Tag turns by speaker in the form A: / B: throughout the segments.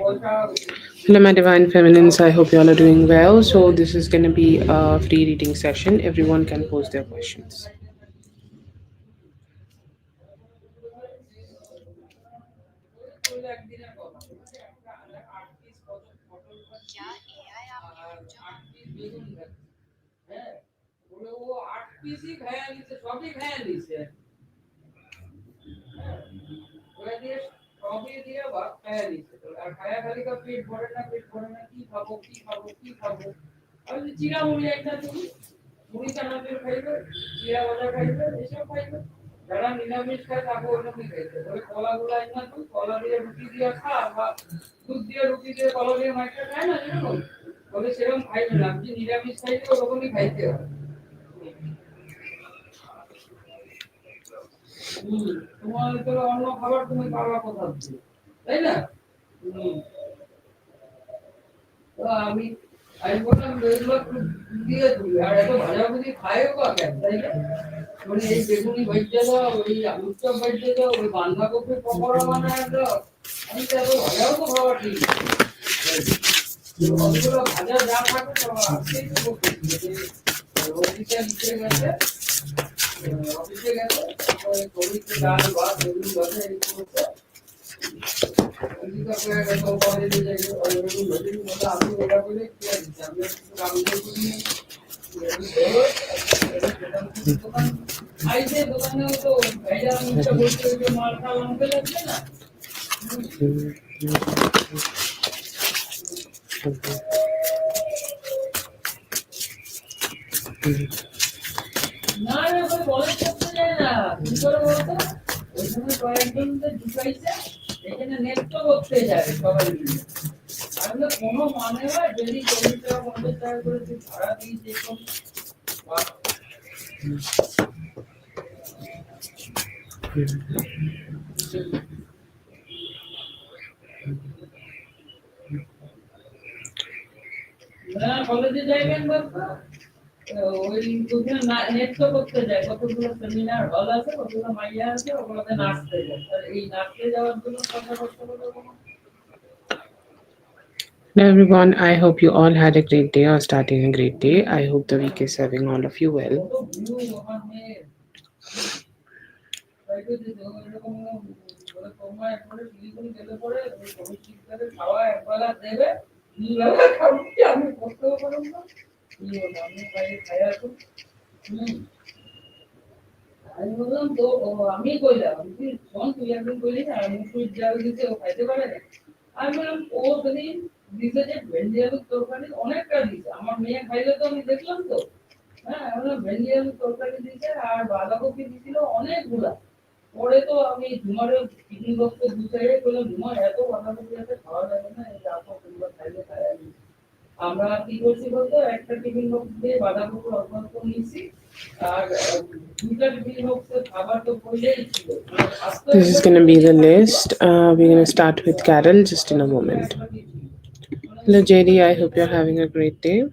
A: Hello, my divine feminines. I hope you all are doing well. So, this is going to be a free reading session. Everyone can pose their questions. Hello, everyone. I hope you all had a great day or starting a great day. I hope the week is serving all of you well. This is going to be the list. We're going to start with Carol just in a moment. Hello, JD. I hope you're having a great day.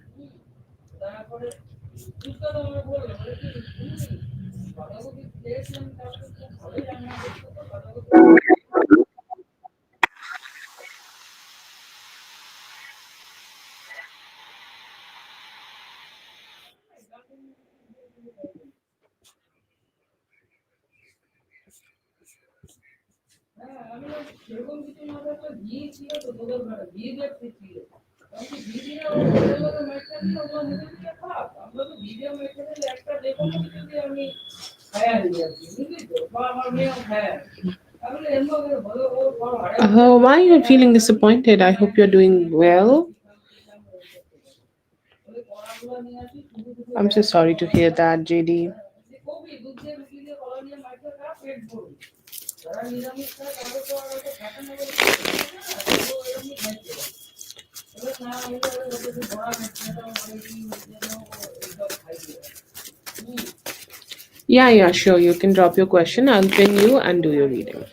A: Why are you feeling disappointed? I hope you're doing well. I'm so sorry to hear that, JD. Yeah, sure. You can drop your question. I'll pin you and do your reading.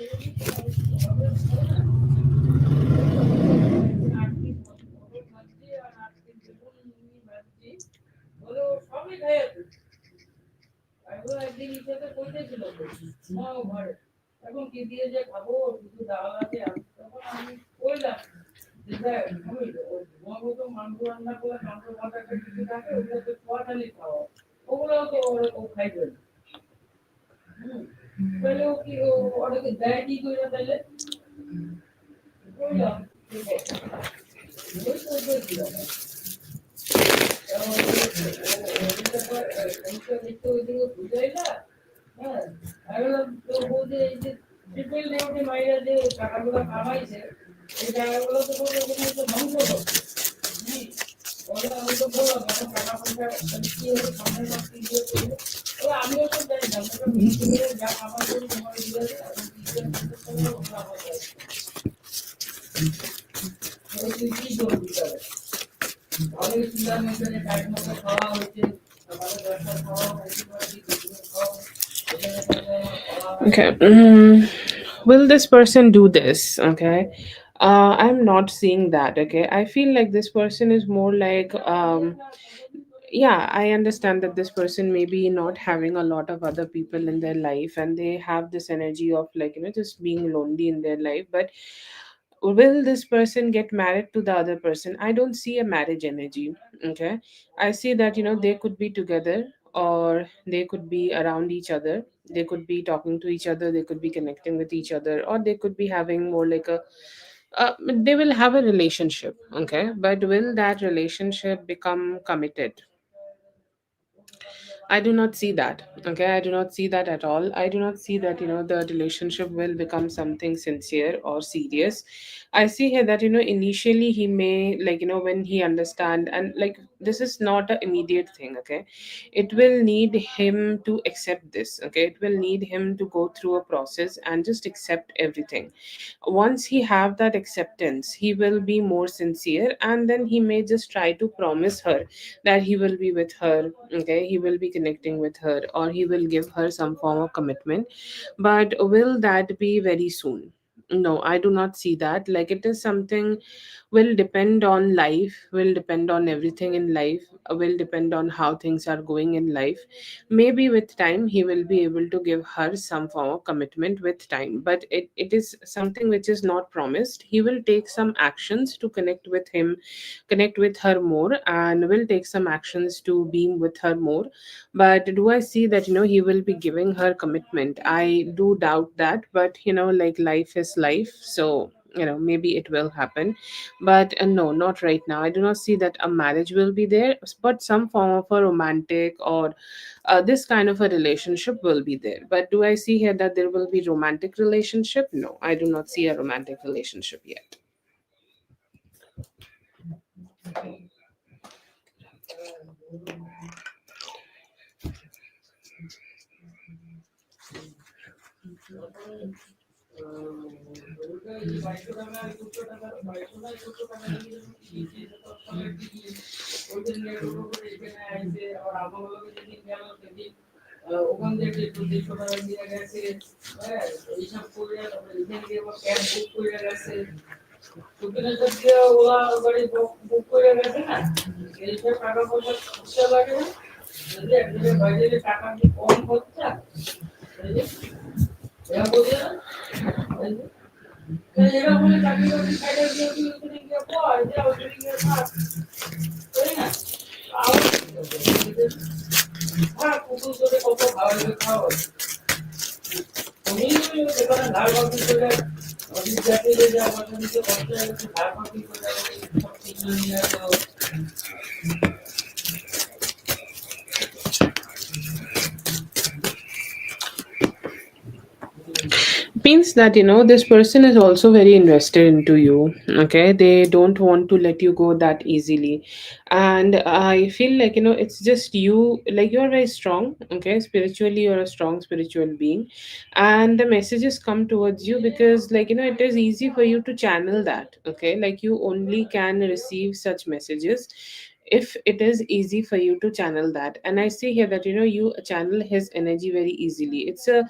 A: Okay. Will this person do this? Okay. I'm not seeing that. Okay. I feel like this person is more like, yeah, I understand that this person may be not having a lot of other people in their life and they have this energy of, like, just being lonely in their life. But will this person get married to the other person? I don't see a marriage energy. Okay. I see that, they could be together, or they could be around each other, they could be talking to each other, they could be connecting with each other, or they could be having more like a they will have a relationship. Okay. But will that relationship become committed? I do not see that. Okay. I do not see that at all. I do not see that, the relationship will become something sincere or serious. I see here that, initially he may, like, when he understand, and like, this is not an immediate thing. Okay. It will need him to accept this. Okay. It will need him to go through a process and just accept everything. Once he have that acceptance, he will be more sincere, and then he may just try to promise her that he will be with her. Okay, he will be connecting with her, or he will give her some form of commitment. But will that be very soon? No, I do not see that. Like, it is something, will depend on life, will depend on everything in life, will depend on how things are going in life. Maybe with time he will be able to give her some form of commitment with time, but it is something which is not promised. He will take some actions to connect with her more, and will take some actions to be with her more. But do I see that, he will be giving her commitment? I do doubt that. But, like, life is life, so, maybe it will happen. But no, not right now. I do not see that a marriage will be there, but some form of a romantic, or this kind of a relationship will be there. But do I see here that there will be romantic relationship? No, I do not see a romantic relationship yet. Means that, this person is also very invested into you. Okay, they don't want to let you go that easily. And I feel like, it's just you, like, you are very strong. Okay, spiritually you're a strong spiritual being, and the messages come towards you because, like, it is easy for you to channel that. Okay, like, you only can receive such messages if it is easy for you to channel that. And I see here that, you channel his energy very easily. It's a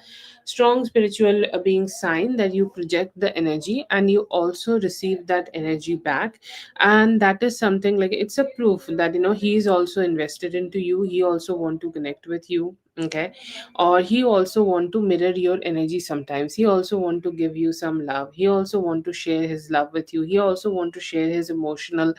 A: strong spiritual being sign that you project the energy and you also receive that energy back. And that is something, like, it's a proof that, he is also invested into you, he also want to connect with you. Okay, or he also want to mirror your energy. Sometimes he also want to give you some love, he also want to share his love with you, he also want to share his emotional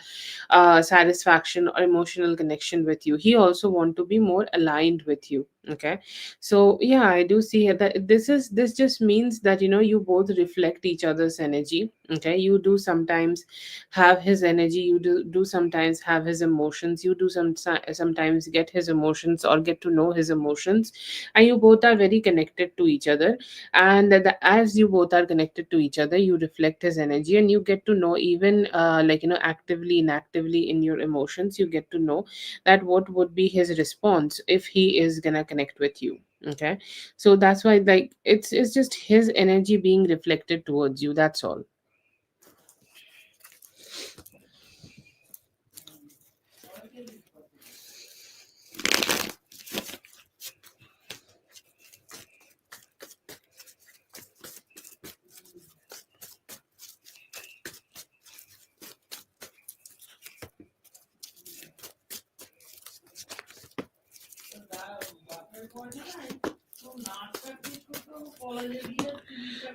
A: satisfaction or emotional connection with you, he also want to be more aligned with you. Okay, so yeah, I do see that this just means that you both reflect each other's energy. Okay, you do sometimes have his energy, you do sometimes have his emotions, you do sometimes get his emotions or get to know his emotions, and you both are very connected to each other. And as you both are connected to each other, you reflect his energy, and you get to know, even actively, inactively, in your emotions, you get to know that what would be his response if he is gonna connect with you. Okay, so that's why, like, it's just his energy being reflected towards you, that's all.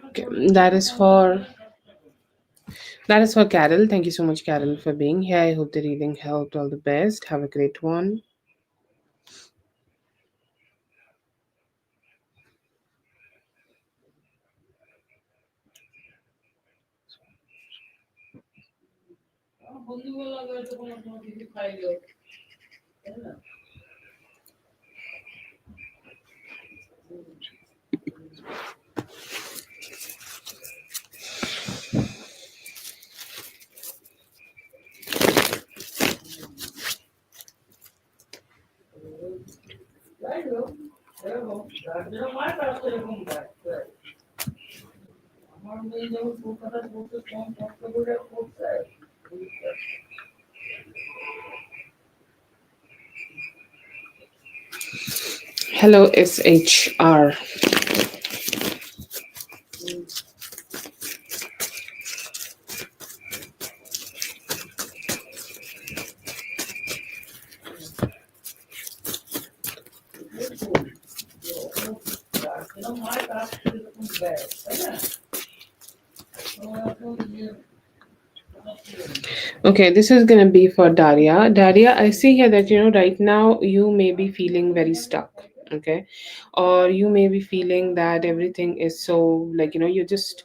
A: Okay, that is for Carol. Thank you so much, Carol, for being here. I hope the reading helped. All the best. Have a great one. Hello, SHR. Okay, this is gonna be for Daria. Daria, I see here that right now you may be feeling very stuck. Okay, or you may be feeling that everything is so, like, you're just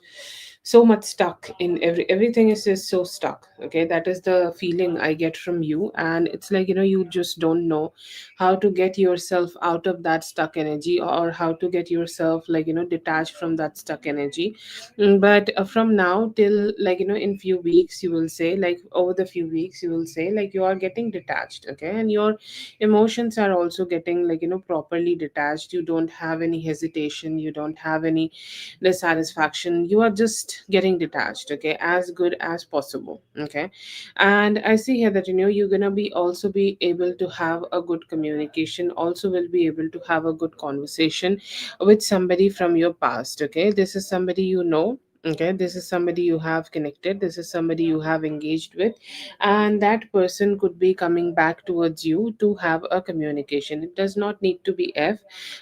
A: so much stuck in everything is just so stuck. Okay, that is the feeling I get from you, and it's like you just don't know how to get yourself out of that stuck energy, or how to get yourself, like, detached from that stuck energy. But from now till, like, in few weeks, you will say, like, over the few weeks, you will say, like, you are getting detached. Okay, and your emotions are also getting, like, properly detached. You don't have any hesitation, you don't have any dissatisfaction, you are just getting detached. Okay, as good as possible. Okay, and I see here that you're gonna be also be able to have a good communication, also will be able to have a good conversation with somebody from your past. Okay, this is somebody okay, this is somebody you have connected, this is somebody you have engaged with, and that person could be coming back towards you to have a communication. It does not need to be F.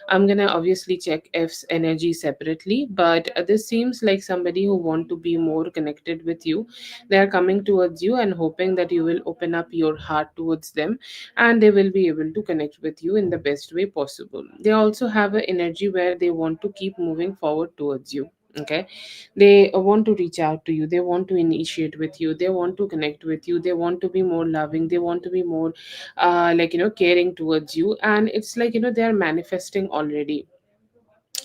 A: I'm gonna obviously check F's energy separately, but this seems like somebody who want to be more connected with you. They are coming towards you and hoping that you will open up your heart towards them, and they will be able to connect with you in the best way possible. They also have an energy where they want to keep moving forward towards you. Okay, they want to reach out to you, they want to initiate with you, they want to connect with you, they want to be more loving, they want to be more caring towards you. And it's like they are manifesting already.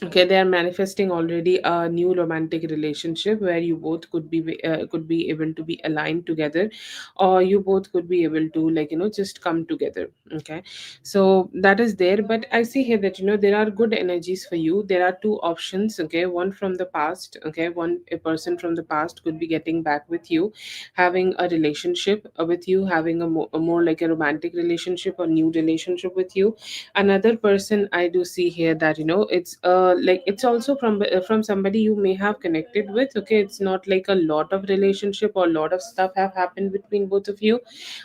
A: Okay, they are manifesting already a new romantic relationship where you both could be able to be aligned together, or you both could be able to, like, just come together. Okay, so that is there. But I see here that there are good energies for you. There are two options. Okay, one from the past. Okay, one a person from the past could be getting back with you, having a relationship with you, having a more like a romantic relationship or new relationship with you. Another person, I do see here that it's like it's also from somebody you may have connected with. Okay, it's not like a lot of relationship or lot of stuff have happened between both of you,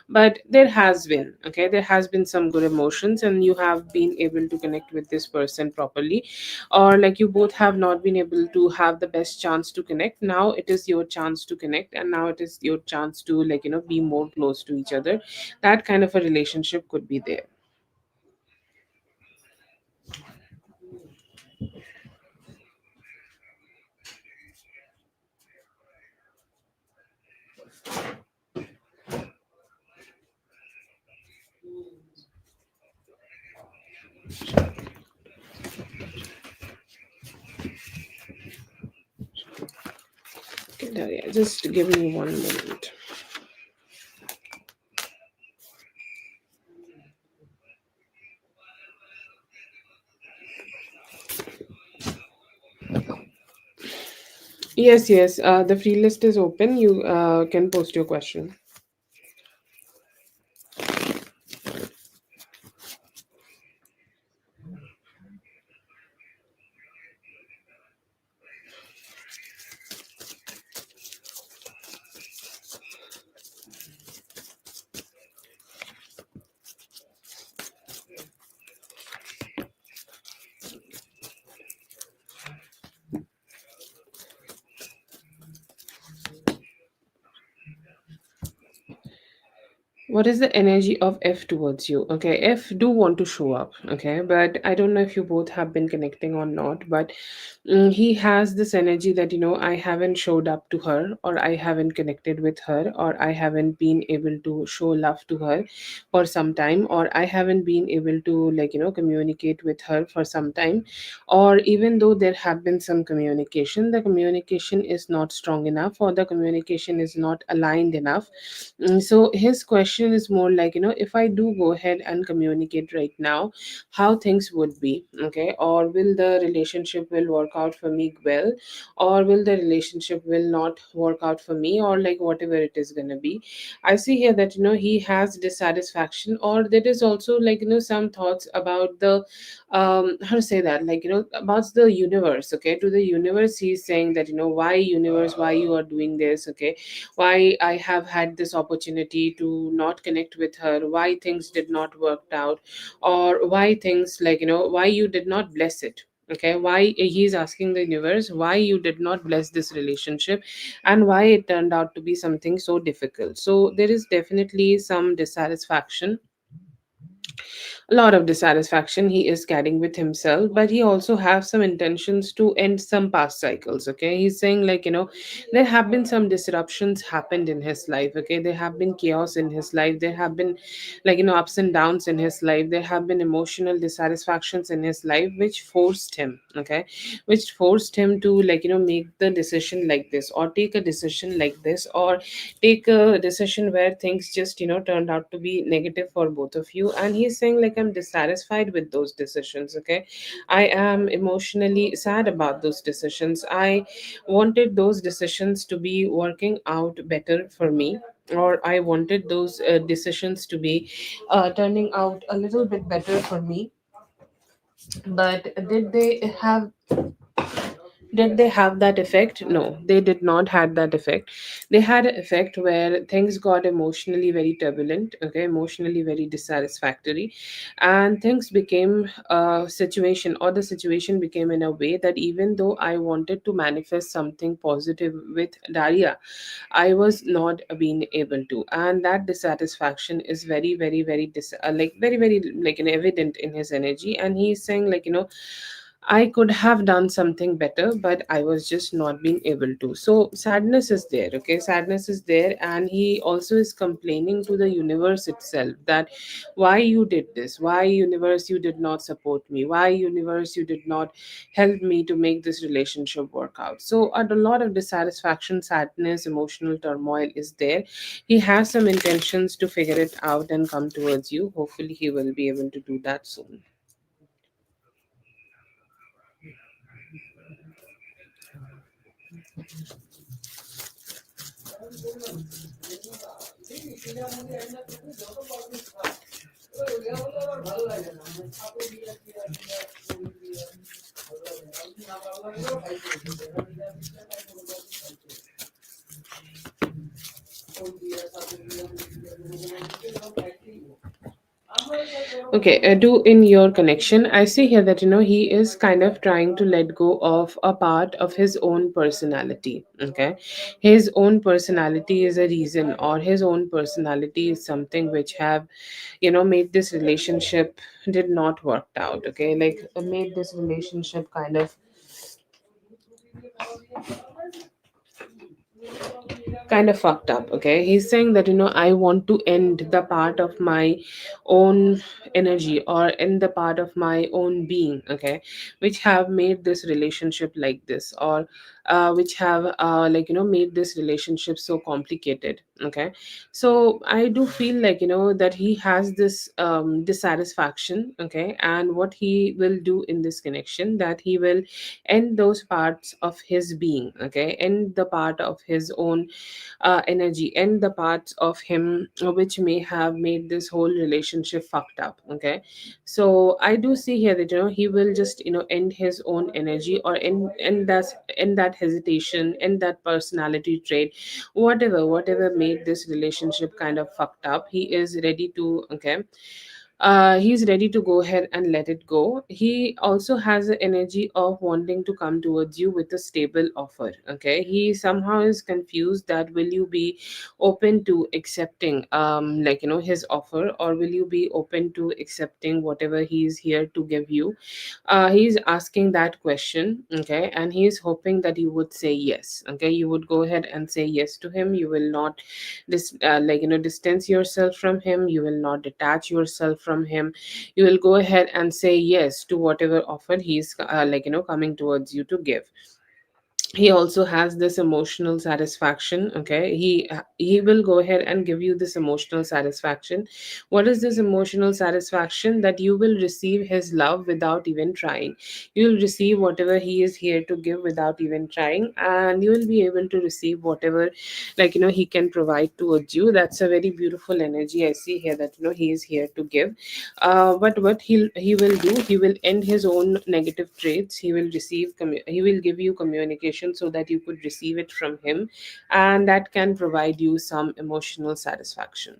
A: but there has been, okay, there has been some good emotions, and you have been able to connect with this person properly, or like you both have not been able to have the best chance to connect. Now it is your chance to connect, and now it is your chance to, like, be more close to each other. That kind of a relationship could be there. Okay, Daria, just give me one moment. Yes, yes, the free list is open. You can post your question. What is the energy of F towards you? Okay, F do want to show up, okay, but I don't know if you both have been connecting or not, but he has this energy that, I haven't showed up to her, or I haven't connected with her, or I haven't been able to show love to her for some time, or I haven't been able to, like, communicate with her for some time, or even though there have been some communication, the communication is not strong enough, or the communication is not aligned enough. So his question is more like, if I do go ahead and communicate right now, how things would be, okay, or will the relationship will work out for me well, or will the relationship will not work out for me, or like whatever it is gonna be. I see here that, he has dissatisfaction, or there is also, like, some thoughts about the how to say that, like, about the universe. Okay, to the universe he's saying that, why universe, why you are doing this, okay, why I have had this opportunity to not connect with her, why things did not work out, or why things, like, why you did not bless it. Okay, why he's asking the universe why you did not bless this relationship, and why it turned out to be something so difficult. So there is definitely some dissatisfaction, a lot of dissatisfaction he is carrying with himself, but he also have some intentions to end some past cycles. Okay, he's saying, like, there have been some disruptions happened in his life. Okay, there have been chaos in his life, there have been, like, ups and downs in his life, there have been emotional dissatisfactions in his life, which forced him, okay, which forced him to, like, make the decision like this, or take a decision like this, or take a decision where things just, turned out to be negative for both of you. And he's saying, like, I'm dissatisfied with those decisions. Okay, I am emotionally sad about those decisions. I wanted those decisions to be working out better for me, or I wanted those decisions to be turning out a little bit better for me. But did they have that effect? No, they did not had that effect. They had an effect where things got emotionally very turbulent, okay, emotionally very dissatisfactory, and things became a situation, or the situation became in a way that even though I wanted to manifest something positive with Daria, I was not being able to, and that dissatisfaction is very, very, very like very, very, like, evident in his energy. And he's saying, like, I could have done something better, but I was just not being able to. So sadness is there, okay? Sadness is there, and he also is complaining to the universe itself that why you did this, why universe you did not support me, why universe you did not help me to make this relationship work out. So a lot of dissatisfaction, sadness, emotional turmoil is there. He has some intentions to figure it out and come towards you. Hopefully, he will be able to do that soon. Okay, do in your connection, I see here that he is kind of trying to let go of a part of his own personality. Okay, his own personality is a reason, or his own personality is something which have made this relationship did not worked out. Okay, like made this relationship kind of fucked up. Okay, he's saying that I want to end the part of my own energy, or end the part of my own being, okay, which have made this relationship like this, or which have made this relationship so complicated. Okay, so I do feel like that he has this dissatisfaction. Okay, and what he will do in this connection, that he will end those parts of his being. Okay, end the part of his own energy, and the parts of him which may have made this whole relationship fucked up. Okay, so I do see here that he will just end his own energy, or end that hesitation, end that personality trait, whatever made this relationship kind of fucked up. He is ready to, okay, he's ready to go ahead and let it go. He also has the energy of wanting to come towards you with a stable offer. Okay, he somehow is confused that will you be open to accepting his offer, or will you be open to accepting whatever he's here to give you. He's asking that question. Okay, and he's hoping that you would say yes. Okay, you would go ahead and say yes to him. You will not distance yourself from him. You will not detach yourself from him. You will go ahead and say yes to whatever offer he's coming towards you to give. He also has this emotional satisfaction. Okay, he will go ahead and give you this emotional satisfaction. What is this emotional satisfaction? That you will receive his love without even trying. You will receive whatever he is here to give without even trying, and you will be able to receive whatever he can provide towards you. That's a very beautiful energy I see here, that he is here to give. But what he will do, he will end his own negative traits. He will he will give you communication so that you could receive it from him, and that can provide you some emotional satisfaction.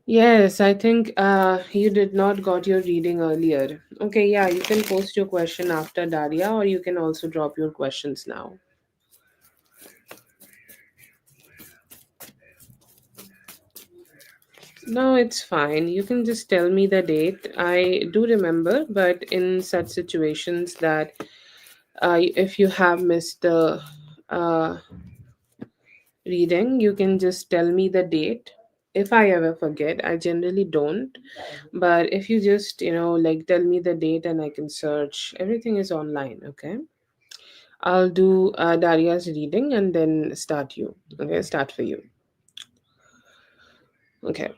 A: Yes, I think you did not got your reading earlier. Okay, yeah, you can post your question after Daria, or you can also drop your questions now. No, it's fine. You can just tell me the date. I do remember, but in such situations that if you have missed the uh, reading, you can just tell me the date. If I ever forget, I generally don't. But if you just, tell me the date and I can search, everything is online, okay? I'll do Daria's reading and then start you. Okay, start for you. Okay.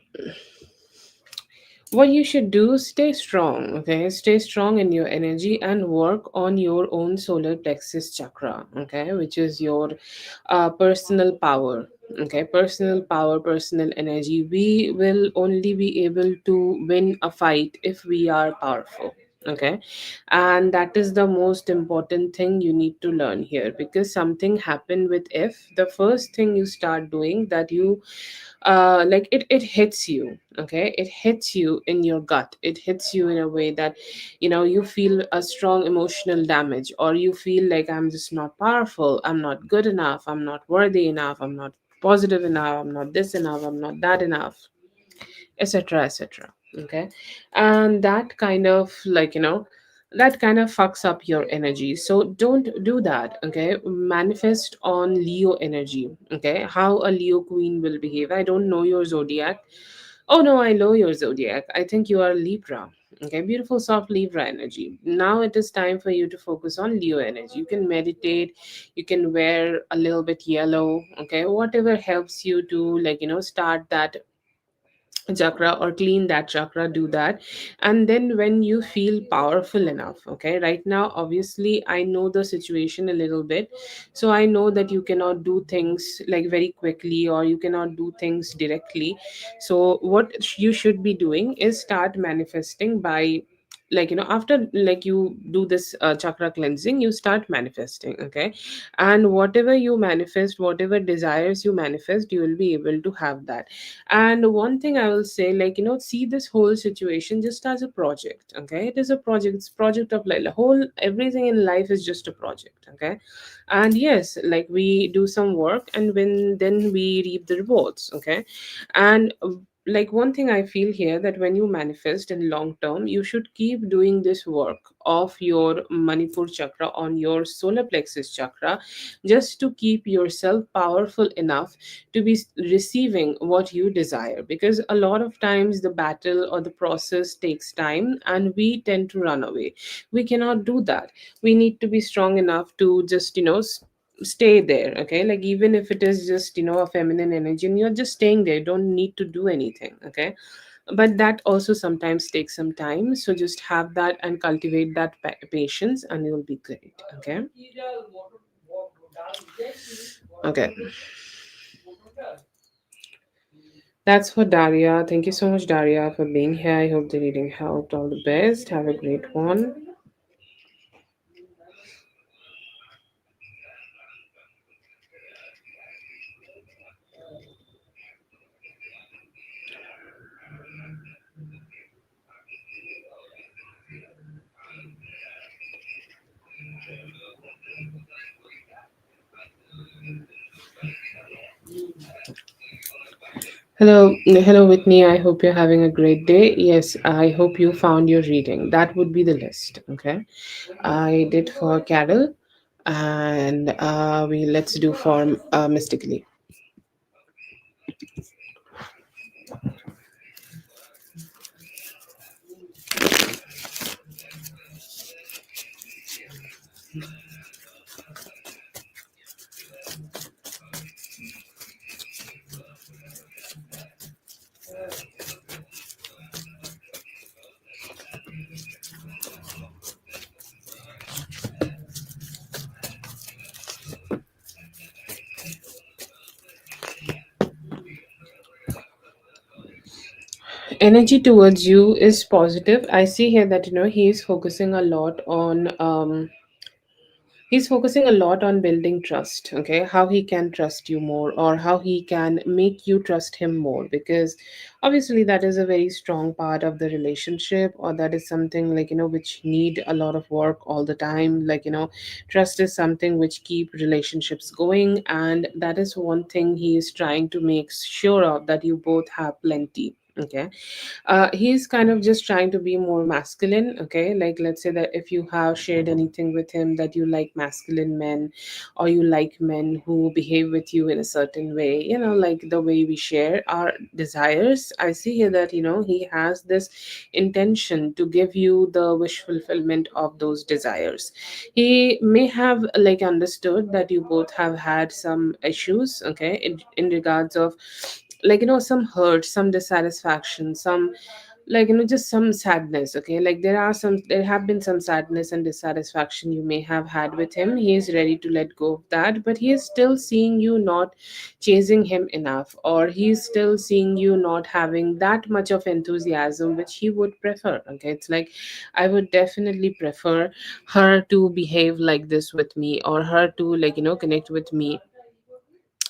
A: What you should do, stay strong. Okay, stay strong in your energy and work on your own solar plexus chakra. Okay, which is your personal power. Okay, personal power, personal energy. We will only be able to win a fight if we are powerful. Okay, and that is the most important thing you need to learn here, because something happened with if the first thing you start doing, that you it hits you. Okay, it hits you in your gut. It hits you in a way that you feel a strong emotional damage, or you feel like, I'm just not powerful, I'm not good enough, I'm not worthy enough, I'm not positive enough, I'm not this enough, I'm not that enough, etc., etc. Okay, and that kind of that kind of fucks up your energy. So don't do that. Okay, manifest on Leo energy. Okay, how a Leo queen will behave. I don't know your zodiac. Oh no, I know your zodiac. I think you are Libra. Okay, beautiful soft Libra energy. Now it is time for you to focus on Leo energy. You can meditate, you can wear a little bit yellow, okay, whatever helps you to start that chakra or clean that chakra, do that. And then when you feel powerful enough, okay, right now obviously I know the situation a little bit, so I know that you cannot do things like very quickly, or you cannot do things directly. So what you should be doing is start manifesting by after you do this chakra cleansing, you start manifesting. Okay, and whatever you manifest, whatever desires you manifest, you will be able to have that. And one thing I will say, see this whole situation just as a project. Okay, it is a project. It's project of life. The whole everything in life is just a project. Okay, and yes, we do some work, and when then we reap the rewards. Okay, and one thing I feel here, that when you manifest in long term, you should keep doing this work of your Manipur chakra on your solar plexus chakra, just to keep yourself powerful enough to be receiving what you desire. Because a lot of times the battle or the process takes time, and we tend to run away. We cannot do that. We need to be strong enough to just stay there. Okay, even if it is just a feminine energy, and you're just staying there, you don't need to do anything. Okay, but that also sometimes takes some time, so just have that and cultivate that patience, and you'll be great. Okay. Okay, that's for Daria. Thank you so much, Daria, for being here. I hope the reading helped. All the best. Have a great one. Hello, Whitney. I hope you're having a great day. Yes, I hope you found your reading. That would be the list. Okay, I did for Carol, and we let's do for Mystically. Energy towards you is positive. I see here that he is focusing a lot on he's focusing a lot on building trust. Okay, how he can trust you more, or how he can make you trust him more, because obviously that is a very strong part of the relationship, or that is something which need a lot of work all the time. Trust is something which keep relationships going, and that is one thing he is trying to make sure of, that you both have plenty. Okay, he's kind of just trying to be more masculine. Okay, let's say that if you have shared anything with him, that you like masculine men, or you like men who behave with you in a certain way, like the way we share our desires. I see here that he has this intention to give you the wish fulfillment of those desires. He may have understood that you both have had some issues. Okay, in regards of some hurt, some dissatisfaction, some just some sadness. Okay, there have been some sadness and dissatisfaction you may have had with him. He is ready to let go of that, but he is still seeing you not chasing him enough, or he is still seeing you not having that much of enthusiasm which he would prefer. Okay, it's I would definitely prefer her to behave like this with me, or her to connect with me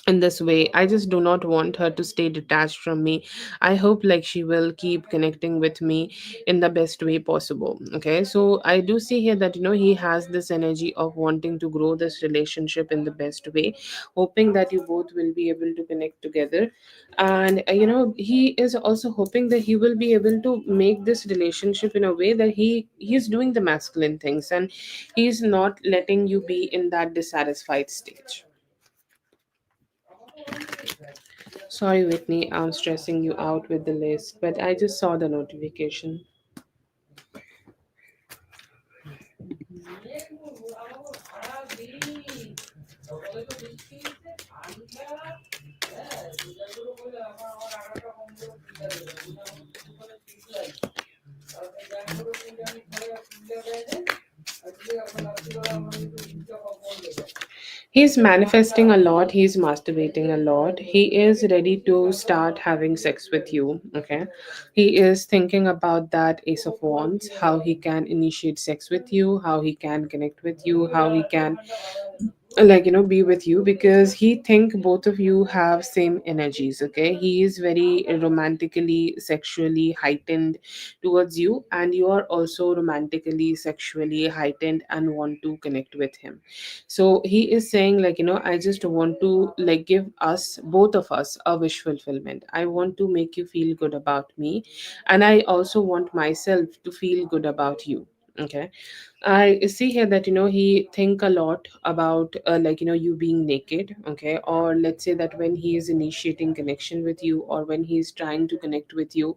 A: in this way. I just do not want her to stay detached from me. I hope she will keep connecting with me in the best way possible. Okay, so I do see here that he has this energy of wanting to grow this relationship in the best way, hoping that you both will be able to connect together. And he is also hoping that he will be able to make this relationship in a way that he's doing the masculine things, and he's not letting you be in that dissatisfied stage. Sorry, Whitney, I'm stressing you out with the list, but I just saw the notification. He's manifesting a lot, he's masturbating a lot, he is ready to start having sex with you. Okay, he is thinking about that Ace of Wands, how he can initiate sex with you, how he can connect with you, how he can be with you, because he think both of you have same energies. Okay, he is very romantically sexually heightened towards you, and you are also romantically sexually heightened and want to connect with him. So he is saying, I just want to give us, both of us, a wish fulfillment. I want to make you feel good about me, and I also want myself to feel good about you. Okay, I see here that he think a lot about you being naked. Okay, or let's say that when he is initiating connection with you, or when he is trying to connect with you,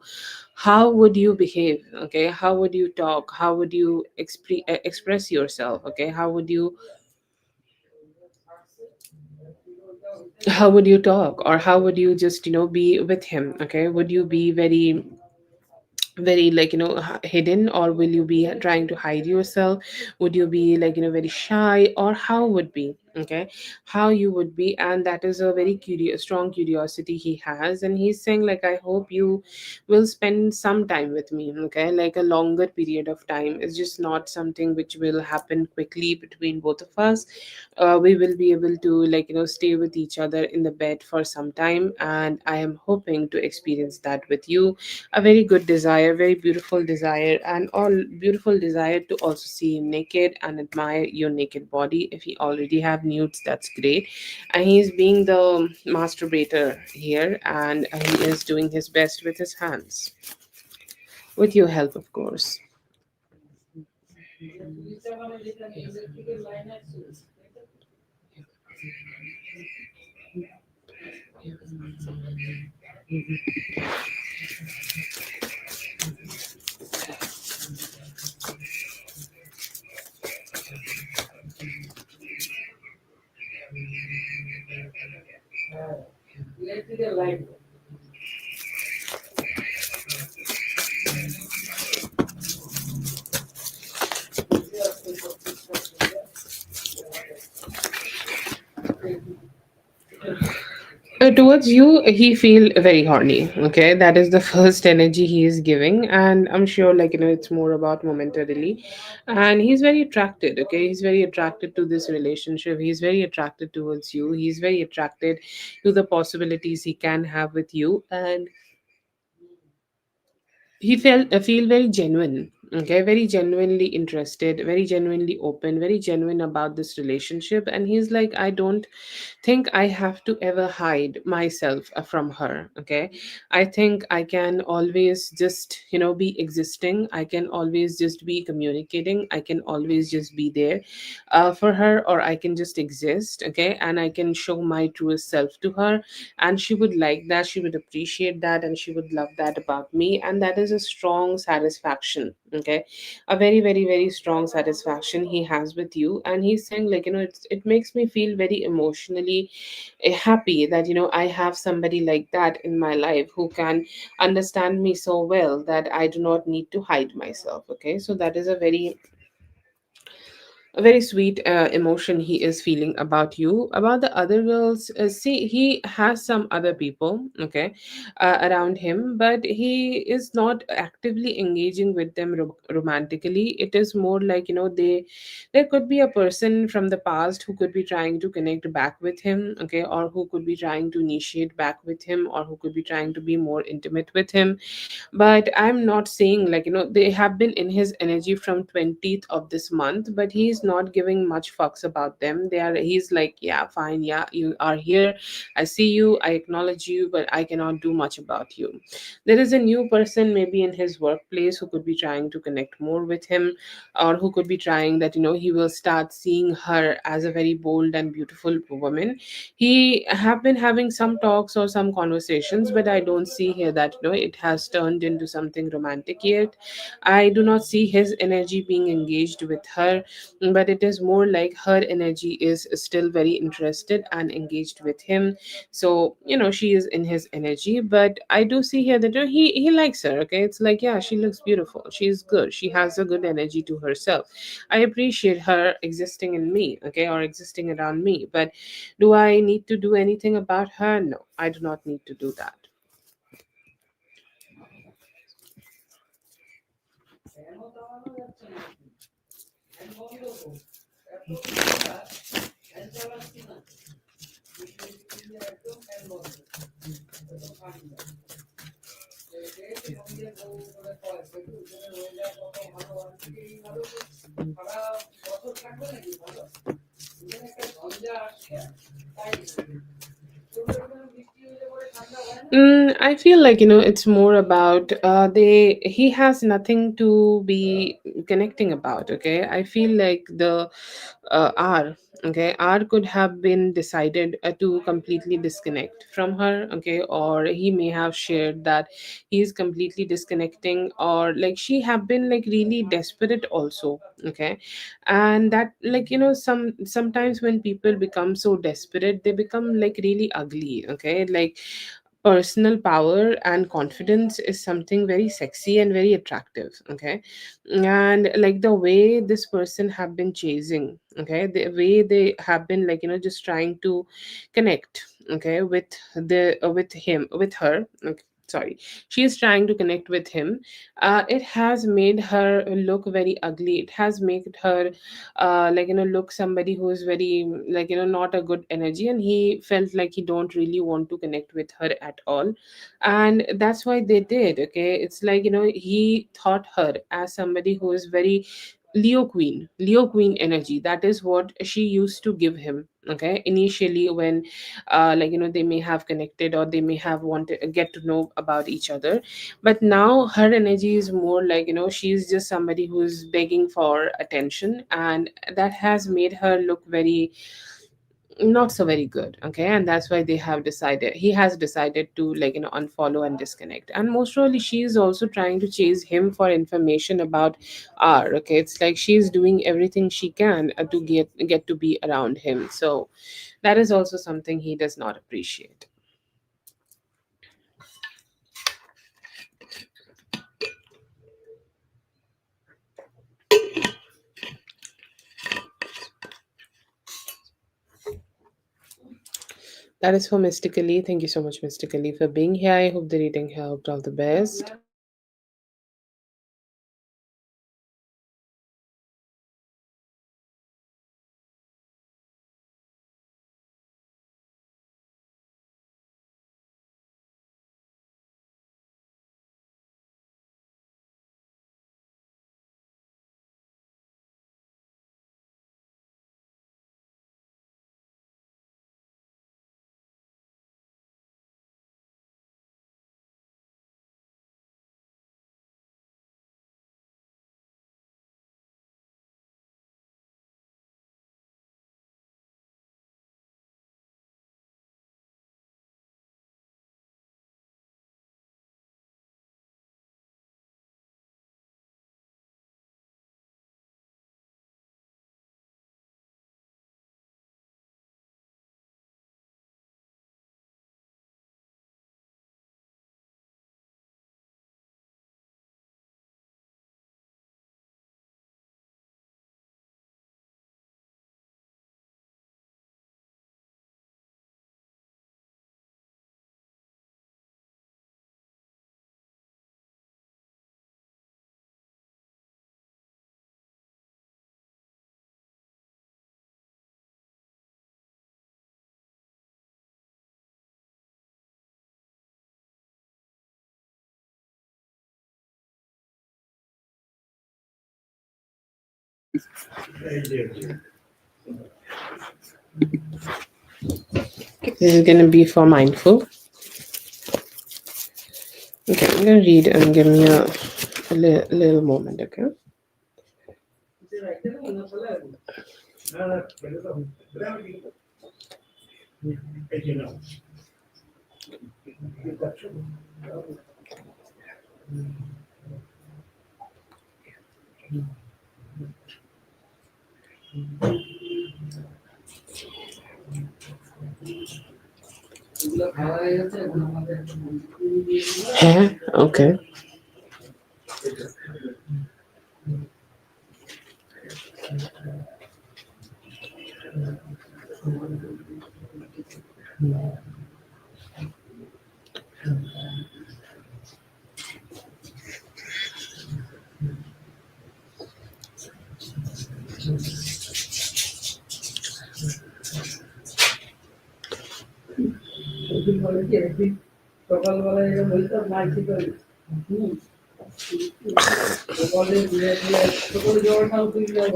A: how would you behave? Okay, how would you talk? How would you express yourself? Okay, how would you talk, or how would you just be with him? Okay, would you be very hidden, or will you be trying to hide yourself? Would you be very shy, or how would be? Okay, how you would be? And that is a very curious, strong curiosity he has, and he's saying, I hope you will spend some time with me. Okay, like a longer period of time. It's just not something which will happen quickly between both of us. We will be able to stay with each other in the bed for some time, and I am hoping to experience that with you. A very good desire, very beautiful desire, and all beautiful desire to also see you naked and admire your naked body. If he already have nudes, that's great. And he's being the masturbator here, and he is doing his best with his hands, with your help, of course. Towards you, he feel very horny. Okay, that is the first energy he is giving, and I'm sure it's more about momentarily, and he's very attracted. Okay, he's very attracted to this relationship. He's very attracted towards you. He's very attracted to the possibilities he can have with you, and he felt feel very genuine. Okay, very genuinely interested, very genuinely open, very genuine about this relationship, and he's like, I don't think I have to ever hide myself from her. Okay, I think I can always just be existing. I can always just be communicating. I can always just be there for her, or I can just exist. Okay, and I can show my truest self to her, and she would like that, she would appreciate that, and she would love that about me, and that is a strong satisfaction. Okay, a very very very strong satisfaction he has with you, and he's saying it makes me feel very emotionally happy that I have somebody like that in my life who can understand me so well that I do not need to hide myself. Okay, so that is a very sweet emotion he is feeling about you. About the other girls, see, he has some other people, okay, around him, but he is not actively engaging with them romantically. It is more there could be a person from the past who could be trying to connect back with him. Okay, or who could be trying to initiate back with him, or who could be trying to be more intimate with him. But I'm not saying they have been in his energy from 20th of this month, but he's not giving much fucks about them. He's like, yeah, fine, yeah, you are here, I see you, I acknowledge you, but I cannot do much about you. There is a new person maybe in his workplace who could be trying to connect more with him, or who could be trying that he will start seeing her as a very bold and beautiful woman. He have been having some talks or some conversations, but I don't see here that it has turned into something romantic yet. I do not see his energy being engaged with her, but it is more like her energy is still very interested and engaged with him. So she is in his energy, but I do see here that he likes her. Okay, it's like, yeah, she looks beautiful, she's good, she has a good energy to herself. I appreciate her existing in me, okay, or existing around me, but do I need to do anything about her? No, I do not need to do that. I feel like it's more about they he has nothing to be connecting about. Okay, I feel like the R. Okay, R could have been decided to completely disconnect from her. Okay, or he may have shared that he's completely disconnecting, or like she have been like really desperate also. Okay, and that, like, sometimes when people become so desperate, they become like really ugly. Okay, like personal power and confidence is something very sexy and very attractive. Okay, and like the way this person have been chasing, okay, the way they have been, like, just trying to connect, okay, with the with him, with her, okay, sorry, she is trying to connect with him. It has made her look very ugly. It has made her like, look somebody who is very, like, not a good energy, and he felt like he don't really want to connect with her at all. And that's why they did. Okay, it's like, he thought her as somebody who is very Leo Queen energy. That is what she used to give him. Okay, initially when like, they may have connected, or they may have wanted get to know about each other. But now her energy is more like, she's just somebody who's begging for attention, and that has made her look very not so very good. Okay, and that's why he has decided to, like, unfollow and disconnect. And most probably she is also trying to chase him for information about R. Okay, it's like she's doing everything she can to get to be around him. So that is also something he does not appreciate. That is for Mystically. Thank you so much, Mystically, for being here. I hope the reading helped. All the best. This is going to be for mindful. Okay, I'm going to read and give me a little moment. Okay. Huh? Okay.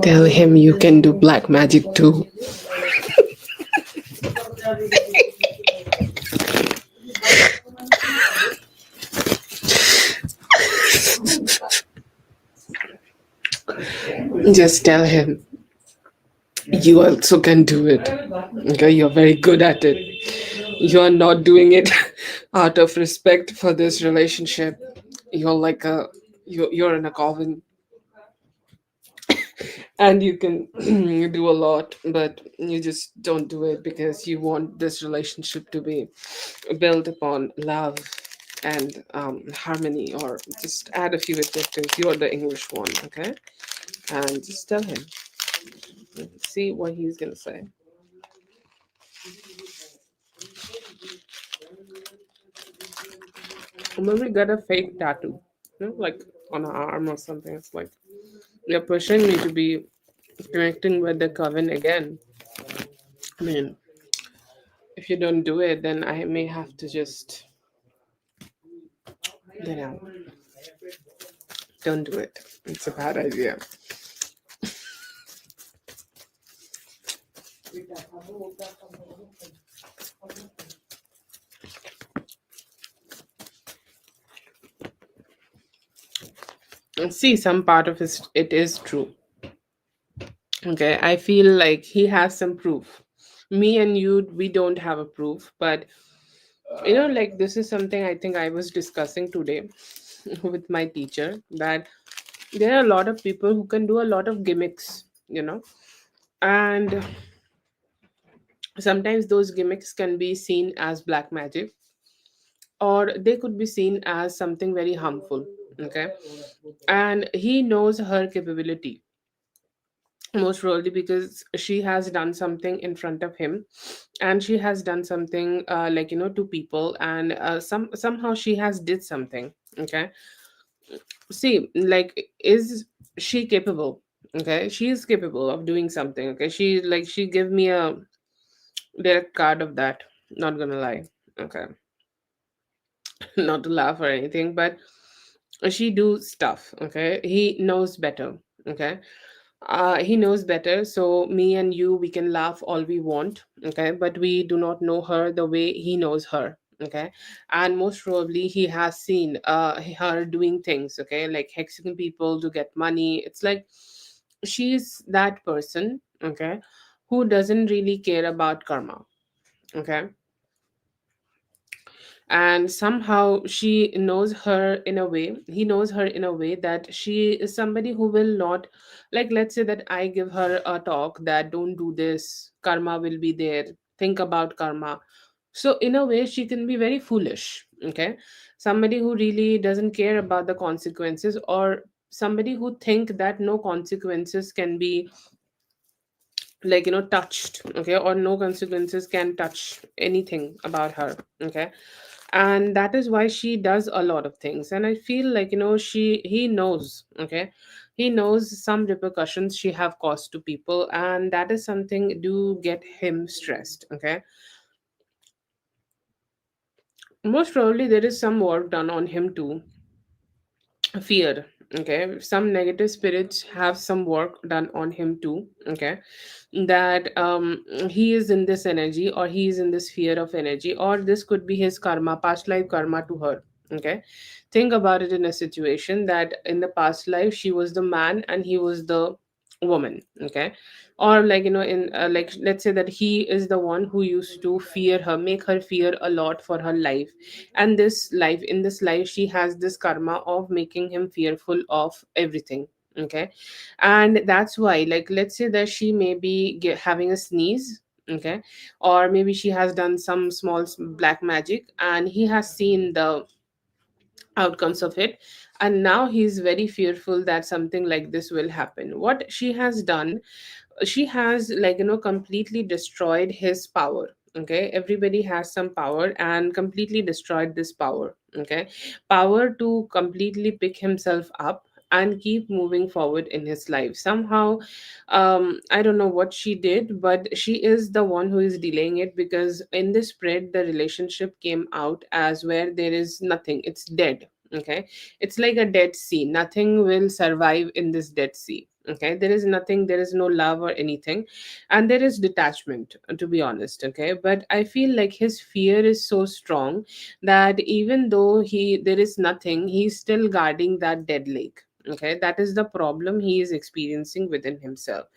A: Tell him you can do black magic too. Just tell him you also can do it. Okay, you're very good at it. You're not doing it out of respect for this relationship. You're like a you're in a coven and you can do a lot, but you just don't do it because you want this relationship to be built upon love and harmony, or just add a few adjectives. You're the English one, okay? And just tell him, see what he's gonna say. Or maybe get a fake tattoo, like on an arm or something. It's like you're pushing me to be connecting with the coven again. I mean, if you don't do it, then I may have to just, you know, don't do it. It's a bad idea. And see, some part of it is true. Okay, I feel like he has some proof. Me and you, we don't have a proof, but like this is something I think I was discussing today with my teacher, that there are a lot of people who can do a lot of gimmicks, and sometimes those gimmicks can be seen as black magic, or they could be seen as something very harmful. Okay, and he knows her capability, most probably because she has done something in front of him, and she has done something to people, and somehow she has did something. Okay, see, like, is she capable? Okay, she is capable of doing something. Okay, she give me a direct card of that, not gonna lie. Okay, not to laugh or anything, but she do stuff. Okay, he knows better. Okay, he knows better, so me and you, we can laugh all we want. Okay, but we do not know her the way he knows her. Okay, and most probably he has seen her doing things, okay, like hexing people to get money. It's like she's that person, okay, who doesn't really care about karma. Okay, and somehow she knows her in a way he knows her in a way that she is somebody who will not, like, let's say that I give her a talk that don't do this, karma will be there, think about karma. So in a way she can be very foolish. Okay, somebody who really doesn't care about the consequences, or somebody who think that no consequences can be, touched. Okay, or no consequences can touch anything about her. Okay, and that is why she does a lot of things, and I feel like, he knows. Okay, he knows some repercussions she have caused to people, and that is something do get him stressed. Okay, most probably there is some work done on him too. Fear. Okay, some negative spirits have some work done on him too. Okay, that he is in this energy, or he is in this fear of energy, or this could be his karma, past life karma to her. Okay, think about it in a situation that in the past life she was the man and he was the woman. Okay, or in like, let's say that he is the one who used to fear her, make her fear a lot for her life, and this life in this life she has this karma of making him fearful of everything. Okay. And that's why, like, let's say that she may be having a sneeze. Okay. Or maybe she has done some small black magic, and he has seen the outcomes of it, and now he's very fearful that something like this will happen. What she has done, she has, like, completely destroyed his power. Okay, everybody has some power, and completely destroyed this power. Okay, power to completely pick himself up and keep moving forward in his life somehow. I don't know what she did, but she is the one who is delaying it, because in this spread the relationship came out as where there is nothing, it's dead. Okay, it's like a dead sea, nothing will survive in this dead sea. Okay, there is nothing, there is no love or anything, and there is detachment, to be honest. Okay, but I feel like his fear is so strong that even though there is nothing, he's still guarding that dead lake. Okay, that is the problem he is experiencing within himself.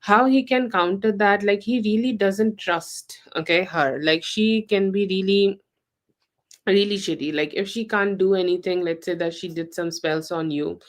A: How he can counter that? Like, he really doesn't trust, okay, her. Like, she can be really shitty. Like, if she can't do anything, let's say that she did some spells on you,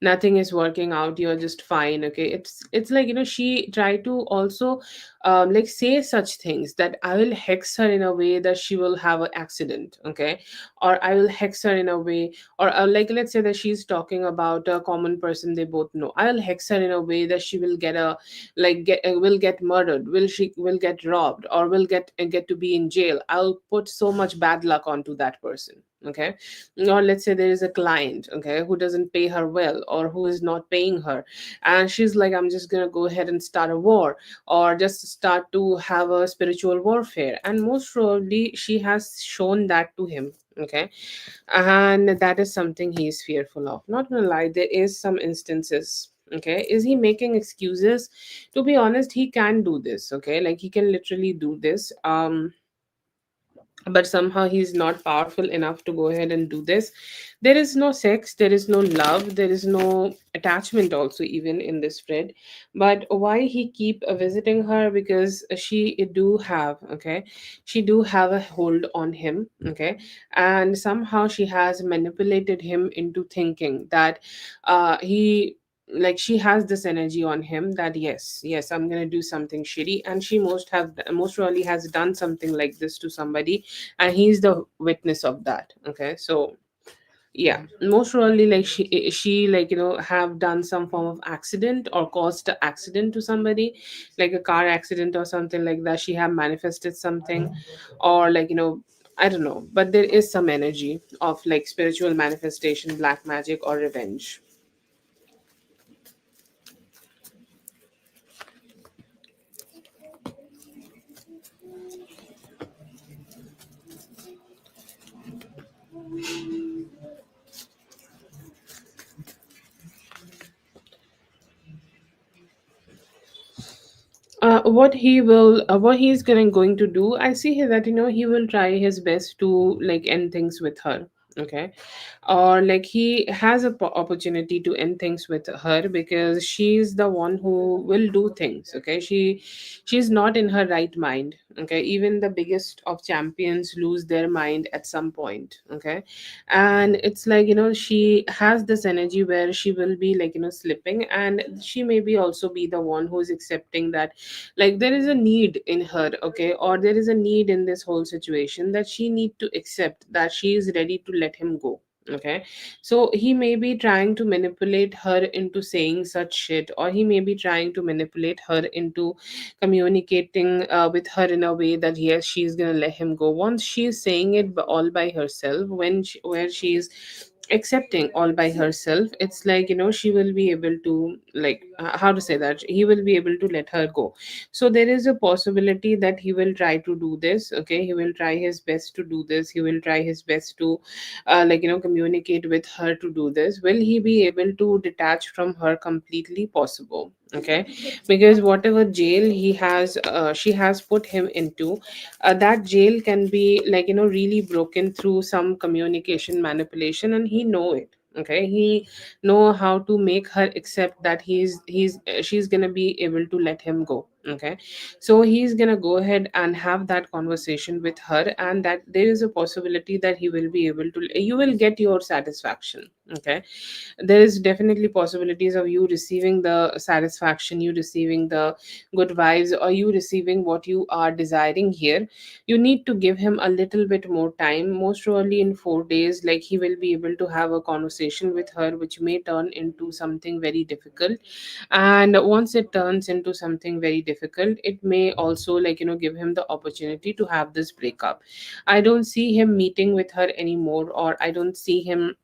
A: nothing is working out, you're just fine. Okay, it's like, she tried to also like say such things that I will hex her in a way that she will have an accident. Okay, or I will hex her in a way, or like, let's say that she's talking about a common person they both know, I'll hex her in a way that she will get a, like, will get murdered, she will get robbed, or will get to be in jail. I'll put so much bad luck onto that person. Okay, or let's say there is a client, okay, who doesn't pay her well, or who is not paying her, and she's like, I'm just gonna go ahead and start a war, or just start to have a spiritual warfare, and most probably she has shown that to him. Okay, and that is something he is fearful of. Not gonna lie, there is some instances. Okay, is he making excuses? To be honest, he can do this. Okay, like, he can literally do this. But somehow he's not powerful enough to go ahead and do this. There is no sex, there is no love, there is no attachment also even in this spread. But why he keep visiting her? Because she do have, okay, she do have a hold on him. Okay, and somehow she has manipulated him into thinking that he, like, she has this energy on him that yes, yes, I'm gonna do something shitty, and she most probably has done something like this to somebody, and he's the witness of that. Okay, so yeah, most probably, like, she, like, have done some form of accident, or caused an accident to somebody, like a car accident or something like that. She have manifested something, or, like, I don't know, but there is some energy of, like, spiritual manifestation, black magic, or revenge. What he's going to do, I see here that, he will try his best to, like, end things with her. Okay, or like, he has a opportunity to end things with her, because she's the one who will do things. Okay, she's not in her right mind. Okay, even the biggest of champions lose their mind at some point. Okay, and it's like, she has this energy where she will be, like, slipping, and she may be also be the one who is accepting that, like, there is a need in her. Okay, or there is a need in this whole situation, that she need to accept that she is ready to let him go. Okay, so he may be trying to manipulate her into saying such shit, or he may be trying to manipulate her into communicating with her in a way that yes, she's gonna let him go once she's saying it all by herself. Where she's accepting all by herself, it's like, she will be able to, like, how to say that, he will be able to let her go. So there is a possibility that he will try to do this. Okay, he will try his best to do this, he will try his best to like, communicate with her to do this. Will he be able to detach from her completely? Possible. Okay, because whatever jail he has she has put him into, that jail can be, like, really broken through some communication manipulation, and he know it. Okay, he know how to make her accept that she's gonna be able to let him go. Okay, so he's gonna go ahead and have that conversation with her, and that there is a possibility that he will be able to, you will get your satisfaction. Okay, there is definitely possibilities of you receiving the satisfaction, you receiving the good vibes, or you receiving what you are desiring here. You need to give him a little bit more time, most probably in 4 days. Like, he will be able to have a conversation with her which may turn into something very difficult. And once it turns into something very difficult, it may also, like, give him the opportunity to have this breakup. I don't see him meeting with her anymore, or I don't see him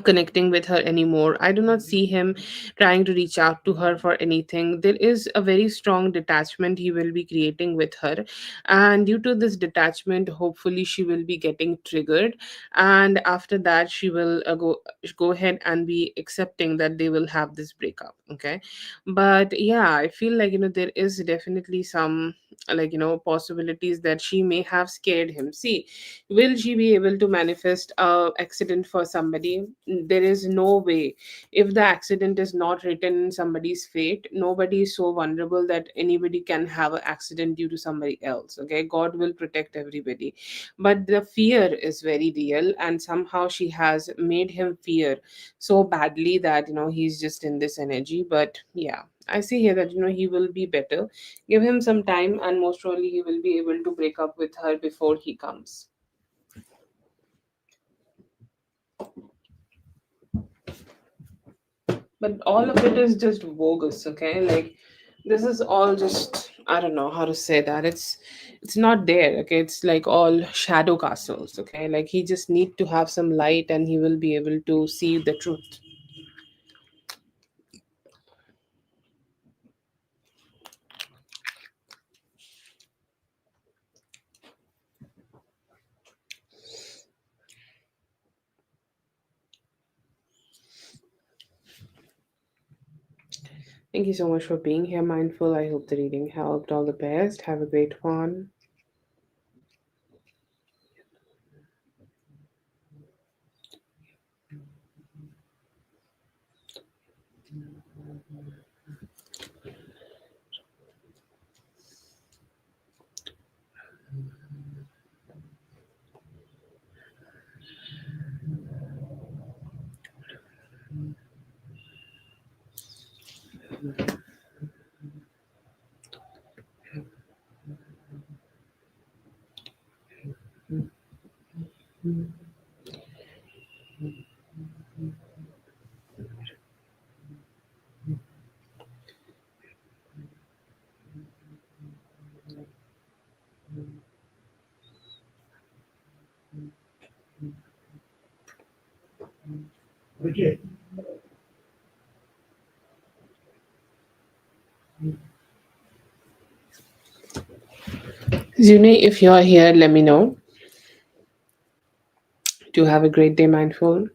A: connecting with her anymore. I do not see him trying to reach out to her for anything. There is a very strong detachment he will be creating with her. And due to this detachment, hopefully she will be getting triggered. And after that, she will go ahead and be accepting that they will have this breakup. Okay. But yeah, I feel like, there is definitely some, like, possibilities that she may have scared him. See, will she be able to manifest a accident for somebody? There is no way. If the accident is not written in somebody's fate, nobody is so vulnerable that anybody can have an accident due to somebody else. Okay, God will protect everybody. But the fear is very real, and somehow she has made him fear so badly that, he's just in this energy. But yeah, I see here that, he will be better. Give him some time, and most probably he will be able to break up with her before he comes. But all of it is just bogus. Okay, like, this is all just, I don't know how to say that. It's not there. Okay, it's like all shadow castles. Okay, like, he just need to have some light, and he will be able to see the truth. Thank you so much for being here, Mindful. I hope the reading helped. All the best. Have a great one. Zuni, if you're here, let me know. Do have a great day, Mindful.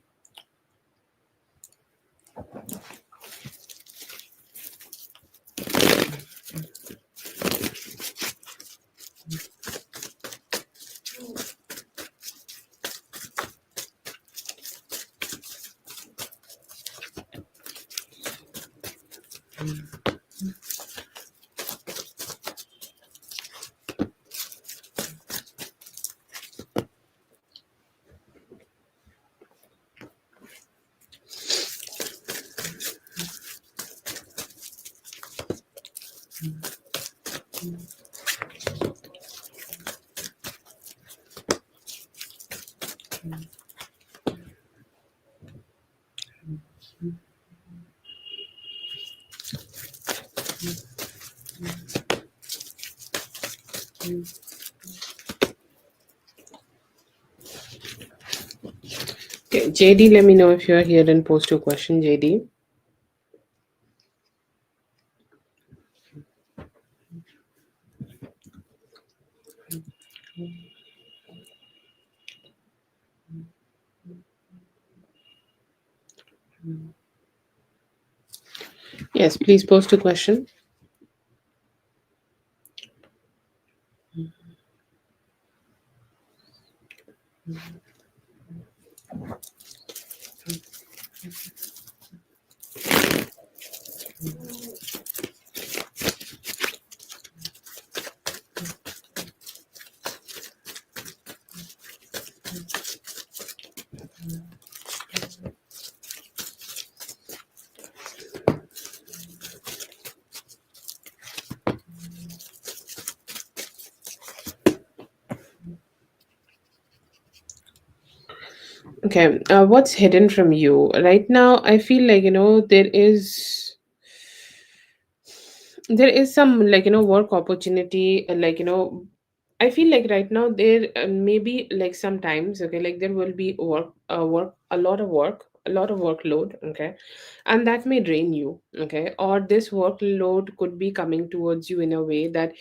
A: Okay, JD, let me know if you're here and post your question, JD. Yes, please post a question. Okay, what's hidden from you right now? I feel like there is some work opportunity, I feel like right now there maybe like sometimes, okay, like there will be work, a lot of work, a lot of workload, okay, and that may drain you, okay, or this workload could be coming towards you in a way that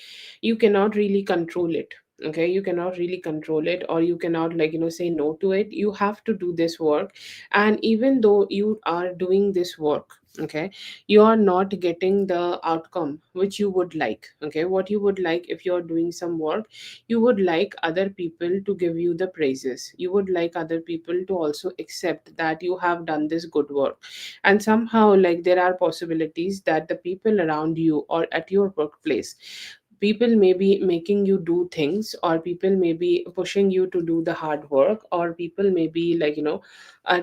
A: you cannot really control it. Okay, you cannot really control it, or you cannot say no to it. You have to do this work, and even though you are doing this work, okay, you are not getting the outcome which you would like. Okay, what you would like, if you're doing some work, you would like other people to give you the praises, you would like other people to also accept that you have done this good work. And somehow, like, there are possibilities that the people around you or at your workplace, people may be making you do things, or people may be pushing you to do the hard work, or people may be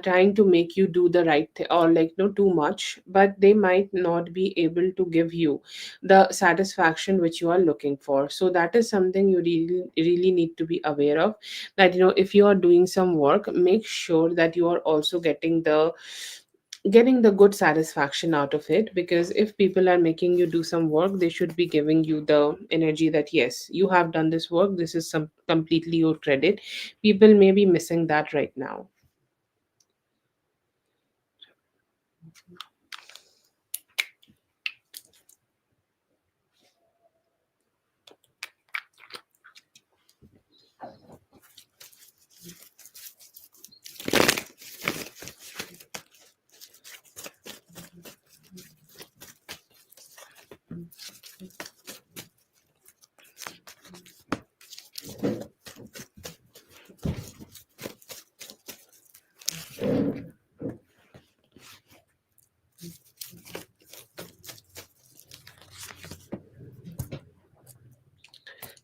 A: trying to make you do the right thing, or too much, but they might not be able to give you the satisfaction which you are looking for. So that is something you really really need to be aware of, that if you are doing some work, make sure that you are also getting the good satisfaction out of it. Because if people are making you do some work, they should be giving you the energy that yes, you have done this work, this is some completely your credit. People may be missing that right now.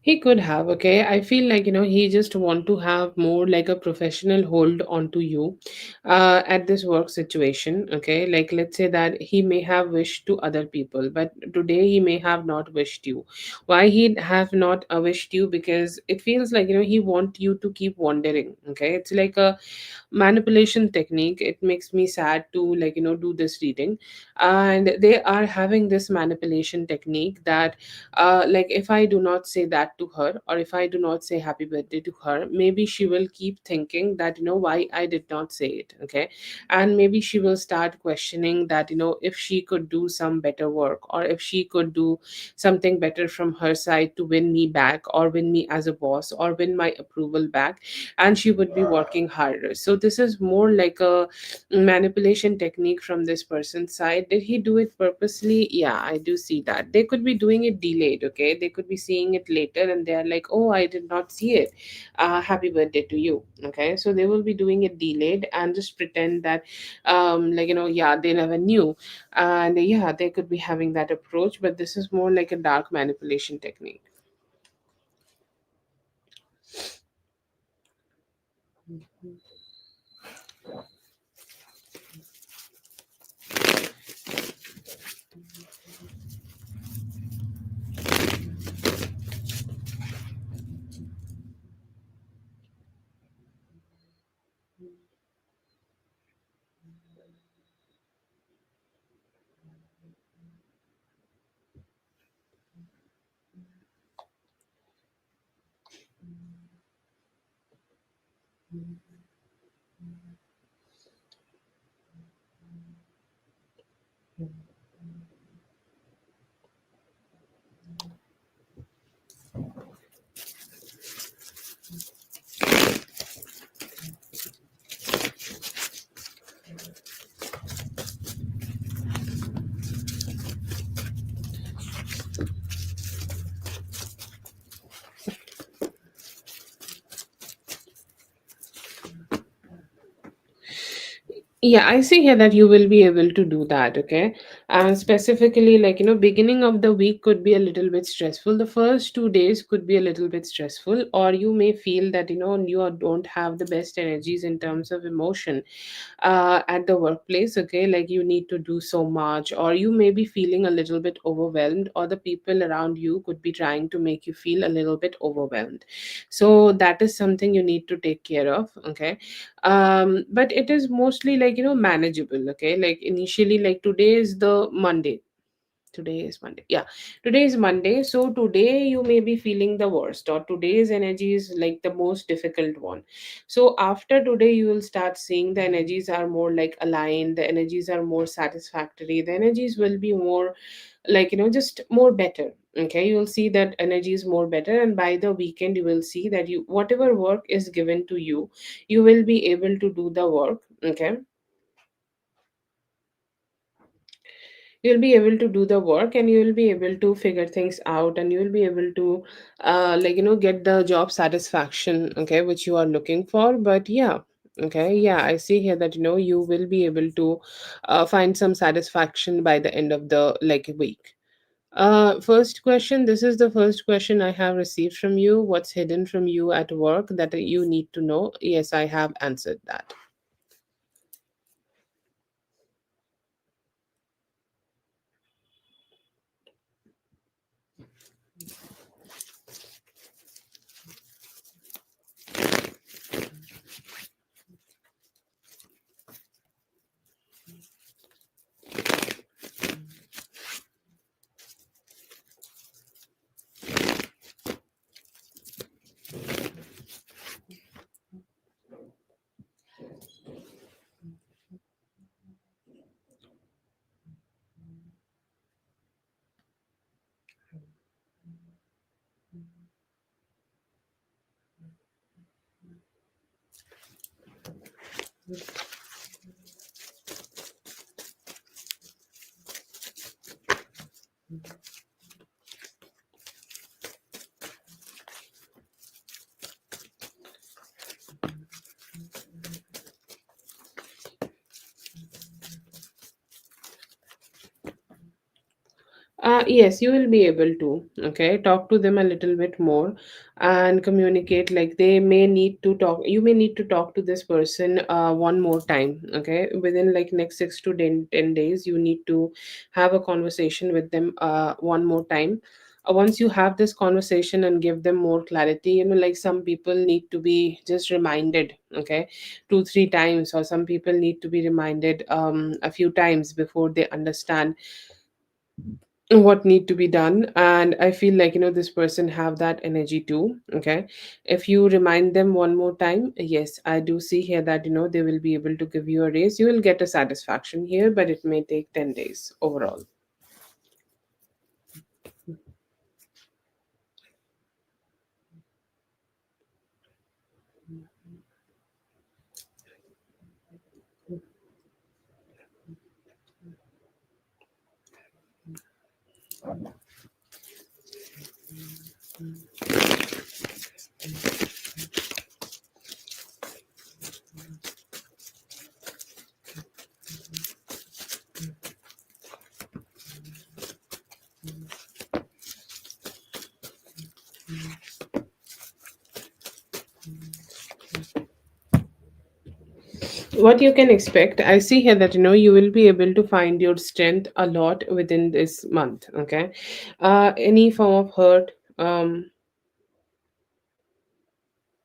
A: He could have, okay. I feel like he just want to have more like a professional hold onto you at this work situation. Okay, like let's say that he may have wished to other people, but today he may have not wished you. Why he have not wished you? Because it feels like he want you to keep wondering. Okay, it's like a manipulation technique. It makes me sad to do this reading, and they are having this manipulation technique that like if I do not say that to her, or if I do not say happy birthday to her, maybe she will keep thinking that why I did not say it. Okay, and maybe she will start questioning that if she could do some better work, or if she could do something better from her side to win me back, or win me as a boss, or win my approval back, and she would be working harder. So this is more like a manipulation technique from this person's side. Did he do it purposely? Yeah, I do see that. They could be doing it delayed, okay? They could be seeing it later and they're like, oh, I did not see it. Happy birthday to you. Okay, so they will be doing it delayed and just pretend that yeah, they never knew. And yeah, they could be having that approach, but this is more like a dark manipulation technique. Yeah, I see here that you will be able to do that, okay? And specifically, like, beginning of the week could be a little bit stressful. The first 2 days could be a little bit stressful, or you may feel that, don't have the best energies in terms of emotion at the workplace, okay? Like, you need to do so much, or you may be feeling a little bit overwhelmed, or the people around you could be trying to make you feel a little bit overwhelmed. So, that is something you need to take care of, okay? But it is mostly like manageable, okay? Like initially, like today is the Monday. Today is Monday, yeah. Today is Monday, so today you may be feeling the worst, or today's energy is like the most difficult one. So after today you will start seeing the energies are more like aligned, the energies are more satisfactory, the energies will be more like just more better. Okay, you will see that energy is more better, and by the weekend you will see that you whatever work is given to you, you will be able to do the work. Okay, you'll be able to do the work, and you will be able to figure things out, and you will be able to get the job satisfaction, okay, which you are looking for. But yeah, okay, yeah, I see here that you will be able to find some satisfaction by the end of the like week. First question, this is the first question I have received from you. What's hidden from you at work that you need to know? Yes, I have answered that. Yes, you will be able to. Okay, talk to them a little bit more and communicate. Like they may need to talk. You may need to talk to this person one more time. Okay, within like next 6 to 10 days, you need to have a conversation with them one more time. Once you have this conversation and give them more clarity, like some people need to be just reminded. Okay, 2 3 times, or some people need to be reminded a few times before they understand what need to be done. And I feel like this person have that energy too. Okay, if you remind them one more time, yes, I do see here that they will be able to give you a raise. You will get a satisfaction here, but it may take 10 days overall. What you can expect, I see here that you will be able to find your strength a lot within this month. Okay, any form of hurt,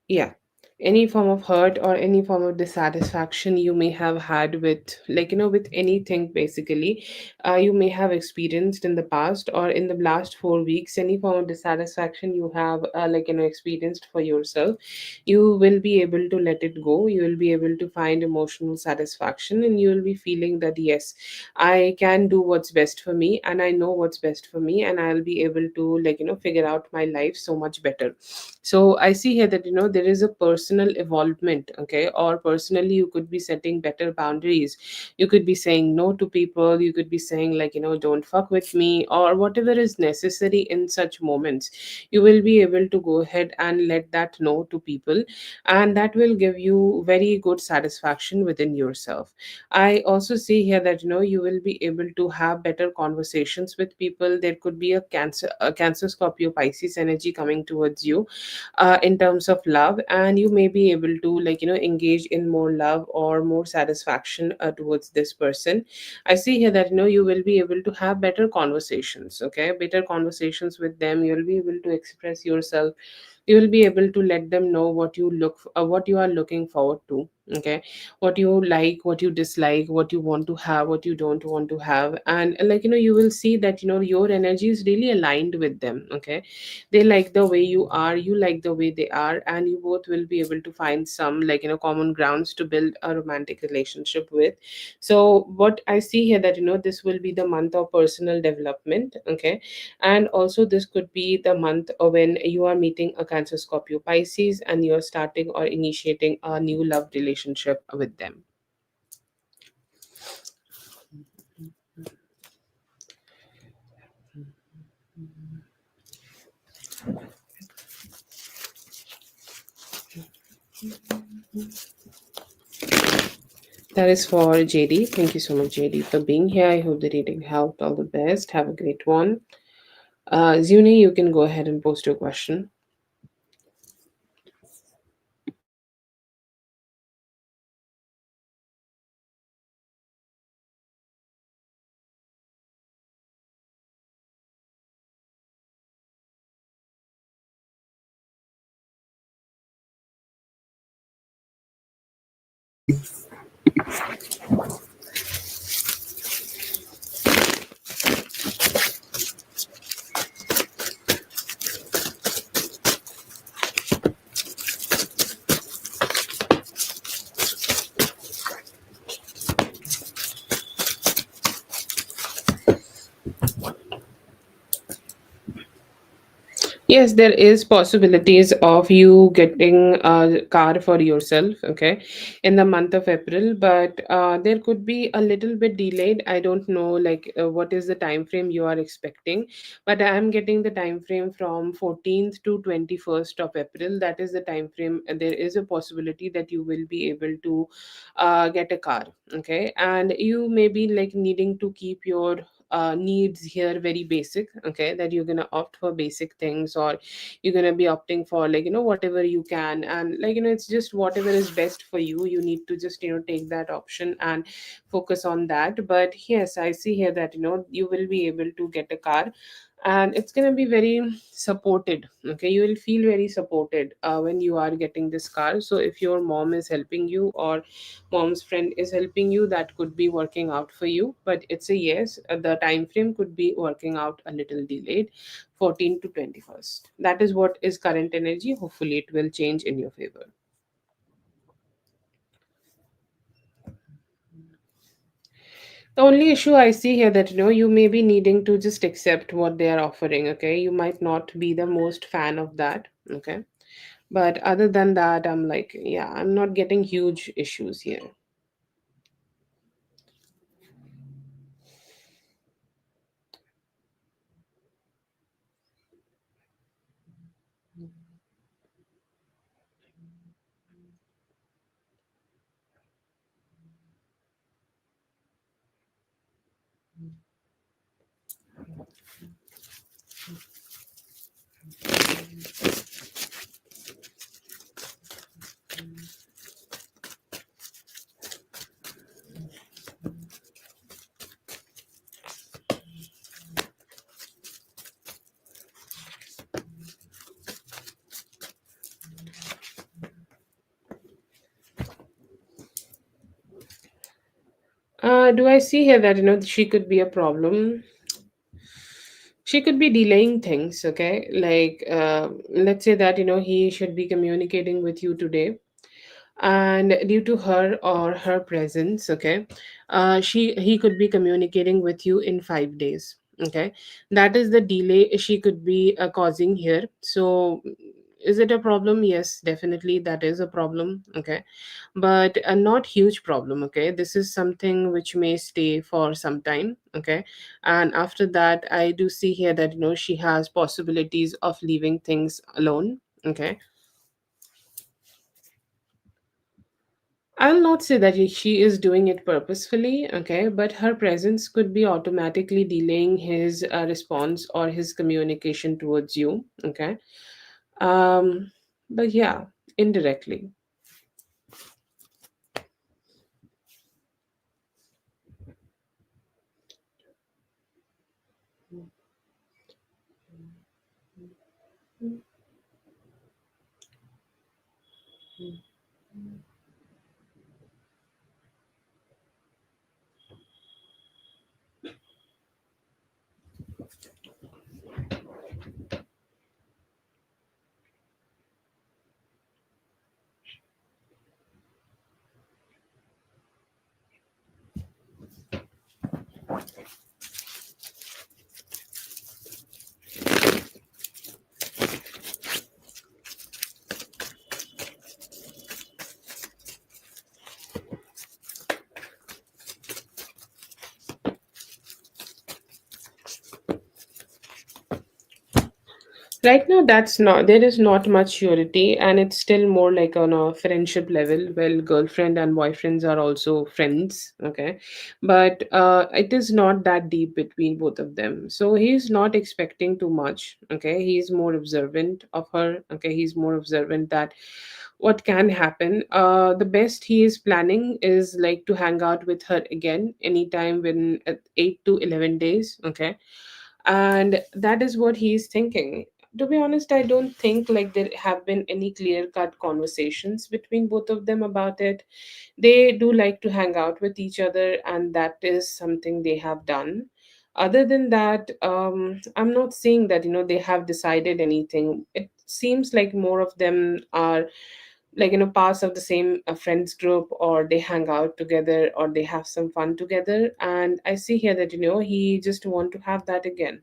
A: yeah, any form of hurt or any form of dissatisfaction you may have had with with anything basically, you may have experienced in the past or in the last 4 weeks. Any form of dissatisfaction you have experienced for yourself, you will be able to let it go. You will be able to find emotional satisfaction, and you will be feeling that yes, I can do what's best for me, and I know what's best for me, and I'll be able to figure out my life so much better. So I see here that there is a person personal evolvement, okay, or personally you could be setting better boundaries. You could be saying no to people, you could be saying like, don't fuck with me, or whatever is necessary in such moments. You will be able to go ahead and let that no to people, and that will give you very good satisfaction within yourself. I also see here that you will be able to have better conversations with people. There could be a Cancer Scorpio Pisces energy coming towards you, in terms of love, and you may be able to like engage in more love or more satisfaction towards this person. I see here that you will be able to have better conversations, okay, better conversations with them. You'll be able to express yourself. You will be able to let them know what you are looking forward to, okay, what you like, what you dislike, what you want to have, what you don't want to have. And like you will see that your energy is really aligned with them, okay. They like the way you are, you like the way they are, and you both will be able to find some like common grounds to build a romantic relationship with. So what I see here that this will be the month of personal development, okay. And also this could be the month when you are meeting a Cancer Scorpio Pisces and you're starting or initiating a new love relationship with them. That is for JD. Thank you so much, JD, for being here. I hope the reading helped. All the best. Have a great one. Zuni, you can go ahead and post your question. Yes, there is possibilities of you getting a car for yourself, okay, in the month of April, but there could be a little bit delayed. I don't know, like, what is the time frame you are expecting, but I am getting the time frame from 14th to 21st of April. That is the time frame. And there is a possibility that you will be able to get a car, okay, and you may be like needing to keep your needs here very basic, okay, that you're gonna opt for basic things, or you're gonna be opting for like whatever you can, and like it's just whatever is best for you. You need to just take that option and focus on that. But yes, I see here that you will be able to get a car, and it's going to be very supported, okay. You will feel very supported when you are getting this car. So if your mom is helping you, or mom's friend is helping you, that could be working out for you. But it's a yes, the time frame could be working out a little delayed, 14 to 21st. That is what is current energy. Hopefully it will change in your favor. The only issue I see here that you may be needing to just accept what they are offering, okay. You might not be the most fan of that, okay. But other than that, I'm like, yeah, I'm not getting huge issues here. Do I see here that she could be a problem? She could be delaying things, okay. Like, let's say that he should be communicating with you today, and due to her or her presence, okay, he could be communicating with you in 5 days, okay. That is the delay she could be causing here. So Is it a problem? Yes, definitely that is a problem. Okay, but a not huge problem. Okay, this is something which may stay for some time. Okay, and after that, I do see here that she has possibilities of leaving things alone. Okay, I'll not say that she is doing it purposefully, okay, but her presence could be automatically delaying his response or his communication towards you, okay. Um, but yeah, indirectly. Right now, that's not there is not much surety, and it's still more like on a friendship level. Well, girlfriend and boyfriends are also friends, okay, but it is not that deep between both of them. So he's not expecting too much, okay. He's more observant of her, okay. He's more observant that what can happen. The best he is planning is like to hang out with her again anytime when 8 to 11 days, okay, and that is what he is thinking. To be honest, I don't think like there have been any clear cut conversations between both of them about it. They do like to hang out with each other, and that is something they have done. Other than that, I'm not saying that they have decided anything. It seems like more of them are like parts of the same friends group, or they hang out together, or they have some fun together, and I see here that he just want to have that again.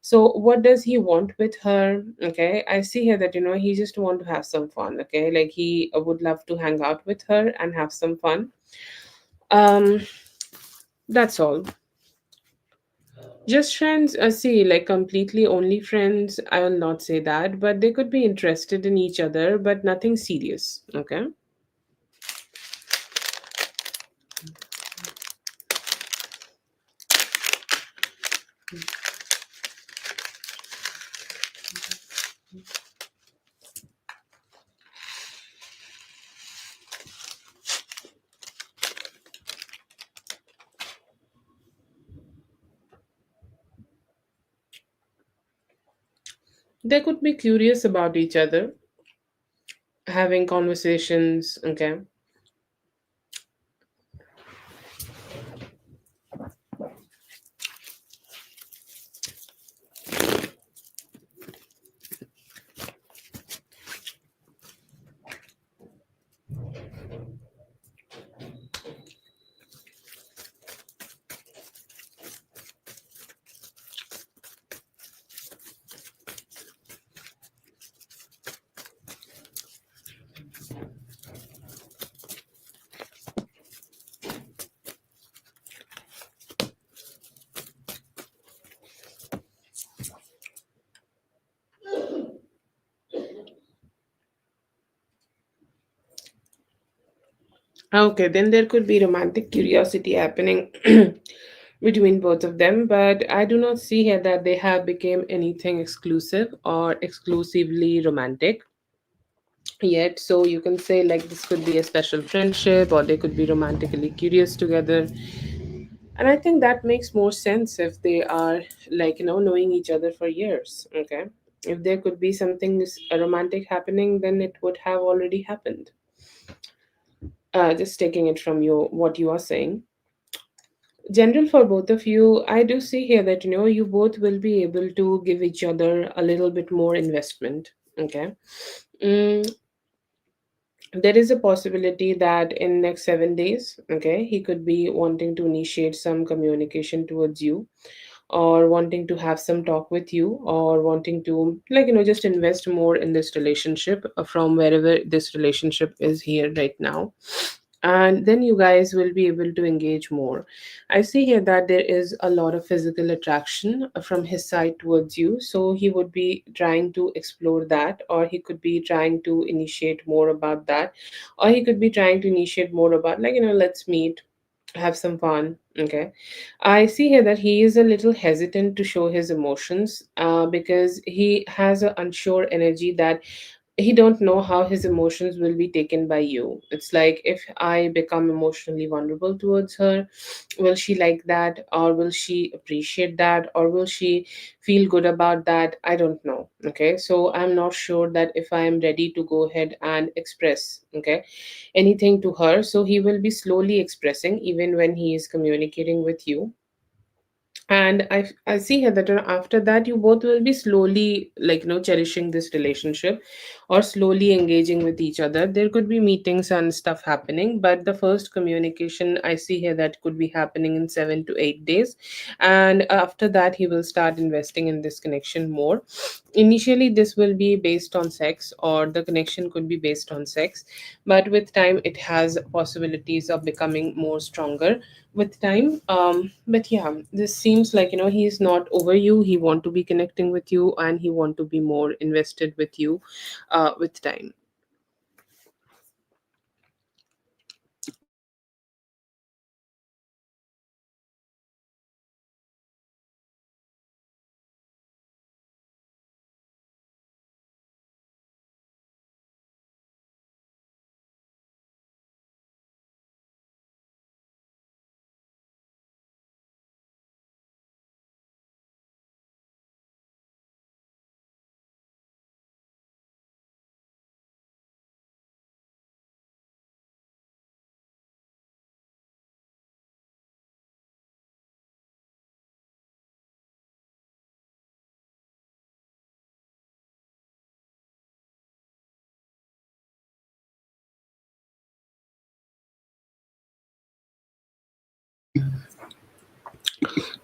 A: So what does he want with her? Okay, I see here that he just want to have some fun. Okay, like he would love to hang out with her and have some fun. um that's all. Just friends, see, like completely only friends, I will not say that, but they could be interested in each other, but nothing serious. Okay. They could be curious about each other, having conversations. Okay. Okay, then there could be romantic curiosity happening between both of them, but I do not see here that they have become anything exclusive or exclusively romantic yet. So you can say like this could be a special friendship, or they could be romantically curious together. And I think that makes more sense if they are like knowing each other for years. Okay, if there could be something romantic happening, then it would have already happened. Just taking it from you, what you are saying. General for both of you, I do see here that you both will be able to give each other a little bit more investment. Okay. Mm, there is a possibility that in next 7 days, okay, he could be wanting to initiate some communication towards you, or wanting to have some talk with you, or wanting to, just invest more in this relationship, from wherever this relationship is here right now. And then you guys will be able to engage more. I see here that there is a lot of physical attraction from his side towards you, so he would be trying to explore that, or he could be trying to initiate more about that, or he could be trying to initiate more about, let's meet, have some fun. Okay, I see here that he is a little hesitant to show his emotions, because he has an unsure energy that he don't know how his emotions will be taken by you. It's like, if I become emotionally vulnerable towards her, will she like that, or will she appreciate that, or will she feel good about that? I don't know. Okay, so I'm not sure that if I am ready to go ahead and express, okay, anything to her. So he will be slowly expressing even when he is communicating with you. And I see here that, after that, you both will be slowly, cherishing this relationship, or slowly engaging with each other. There could be meetings and stuff happening, but the first communication, I see here, that could be happening in 7 to 8 days. And after that, he will start investing in this connection more. Initially, this will be based on sex, or the connection could be based on sex, but with time it has possibilities of becoming more stronger with time. But yeah, this seems like, he's not over you. He want to be connecting with you, and he want to be more invested with you, with time.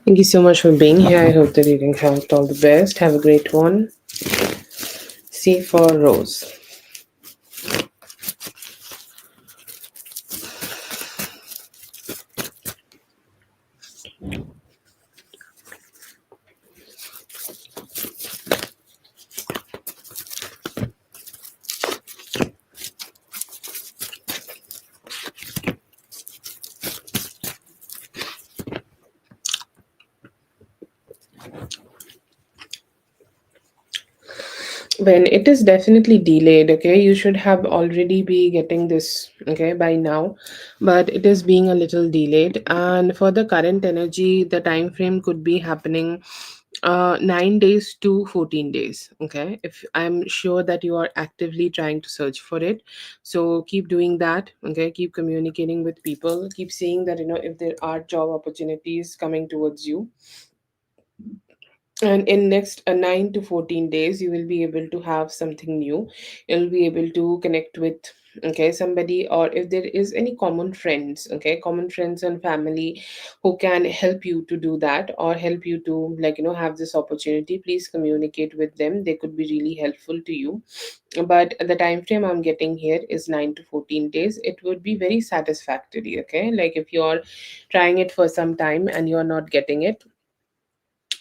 A: Thank you so much for being here. I hope the reading helped. All the best. Have a great one. C for Rose. When it is definitely delayed, okay, you should have already be getting this, okay, by now, but it is being a little delayed. And for the current energy, the time frame could be happening 9 days to 14 days. Okay, if I'm sure that you are actively trying to search for it, so keep doing that. Okay, keep communicating with people, keep seeing that, if there are job opportunities coming towards you. And in next 9 to 14 days, you will be able to have something new. You'll be able to connect with, okay, somebody, or if there is any common friends, okay, common friends and family who can help you to do that, or help you to, have this opportunity. Please communicate with them, they could be really helpful to you. But the time frame I'm getting here is 9 to 14 days. It would be very satisfactory. Okay, like if you're trying it for some time and you're not getting it,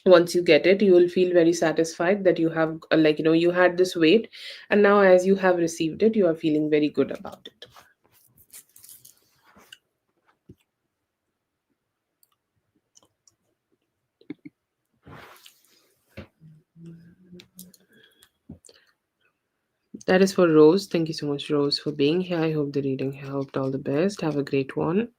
A: once you get it, you will feel very satisfied that you have, you had this wait, and now as you have received it, you are feeling very good about it. That is for Rose. Thank you so much, Rose, for being here. I hope the reading helped. All the best. Have a great one.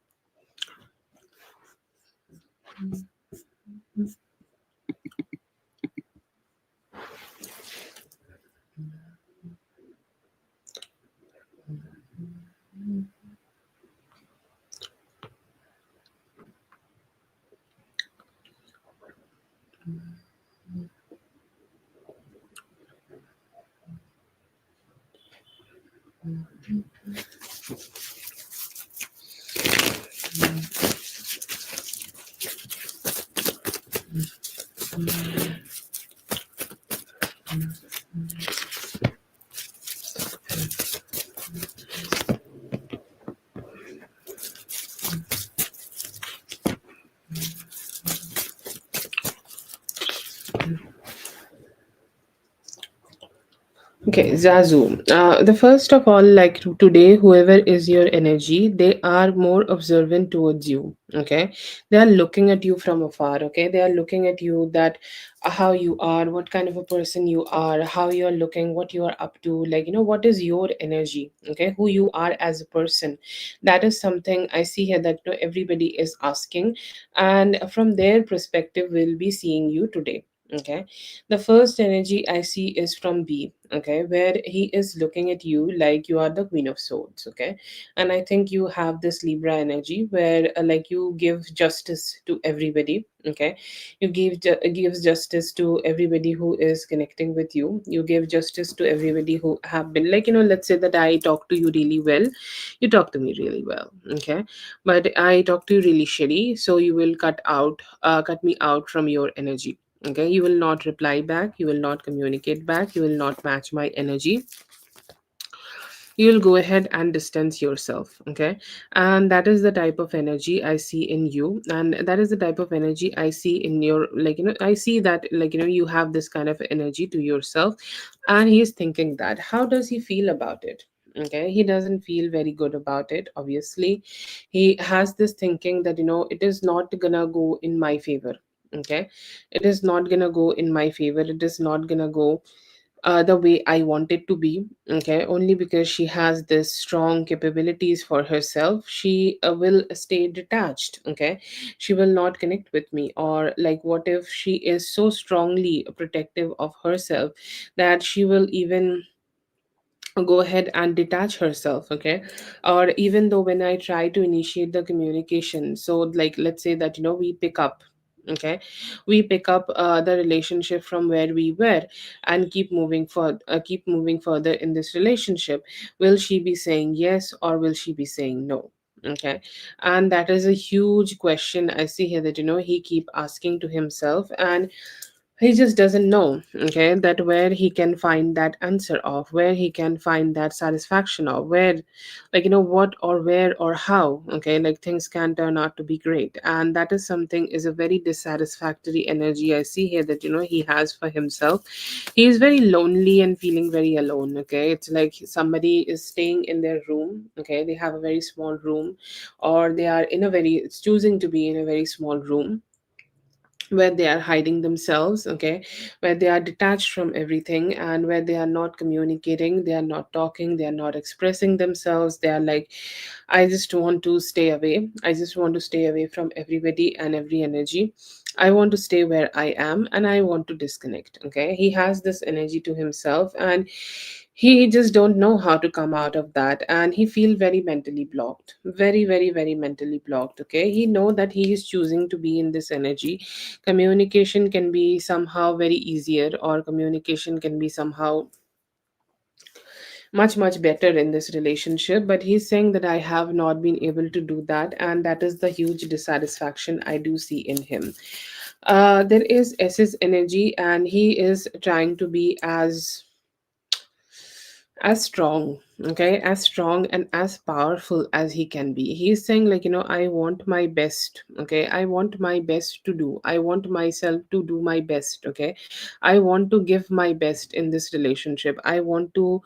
A: Okay, Zazu. The first of all, like today, whoever is your energy, they are more observant towards you. Okay, they are looking at you from afar. Okay, they are looking at you that how you are, what kind of a person you are, how you are looking, what you are up to. Like what is your energy? Okay, who you are as a person. That is something I see here that everybody is asking, and from their perspective, will be seeing you today. Okay, the first energy I see is from B, okay, where he is looking at you like you are the Queen of Swords, okay. And I think you have this Libra energy where like you give justice to everybody, okay. You gives justice to everybody who is connecting with you. You give justice to everybody who have been like, let's say that I talk to you really well, you talk to me really well, okay. But I talk to you really shitty, so you will cut me out from your energy. Okay, you will not reply back, you will not communicate back, you will not match my energy, you'll go ahead and distance yourself. Okay, and that is the type of energy I see in you, and that is the type of energy I see in your, like, I see that, like, you have this kind of energy to yourself. And he is thinking that, how does he feel about it? Okay, he doesn't feel very good about it, obviously. He has this thinking that, it is not gonna go in my favor. Okay, it is not gonna go in my favor, it is not gonna go the way I want it to be. Okay, only because she has this strong capabilities for herself, she will stay detached. Okay, she will not connect with me. Or like, what if she is so strongly protective of herself that she will even go ahead and detach herself. Okay, or even though when I try to initiate the communication, so like let's say that we pick up. Okay, we pick up the relationship from where we were and keep moving further in this relationship. Will she be saying yes or will she be saying no? Okay, and that is a huge question I see here that he keep asking to himself. And he just doesn't know, okay, that where he can find that answer of, where he can find that satisfaction of, where, like, what or where or how, okay, like things can turn out to be great. And that is something, is a very dissatisfactory energy I see here that he has for himself. He is very lonely and feeling very alone. Okay, it's like somebody is staying in their room. Okay, they have a very small room, or they are in a very, it's choosing to be in a very small room where they are hiding themselves. Okay, where they are detached from everything, and where they are not communicating, they are not talking, they are not expressing themselves. They are like, I just want to stay away, I just want to stay away from everybody and every energy. I want to stay where I am and I want to disconnect. Okay, he has this energy to himself, and he just don't know how to come out of that. And he feel very mentally blocked, very very very mentally blocked. Okay, he know that he is choosing to be in this energy. Communication can be somehow very easier, or communication can be somehow much much better in this relationship, but he's saying that I have not been able to do that, and that is the huge dissatisfaction I do see in him. There is S's energy, and he is trying to be as strong, okay, as strong and as powerful as he can be. He's saying like, I want my best. Okay, I want my best to do, I want myself to do my best. Okay, I want to give my best in this relationship, I want to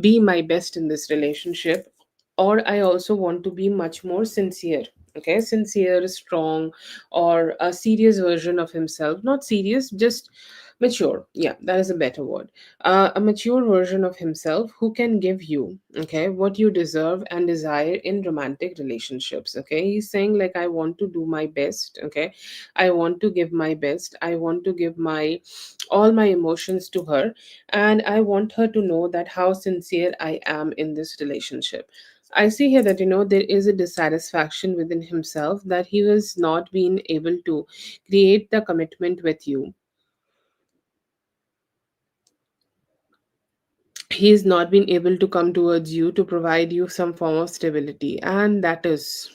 A: be my best in this relationship. Or I also want to be much more sincere. Okay, sincere, strong, or a serious version of himself. Not serious, just mature. Yeah, that is a better word. A mature version of himself who can give you, okay, what you deserve and desire in romantic relationships. Okay, he's saying like, I want to do my best. Okay, I want to give my best, I want to give my all my emotions to her, and I want her to know that how sincere I am in this relationship. I see here that there is a dissatisfaction within himself, that he was not being able to create the commitment with you. He's not been able to come towards you to provide you some form of stability, and that is,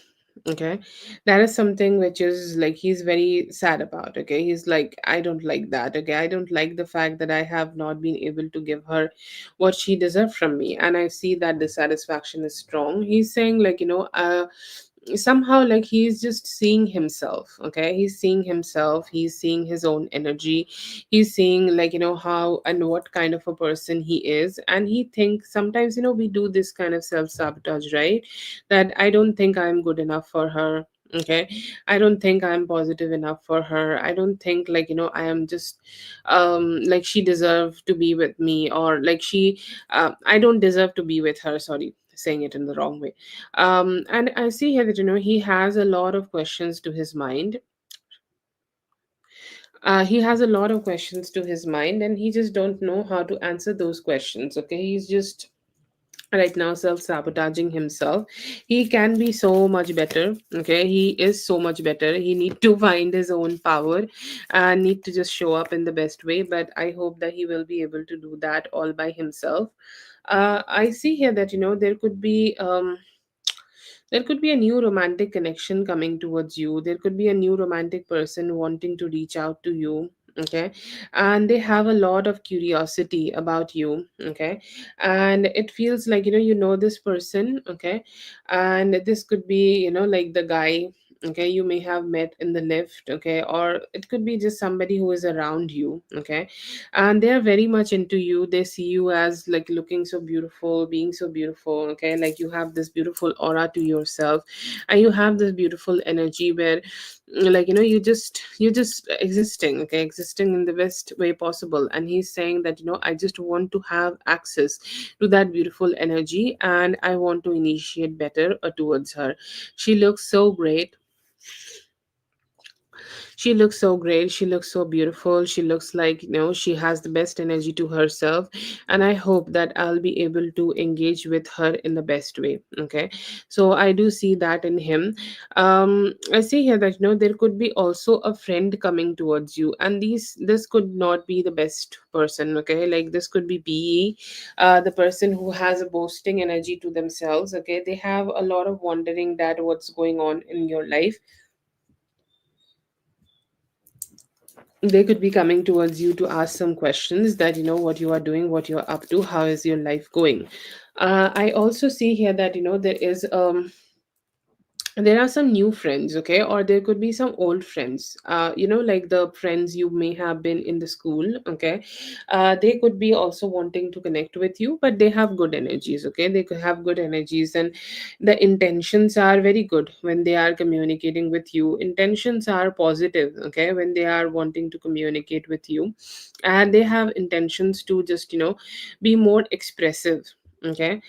A: Okay, that is something which is like he's very sad about. Okay, he's like, I don't like that. Okay, I don't like the fact that I have not been able to give her what she deserved from me, and I see that dissatisfaction is strong. He's saying like, somehow like he's just seeing himself. Okay, he's seeing himself, he's seeing his own energy, he's seeing like, how and what kind of a person he is, and he thinks sometimes, we do this kind of self-sabotage, right? That I don't think I'm good enough for her. Okay, I don't think I'm positive enough for her. I don't think like, I am just like she deserves to be with me, or like I don't deserve to be with her. Sorry, saying it in the wrong way. And I see here that, he has a lot of questions to his mind. He has a lot of questions to his mind, and he just don't know how to answer those questions. Okay, he's just right now self-sabotaging himself. He can be so much better. Okay, he is so much better. He need to find his own power and need to just show up in the best way, but I hope that he will be able to do that all by himself. I see here that, there could be a new romantic connection coming towards you. There could be a new romantic person wanting to reach out to you. Okay, and they have a lot of curiosity about you. Okay, and it feels like, this person. Okay, and this could be, like the guy. Okay, you may have met in the lift. Okay, or it could be just somebody who is around you. Okay, and they are very much into you. They see you as like looking so beautiful, being so beautiful. Okay, like you have this beautiful aura to yourself, and you have this beautiful energy where, like, you just existing. Okay, existing in the best way possible. And he's saying that, I just want to have access to that beautiful energy, and I want to initiate better towards her. She looks so great. She looks so great. She looks so beautiful. She looks like, she has the best energy to herself. And I hope that I'll be able to engage with her in the best way. Okay. So I do see that in him. I see here that, there could be also a friend coming towards you. And this could not be the best person. Okay. Like this could be PE, the person who has a boasting energy to themselves. Okay. They have a lot of wondering that what's going on in your life. They could be coming towards you to ask some questions that, what you are doing, what you're up to, how is your life going. I also see here that, there are some new friends. Okay, or there could be some old friends, like the friends you may have been in the school. Okay, they could be also wanting to connect with you, but they have good energies. Okay, they could have good energies, and the intentions are very good when they are communicating with you. Intentions are positive. Okay, when they are wanting to communicate with you, and they have intentions to just, be more expressive. Okay,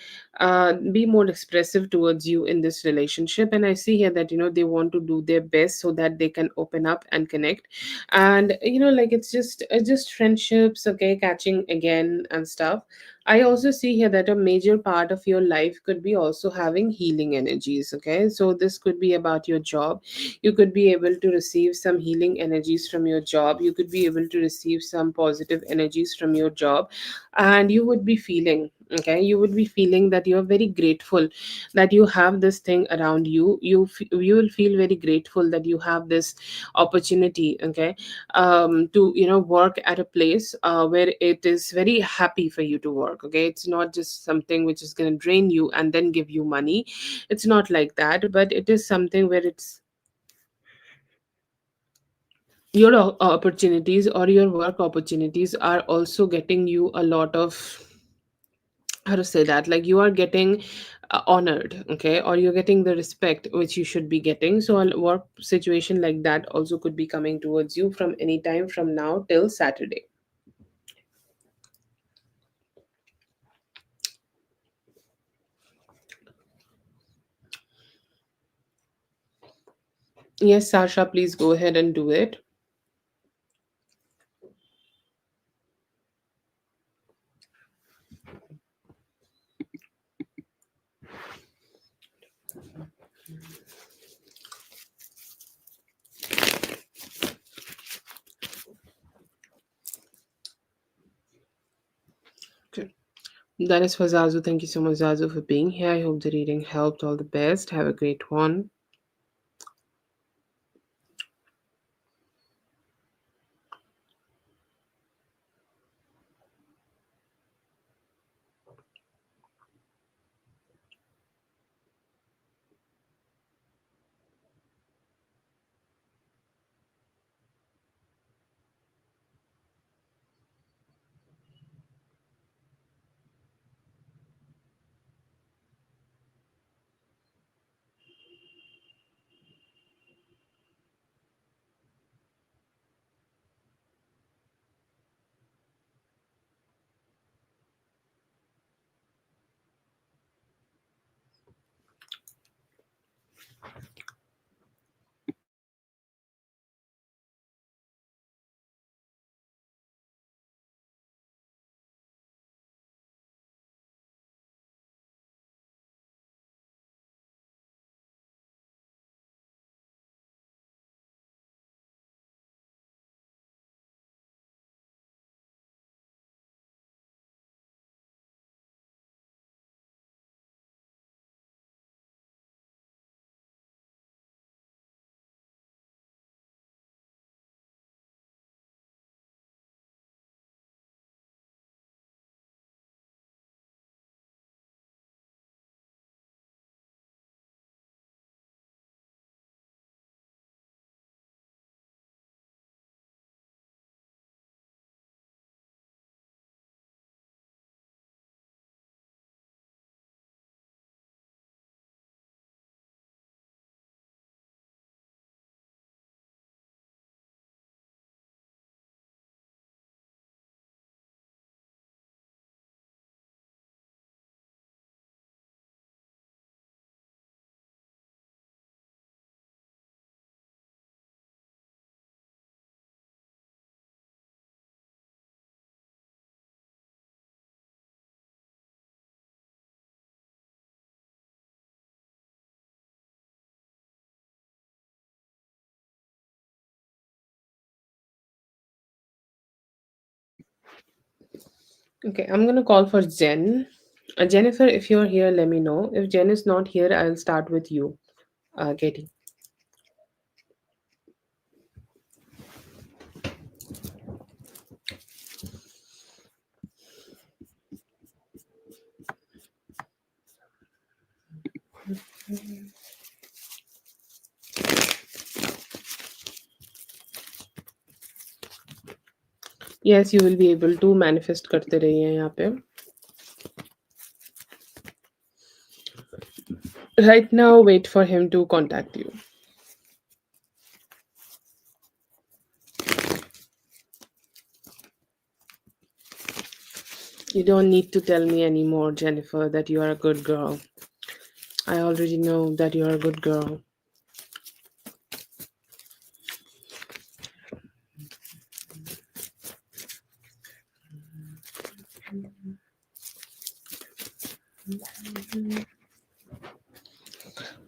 A: be more expressive towards you in this relationship. And I see here that, they want to do their best so that they can open up and connect. And, like it's just friendships. Okay, catching again and stuff. I also see here that a major part of your life could be also having healing energies. Okay, so this could be about your job. You could be able to receive some healing energies from your job. You could be able to receive some positive energies from your job, and you would be feeling. Okay, you would be feeling that you're very grateful that you have this thing around you. You will feel very grateful that you have this opportunity. Okay, to, work at a place where it is very happy for you to work. Okay, it's not just something which is going to drain you and then give you money. It's not like that, but it is something where it's your opportunities, or your work opportunities are also getting you a lot of, how to say that, like you are getting honored. Okay, or you're getting the respect which you should be getting. So a work situation like that also could be coming towards you from any time from now till Saturday. Yes, Sasha, please go ahead and do it. Okay, that is for Zazu. Thank you so much, Zazu, for being here. I hope the reading helped. All the best. Have a great one. Okay, I'm gonna call for Jen. Jennifer, if you're here, let me know. If Jen is not here, I'll start with you, Katie. Yes, you will be able to manifest करते रहिए यहाँ पे. Right now, wait for him to contact you. You don't need to tell me anymore, Jennifer, that you are a good girl. I already know that you are a good girl.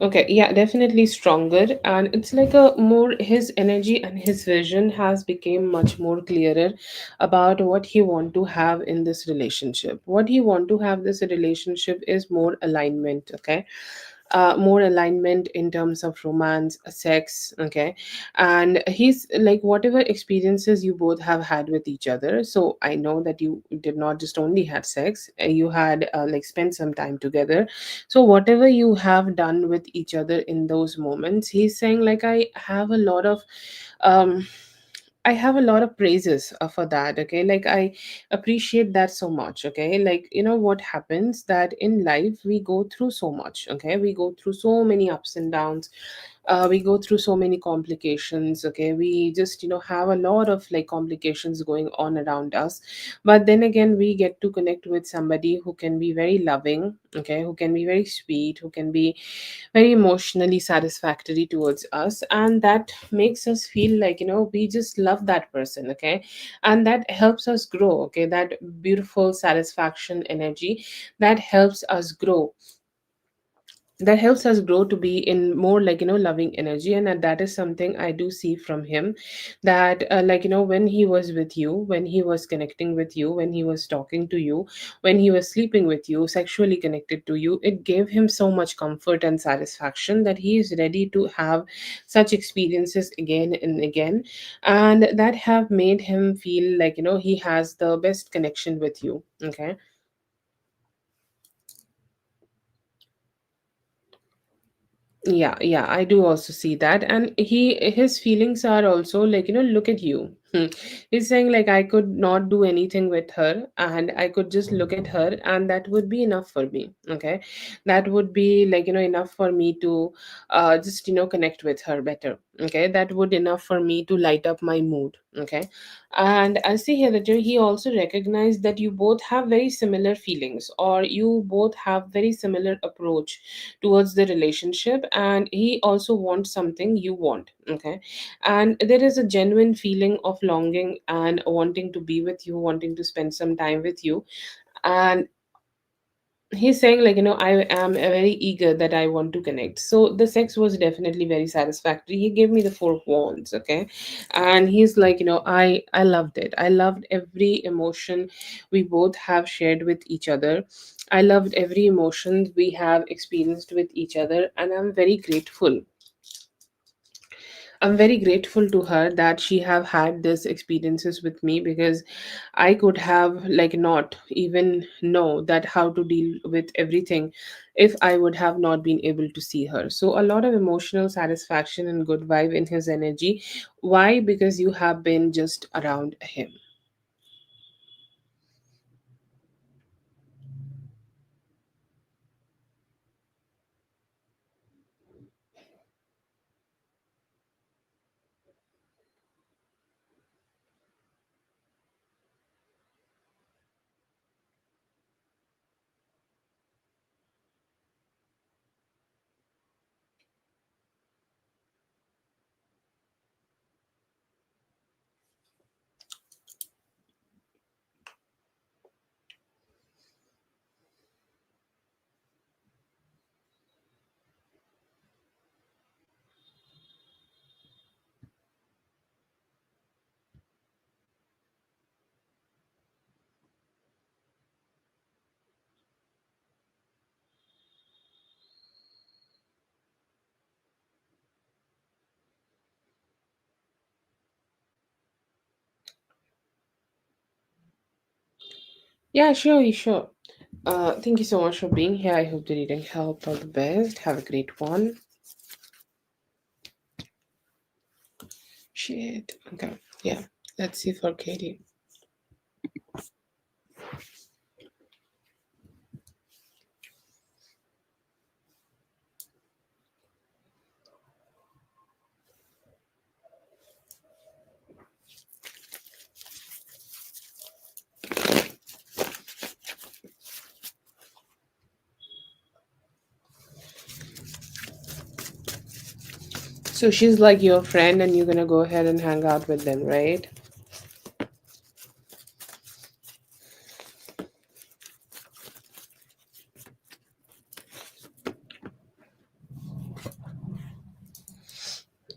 A: Okay, yeah, definitely stronger. And it's like a more, his energy and his vision has become much more clearer about what he want to have in this relationship. What he want to have this relationship is more alignment, okay? More alignment in terms of romance, sex, okay? And he's like, whatever experiences you both have had with each other. So I know that you did not just only had sex, you had like spent some time together. So whatever you have done with each other in those moments, he's saying like, um I have a lot of praises for that. Okay, like I appreciate that so much. Okay, like what happens that in life we go through so much. Okay, we go through so many ups and downs. We go through so many complications. Okay, we just have a lot of like complications going on around us. But then again, we get to connect with somebody who can be very loving. Okay, who can be very sweet, who can be very emotionally satisfactory towards us, and that makes us feel like we just love that person. Okay, and that helps us grow. Okay, that beautiful satisfaction energy that helps us grow, that helps us grow to be in more like loving energy. And that is something I do see from him, that like when he was with you, when he was connecting with you, when he was talking to you, when he was sleeping with you, sexually connected to you, it gave him so much comfort and satisfaction that he is ready to have such experiences again and again, and that have made him feel like he has the best connection with you. Okay. Yeah, yeah, I do also see that. And his feelings are also like look at you. Hmm. He's saying like I could not do anything with her and I could just look at her and that would be enough for me. Okay. That would be like, enough for me to just, connect with her better. Okay. That would enough for me to light up my mood. Okay. And I see here that he also recognized that you both have very similar feelings or you both have very similar approach towards the relationship, and he also wants something you want. Okay. And there is a genuine feeling of longing and wanting to be with you, wanting to spend some time with you. And he's saying like, I am very eager that I want to connect. So the sex was definitely very satisfactory. He gave me the 4 wands. Okay. And he's like, I loved it. I loved every emotion we both have shared with each other. I loved every emotion we have experienced with each other, and I'm very grateful to her that she have had these experiences with me, because I could have like not even know that how to deal with everything if I would have not been able to see her. So a lot of emotional satisfaction and good vibe in his energy. Why? Because you have been just around him. Yeah, sure, sure. Thank you so much for being here. I hope the reading helped. All the best. Have a great one. Shit. Okay. Yeah. Let's see for Katie. So she's like your friend, and you're gonna go ahead and hang out with them, right?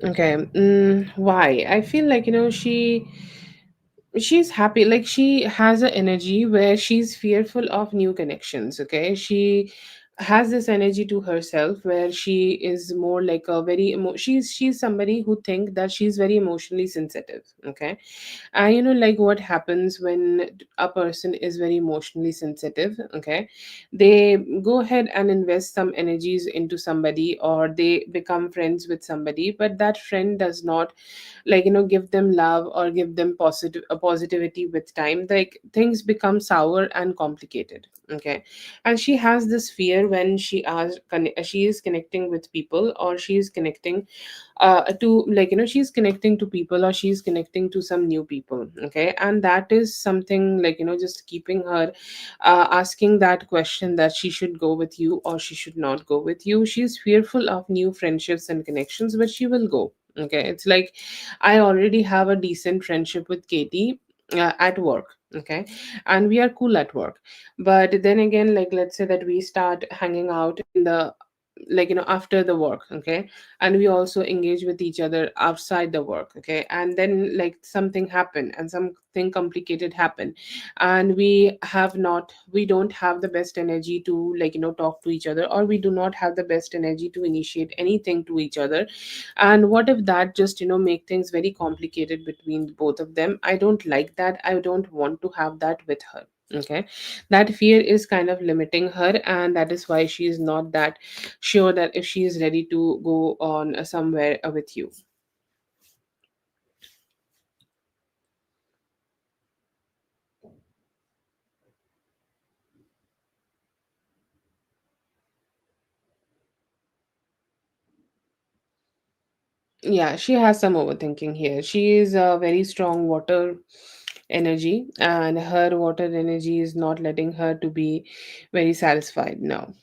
A: Okay. Why? I feel like she's happy, like she has an energy where she's fearful of new connections. Okay, she has this energy to herself where she is more like a she's somebody who think that she's very emotionally sensitive. Okay. And like what happens when a person is very emotionally sensitive. Okay, they go ahead and invest some energies into somebody, or they become friends with somebody, but that friend does not like give them love or give them positivity. With time, like things become sour and complicated. Okay. And she has this fear when she is connecting with people, or she is connecting to like she's connecting to people, or she's connecting to some new people. Okay. And that is something like just keeping her asking that question, that she should go with you or she should not go with you. She's fearful of new friendships and connections, but she will go. Okay. It's like I already have a decent friendship with Katie at work. Okay. And we are cool at work. But then again, like let's say that we start hanging out in the after the work. Okay. And we also engage with each other outside the work. Okay. And then like something happened and something complicated happened, and we don't have the best energy to talk to each other, or we do not have the best energy to initiate anything to each other. And what if that just make things very complicated between both of them? I don't like that. I don't want to have that with her. Okay. That fear is kind of limiting her, and that is why she is not that sure that if she is ready to go on somewhere with you. Yeah, she has some overthinking here. She is a very strong water energy, and her water energy is not letting her to be very satisfied now.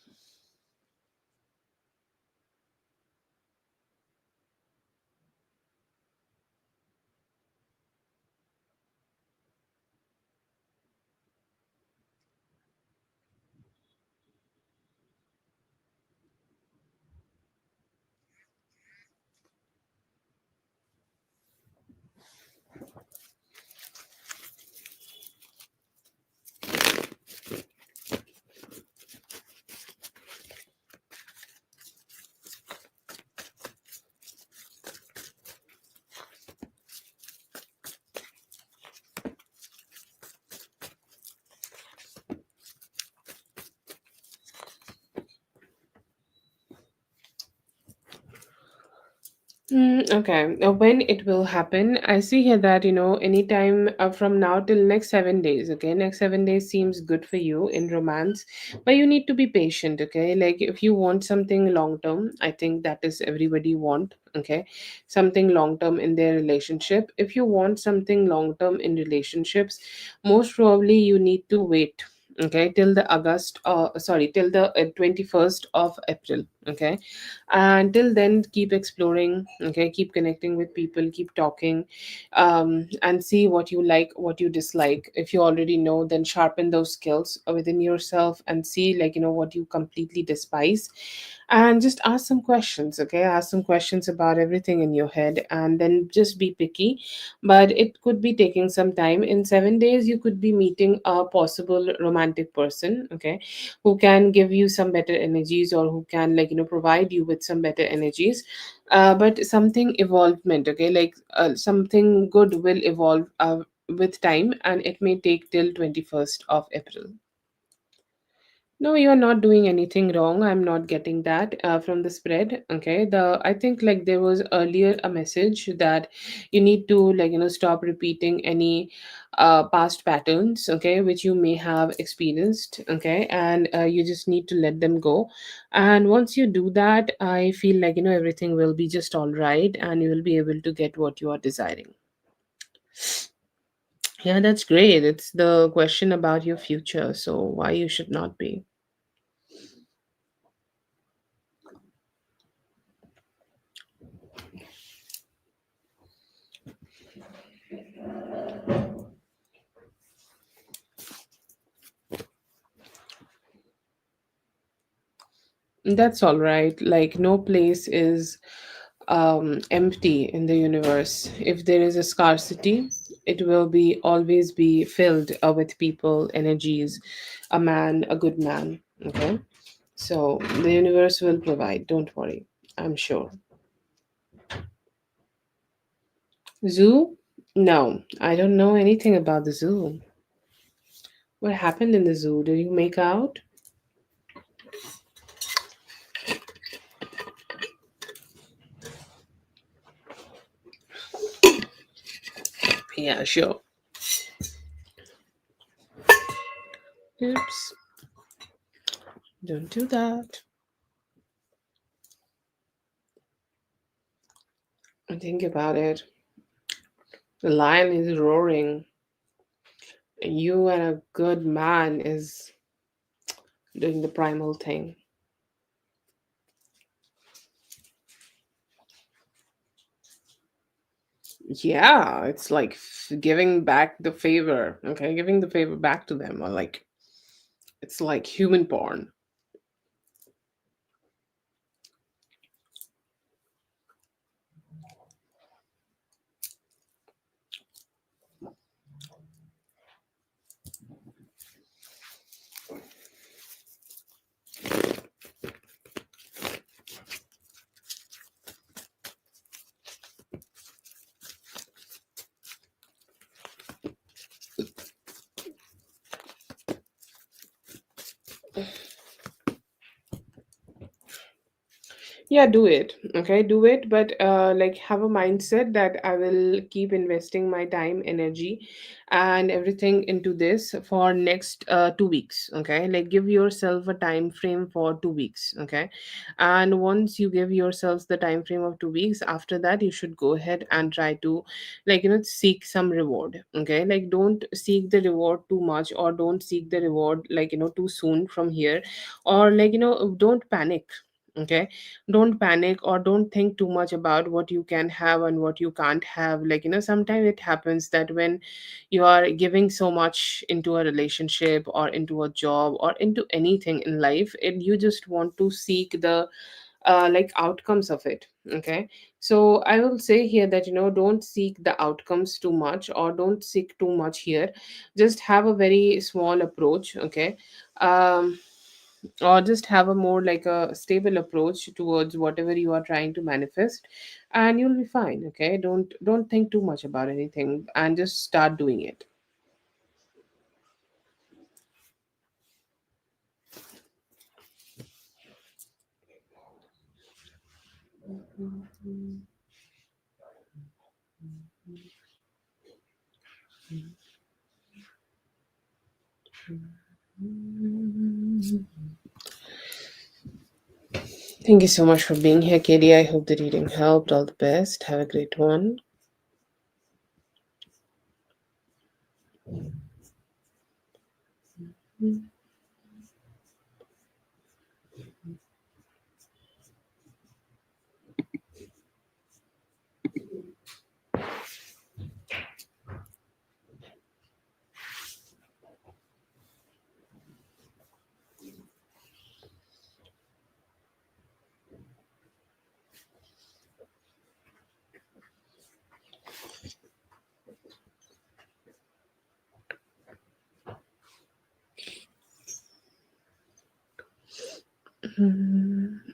A: Okay. When it will happen, I see here that, anytime from now till next 7 days, okay? Next 7 days seems good for you in romance, but you need to be patient, okay? Like if you want something long term, I think that is everybody want, okay? Something long term in their relationship. If you want something long term in relationships, most probably you need to wait. Okay, till the till the 21st of April. Okay, until then keep exploring, okay, keep connecting with people, keep talking, and see what you like, what you dislike. If you already know, then sharpen those skills within yourself and see, like, what you completely despise, and just ask some questions. Okay, ask some questions about everything in your head, and then just be picky. But it could be taking some time. In 7 days you could be meeting a possible romantic person, okay, who can give you some better energies, or who can, like, provide you with some better energies. But something evolvement, okay, like something good will evolve with time, and it may take till 21st of April. No, you are not doing anything wrong. I'm not getting that from the spread. Okay. I think, like, there was earlier a message that you need to, like, stop repeating any past patterns, okay, which you may have experienced. Okay. And you just need to let them go. And once you do that, I feel like, everything will be just all right, and you will be able to get what you are desiring. Yeah, that's great. It's the question about your future. So why you should not be. That's all right. Like, no place is empty in the universe. If there is a scarcity, it will be always be filled with people, energies, a man, a good man. Okay. So the universe will provide. Don't worry. I'm sure. Zoo? No, I don't know anything about the zoo. What happened in the zoo? Did you make out? Yeah, sure. Oops. Don't do that. Think about it. The lion is roaring. You and a good man is doing the primal thing. Yeah, it's like giving back the favor, okay? Giving the favor back to them, or like it's like human porn. Yeah, do it. Okay, do it, but like have a mindset that I will keep investing my time, energy, and everything into this for next 2 weeks. Okay, like give yourself a time frame for 2 weeks. Okay, and once you give yourselves the time frame of 2 weeks, after that you should go ahead and try to, like, seek some reward. Okay, like don't seek the reward too much, or don't seek the reward, like, too soon from here, or like, don't panic. Okay, don't panic or don't think too much about what you can have and what you can't have. Like, sometimes it happens that when you are giving so much into a relationship or into a job or into anything in life, you just want to seek the like outcomes of it. Okay, so I will say here that, don't seek the outcomes too much or don't seek too much here. Just have a very small approach. Okay, um or just have a more like a stable approach towards whatever you are trying to manifest, and you'll be fine. Okay, don't think too much about anything and just start doing it. Thank you so much for being here, Katie. I hope the reading helped. All the best. Have a great one.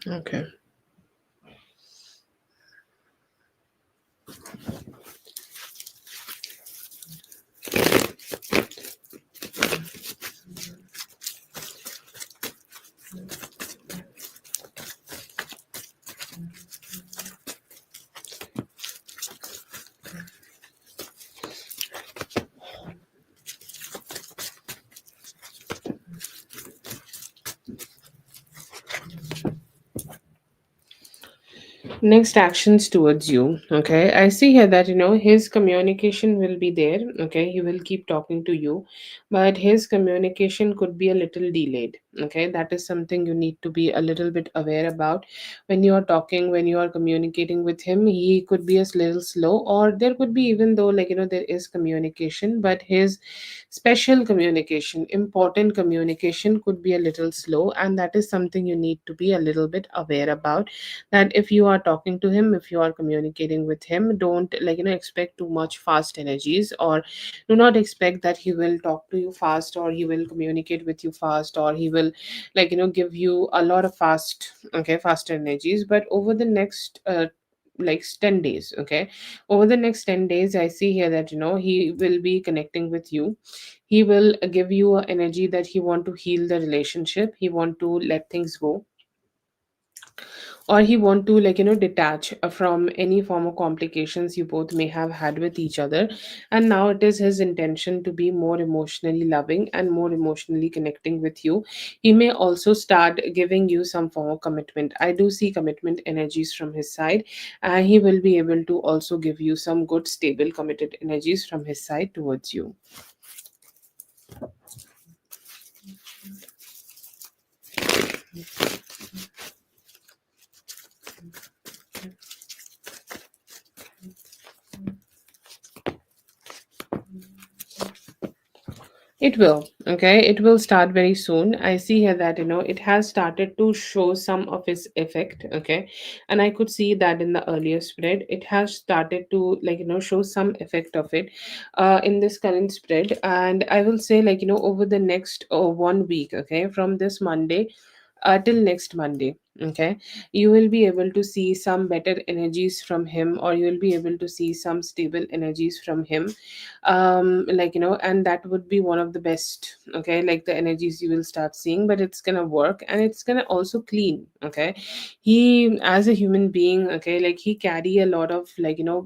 A: Okay. Next actions towards you. Okay, I see here that, his communication will be there. Okay, he will keep talking to you, but his communication could be a little delayed. Okay, that is something you need to be a little bit aware about. When you are talking, when you are communicating with him, he could be a little slow, or there could be, even though, like, there is communication, but his special communication, important communication could be a little slow, and that is something you need to be a little bit aware about. That if you are talking to him, if you are communicating with him, don't, like, expect too much fast energies, or do not expect that he will talk to you fast, or he will communicate with you fast, or he will, like, give you a lot of fast, okay, fast energies. But over the next like 10 days, okay, over the next 10 days, I see here that, he will be connecting with you. He will give you a energy that he want to heal the relationship, he want to let things go, or he want to, like, detach from any form of complications you both may have had with each other. And now it is his intention to be more emotionally loving and more emotionally connecting with you. He may also start giving you some form of commitment. I do see commitment energies from his side, and he will be able to also give you some good stable committed energies from his side towards you. It will. Okay. It will start very soon. I see here that, it has started to show some of its effect. Okay. And I could see that in the earlier spread, it has started to, like, show some effect of it in this current spread. And I will say, like, over the next 1 week, okay, from this Monday till next Monday. Okay, you will be able to see some better energies from him, or you will be able to see some stable energies from him. And that would be one of the best, okay, like the energies you will start seeing, but it's gonna work and it's gonna also clean. Okay, he as a human being, okay, like he carry a lot of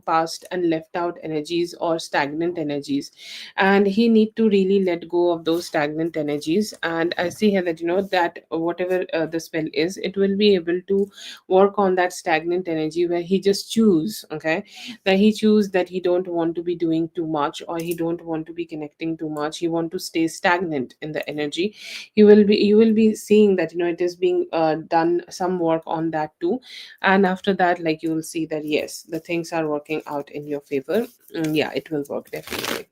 A: past and left out energies or stagnant energies, and he need to really let go of those stagnant energies. And I see here that that whatever the spell is, it will be able to work on that stagnant energy where he just choose, okay, that he choose that he don't want to be doing too much, or he don't want to be connecting too much, he want to stay stagnant in the energy. You will be seeing that it is being done some work on that too. And after that, like, you will see that yes, the things are working out in your favor. Yeah, it will work definitely.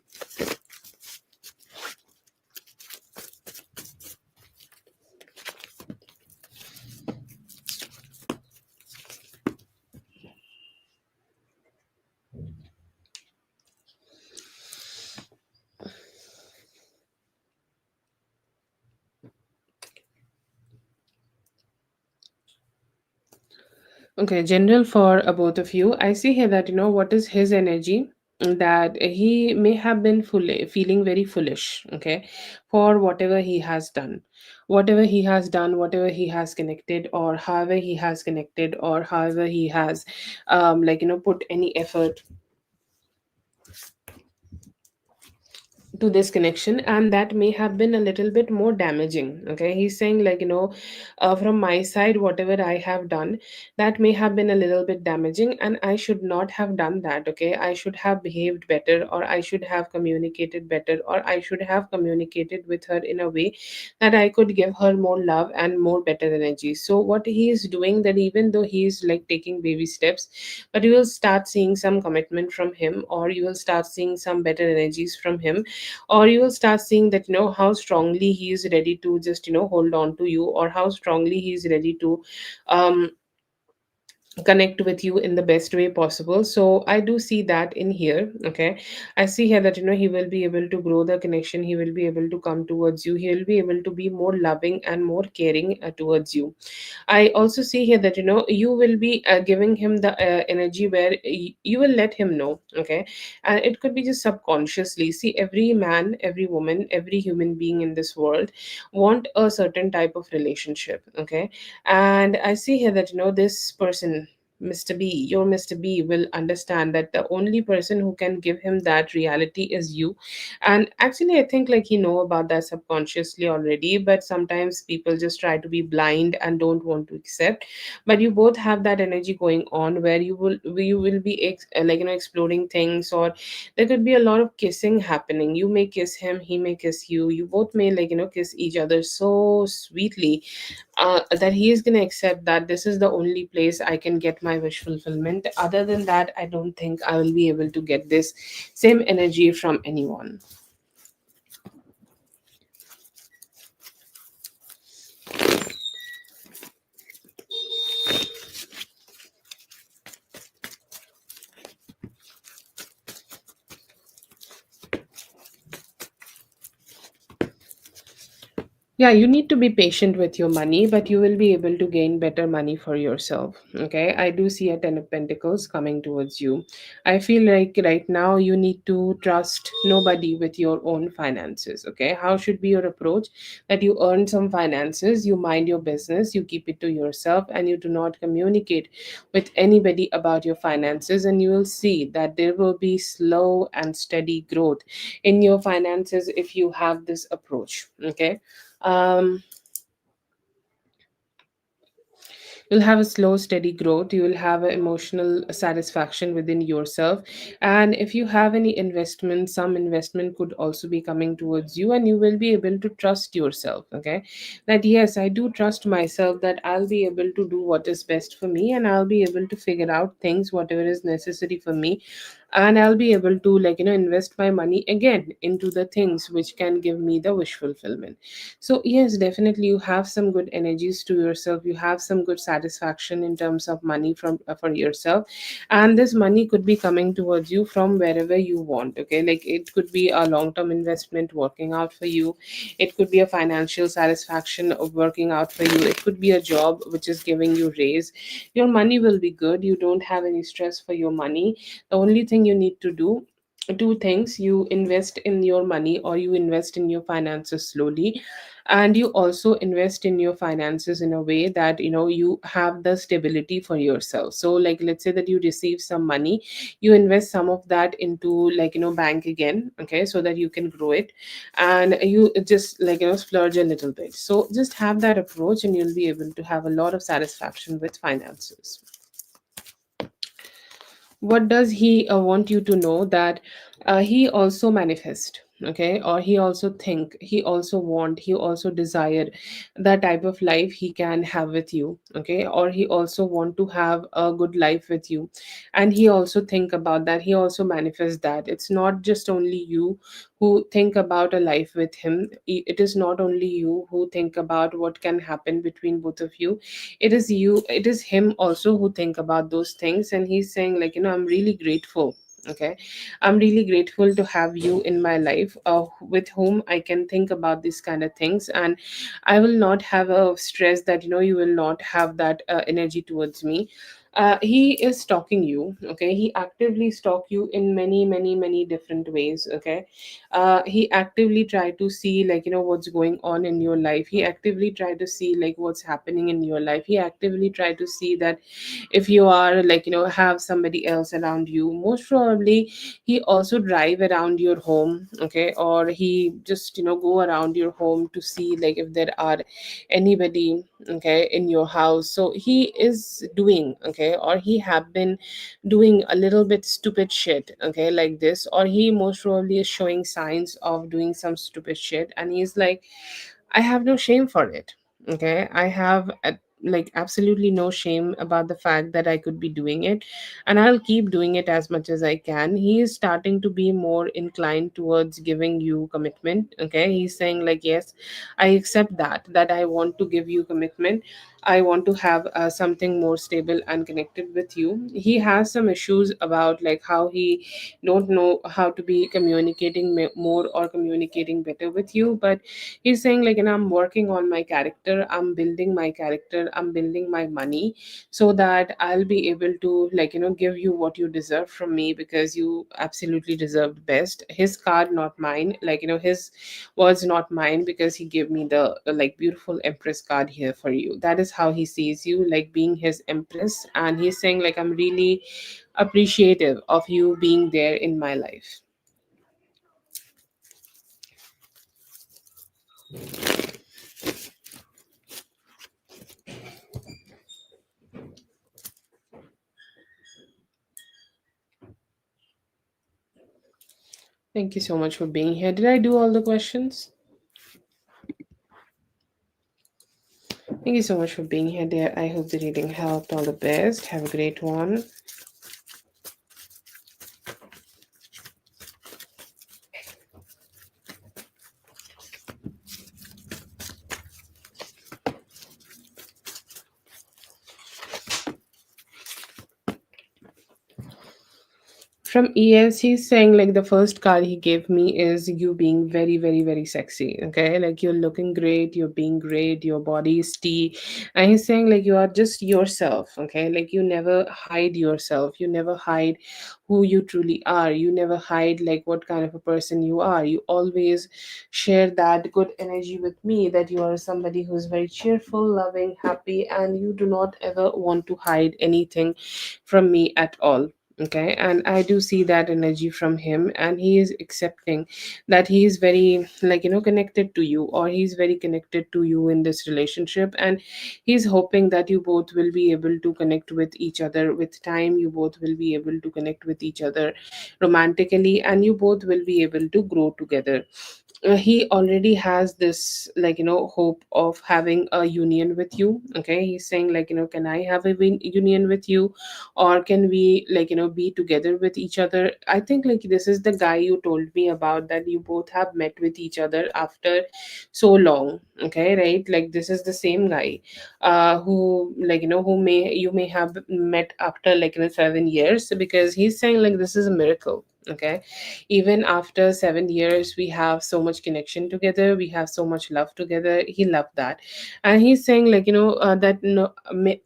A: Okay, general for both of you. I see here that what is his energy, that he may have been feeling very foolish, okay, for whatever he has done. Whatever he has done, whatever he has connected, or however he has connected, or however he has put any effort to this connection, and that may have been a little bit more damaging. Okay, he's saying like, from my side, whatever I have done, that may have been a little bit damaging, and I should not have done that. Okay, I should have behaved better, or I should have communicated better, or I should have communicated with her in a way that I could give her more love and more better energy. So what he is doing, that even though he is like taking baby steps, but you will start seeing some commitment from him, or you will start seeing some better energies from him, or you will start seeing that how strongly he is ready to just hold on to you, or how strongly he is ready to um connect with you in the best way possible. So I do see that in here. Okay, I see here that he will be able to grow the connection, he will be able to come towards you, he will be able to be more loving and more caring towards you. I also see here that you will be giving him the energy where you will let him know. Okay, and it could be just subconsciously. See, every man, every woman, every human being in this world want a certain type of relationship. Okay, and I see here that this person, Mr. B, your Mr. B, will understand that the only person who can give him that reality is you. And actually, I think like he know about that subconsciously already, but sometimes people just try to be blind and don't want to accept. But you both have that energy going on where you will be exploring things, or there could be a lot of kissing happening. You may kiss him, he may kiss you, you both may kiss each other so sweetly, that he is going to accept that this is the only place I can get my wish fulfillment. Other than that, I don't think I will be able to get this same energy from anyone. Yeah, you need to be patient with your money, but you will be able to gain better money for yourself. Okay, I do see a Ten of Pentacles coming towards you. I feel like right now you need to trust nobody with your own finances. Okay, how should be your approach? That you earn some finances, you mind your business, you keep it to yourself, and you do not communicate with anybody about your finances, and you will see that there will be slow and steady growth in your finances if you have this approach. Okay, um, you'll have a slow steady growth, you will have an emotional satisfaction within yourself. And if you have any investment, some investment could also be coming towards you, and you will be able to trust yourself. Okay, that yes, I do trust myself, that I'll be able to do what is best for me, and I'll be able to figure out things whatever is necessary for me. and I'll be able to, invest my money again into the things which can give me the wish fulfillment. So yes, definitely you have some good energies to yourself, you have some good satisfaction in terms of money from for yourself, and this money could be coming towards you from wherever you want. Okay, like it could be a long term investment working out for you, it could be a financial satisfaction of working out for you, it could be a job which is giving you raise. Your money will be good, you don't have any stress for your money. The only thing you need to do, two things: you invest in your money, or you invest in your finances slowly, and you also invest in your finances in a way that you have the stability for yourself. So like, let's say that you receive some money, you invest some of that into, bank again, okay, so that you can grow it, and you just, splurge a little bit. So just have that approach and you'll be able to have a lot of satisfaction with finances. What does he want you to know? That he also manifest, okay, or he also think, he also want, he also desire that type of life he can have with you, okay, or he also want to have a good life with you, and he also think about that, he also manifests that. It's not just only you who think about a life with him. It is not only you who think about what can happen between both of you, it is you, it is him also who think about those things. And he's saying, I'm really grateful, okay, I'm really grateful to have you in my life, with whom I can think about these kind of things, and I will not have a stress that you will not have that energy towards me. He is stalking you, okay, he actively stalk you in many many many different ways, okay. He actively try to see, what's going on in your life, he actively try to see what's happening in your life, he actively try to see that if you are, have somebody else around you. Most probably he also drive around your home, okay, or he just go around your home to see if there are anybody, okay, in your house. So he is doing, okay, or he have been doing a little bit stupid shit, okay, like this, or he most probably is showing signs of doing some stupid shit, and he's like, I have no shame for it, okay, I have absolutely no shame about the fact that I could be doing it, and I'll keep doing it as much as I can. He is starting to be more inclined towards giving you commitment, okay, he's saying yes, I accept that I want to give you commitment, I want to have something more stable and connected with you. He has some issues about how he don't know how to be communicating more or communicating better with you, but he's saying I'm working on my character, I'm building my character, I'm building my money, so that I'll be able to give you what you deserve from me, because you absolutely deserved best. His card, not mine, his words, not mine, because he gave me the beautiful empress card here for you. That is how he sees you, being his empress, and he's saying I'm really appreciative of you being there in my life. Thank you so much for being here. Did I do all the questions? Thank you so much for being here, dear. I hope the reading helped. All the best. Have a great one. From ES, he's saying the first card he gave me is you being very, very, very sexy. Okay, you're looking great, you're being great, your body is tea, and he's saying you are just yourself. Okay, you never hide yourself, you never hide who you truly are, you never hide what kind of a person you are. You always share that good energy with me, that you are somebody who's very cheerful, loving, happy, and you do not ever want to hide anything from me at all. Okay, and I do see that energy from him, and he is accepting that he is very connected to you, or he's very connected to you in this relationship, and he's hoping that you both will be able to connect with each other with time, you both will be able to connect with each other romantically, and you both will be able to grow together. he already has this, like, hope of having a union with you. Okay, he's saying, like, can I have a union with you, or can we, like, be together with each other? I think, like, this is the guy you told me about, that you both have met with each other after so long. Okay, right, like, this is the same guy, who, like, who may you may have met after, like, 7 years, because he's saying, like, this is a miracle. Okay, even after 7 years, we have so much connection together, we have so much love together. He loved that. And he's saying, like, that, no,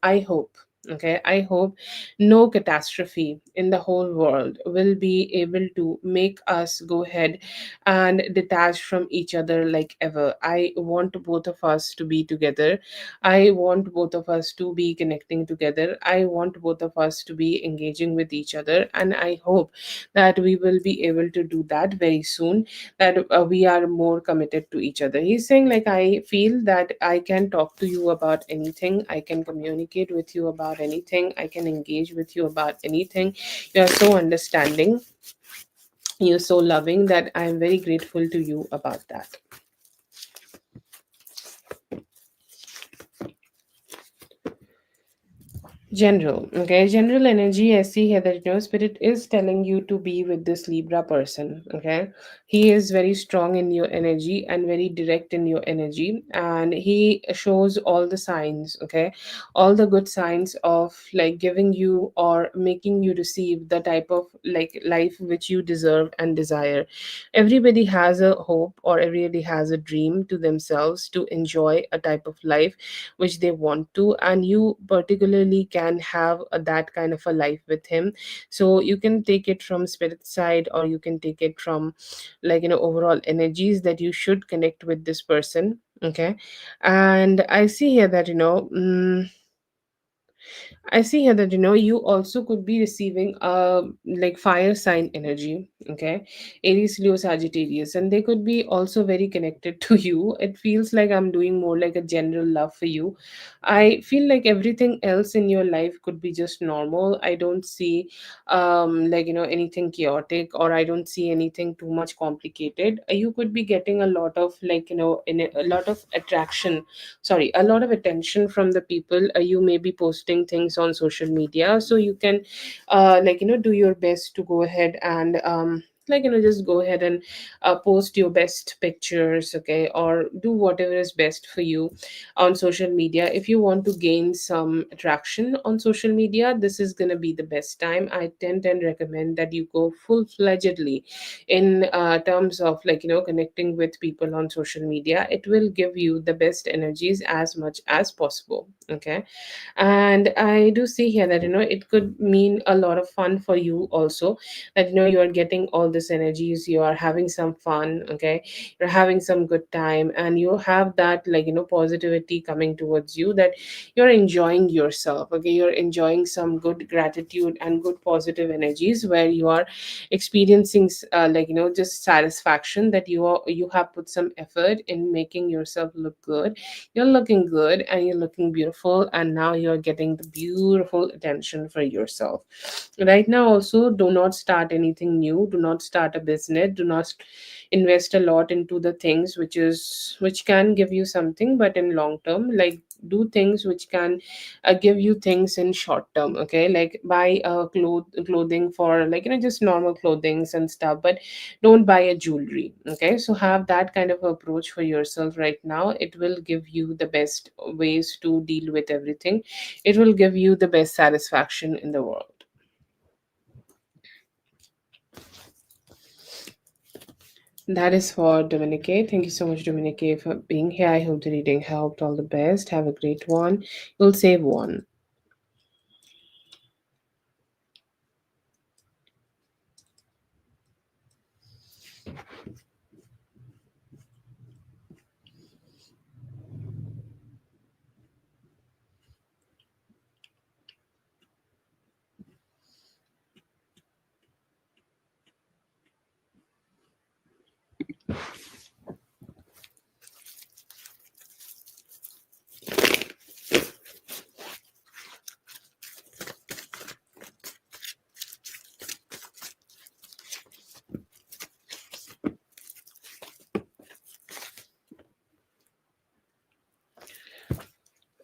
A: I hope, okay, I hope no catastrophe in the whole world will be able to make us go ahead and detach from each other like ever. I want both of us to be together. I want both of us to be connecting together. I want both of us to be engaging with each other. And I hope that we will be able to do that very soon, that we are more committed to each other. He's saying, like, I feel that I can talk to you about anything, I can communicate with you about anything, I can engage with you about anything. You're so understanding, you're so loving, that I'm very grateful to you about that. General, okay, general energy. I see here that, spirit is telling you to be with this Libra person. Okay, he is very strong in your energy and very direct in your energy, and he shows all the signs. Okay, all the good signs of, like, giving you or making you receive the type of, like, life which you deserve and desire. Everybody has a hope, or everybody has a dream to themselves to enjoy a type of life which they want to, and you particularly can have that kind of a life with him. So you can take it from spirit side, or you can take it from, like, overall energies, that you should connect with this person. Okay, and I see here that, I see here that, you also could be receiving like, fire sign energy. Okay, Aries, Leo, Sagittarius, and they could be also very connected to you. It feels like I'm doing more like a general love for you. I feel like everything else in your life could be just normal. I don't see, like, anything chaotic, or I don't see anything too much complicated. You could be getting a lot of, like, a lot of attraction, sorry, a lot of attention from the people. You may be posting things on social media, so you can, like, do your best to go ahead and, like, just go ahead and post your best pictures. Okay, or do whatever is best for you on social media. If you want to gain some attraction on social media, this is going to be the best time. I tend and recommend that you go full-fledgedly in terms of, like, connecting with people on social media. It will give you the best energies as much as possible. Okay, and I do see here that, it could mean a lot of fun for you also, that, you are getting all this energies, you are having some fun. Okay, you're having some good time, and you have that, like, positivity coming towards you, that you're enjoying yourself. Okay, you're enjoying some good gratitude and good positive energies, where you are experiencing, like, just satisfaction, that you have put some effort in making yourself look good. You're looking good, and you're looking beautiful, and now you're getting the beautiful attention for yourself. Right now also, do not start anything new, do not start a business, do not invest a lot into the things which can give you something, but in long term, like, do things which can give you things in short term. Okay, like, buy clothing for, like, just normal clothings and stuff, but don't buy a jewelry. Okay, so have that kind of approach for yourself right now. It will give you the best ways to deal with everything. It will give you the best satisfaction in the world. That is for Dominique. Thank you so much, Dominique, for being here. I hope the reading helped. All the best. Have a great one. You'll save one.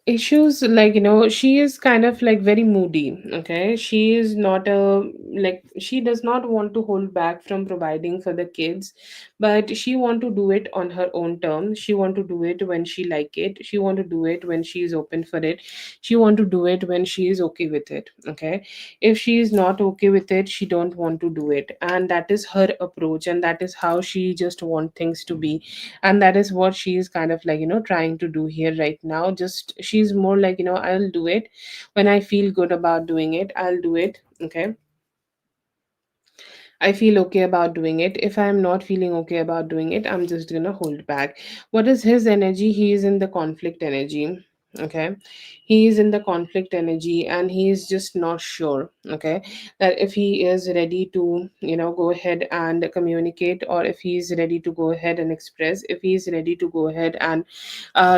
A: issues, like, she is kind of like very moody. Okay, she is not a, like, she does not want to hold back from providing for the kids, but she want to do it on her own terms. She want to do it when she like it. She want to do it when she is open for it. She want to do it when she is okay with it. Okay, if she is not okay with it, she don't want to do it, and that is her approach, and that is how she just want things to be. And that is what she is kind of like, trying to do here right now. Just she's more like, I'll do it when I feel good about doing it. I'll do it. Okay, I feel okay about doing it. If I'm not feeling okay about doing it, I'm just gonna hold back. What is his energy? He is in the conflict energy. Okay, he is in the conflict energy, and he is just not sure. Okay, that if he is ready to, go ahead and communicate, or if he is ready to go ahead and express, if he is ready to go ahead and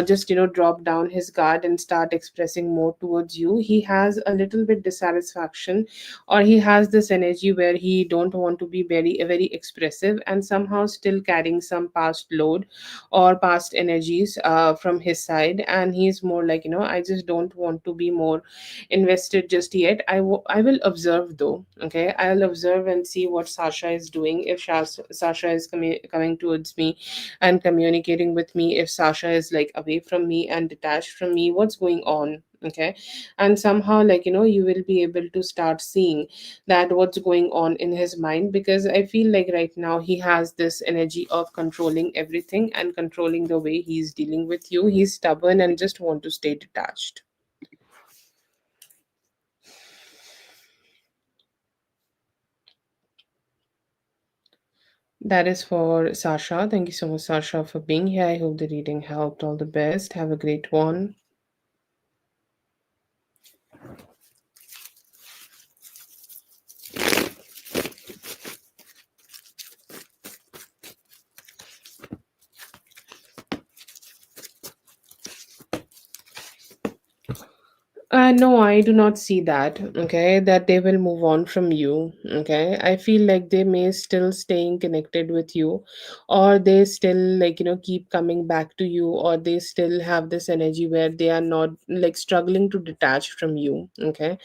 A: just, drop down his guard and start expressing more towards you. He has a little bit dissatisfaction, or he has this energy where he don't want to be very expressive, and somehow still carrying some past load or past energies from his side. And he's more like, I just don't want to be more invested just yet. I will observe though. Okay, I'll observe and see what Sasha is doing. If Sasha is coming towards me and communicating with me, if Sasha is like away from me and detached from me, what's going on. Okay, and somehow, like, you will be able to start seeing that what's going on in his mind, because I feel like right now he has this energy of controlling everything and controlling the way he's dealing with you. He's stubborn and just want to stay detached. That is for Sasha. Thank you so much, Sasha, for being here. I hope the reading helped. All the best. Have a great one. No, I do not see that. Okay, that they will move on from you. Okay, I feel like they may still staying connected with you, or they still, like, keep coming back to you, or they still have this energy where they are not like struggling to detach from you. Okay,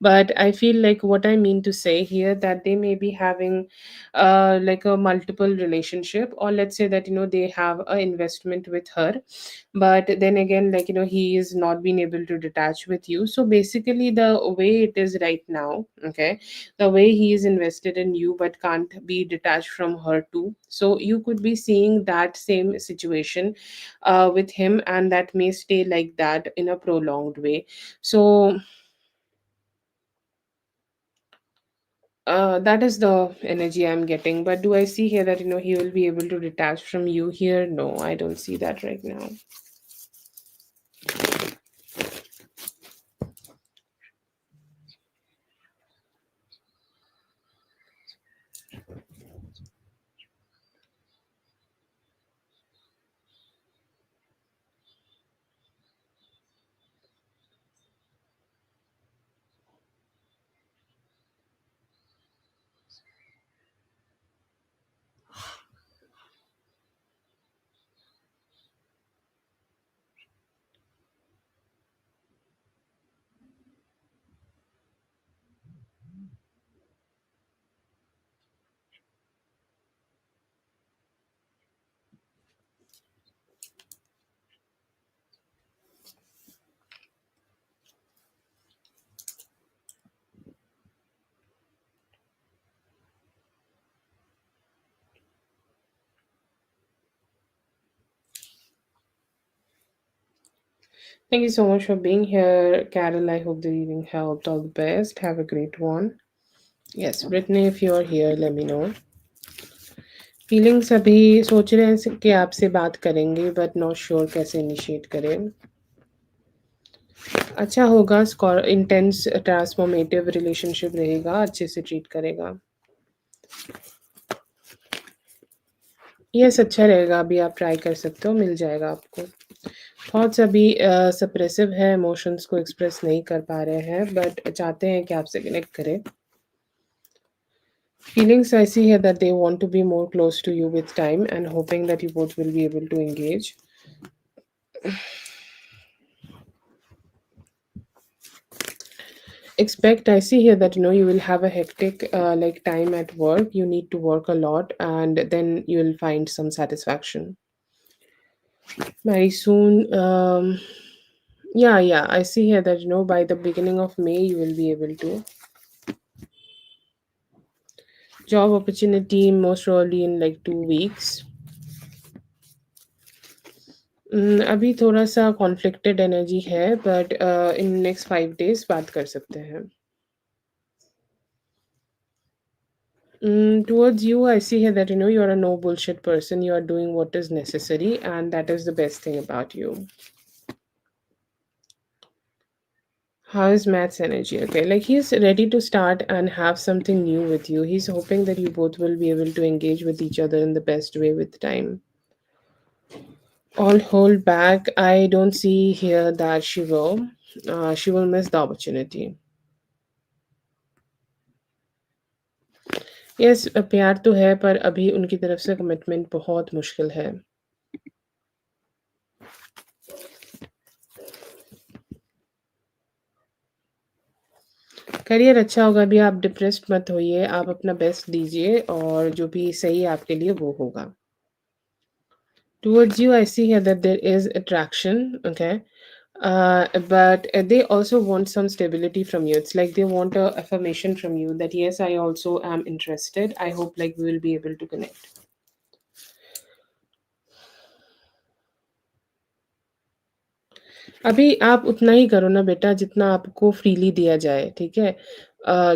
A: but I feel like what I mean to say here, that they may be having like a multiple relationship, or let's say that, they have a investment with her, but then again, like, he is not being able to detach with you. So basically, the way it is right now, okay, the way he is invested in you but can't be detached from her too. So you could be seeing that same situation with him, and that may stay like that in a prolonged way. So that is the energy I'm getting. But do I see here that, he will be able to detach from you here? No, I don't see that right now. Thank you so much for being here, Carol. I hope the reading helped. All the best. Have a great one. Yes, Brittany, if you're here, let me know. Feelings अभी सोच रहे हैं कि आपसे बात करेंगे, but not sure कैसे initiate करें. अच्छा होगा, इंटेंस ट्रांसफॉर्मेटिव रिलेशनशिप रहेगा, अच्छे से ट्रीट करेगा. यस, अच्छा रहेगा. अभी आप ट्राई कर सकते हो, मिल जाएगा आपको. थॉट्स अभी सप्रेसिव है, इमोशंस को एक्सप्रेस नहीं कर पा रहे हैं, बट चाहते हैं कि आपसे कनेक्ट करें. Feelings I see here that they want to be more close to you with time, and hoping that you both will be able to engage. Expect, I see here that you will have a hectic like time at work. You need to work a lot, and then you'll find some satisfaction very soon. Yeah, yeah, I see here that by the beginning of May you will be able to job opportunity, most probably in like 2 weeks. अभी थोड़ा सा conflicted energy है, but in next 5 days बात कर सकते हैं. Towards you, I see here that you're a no bullshit person. You are doing what is necessary, and that is the best thing about you. How is Matt's energy? Okay, like he's ready to start and have something new with you. He's hoping that you both will be able to engage with each other in the best way with time. All hold back. I don't see here that she will. She will miss the opportunity. Yes, प्यार तो है पर अभी उनकी तरफ से commitment बहुत मुश्किल है. करियर अच्छा होगा, अभी आप डिप्रेस्ड मत होइए, आप अपना बेस्ट दीजिए और जो भी सही है आपके लिए वो होगा. Towards you, I see here that there is attraction, okay? But they also want some stability from you. It's like they want a affirmation from you that yes, I also am interested. I hope like we will be able to connect. अभी आप उतना ही करो ना बेटा जितना आपको freely दिया जाए, ठीक है?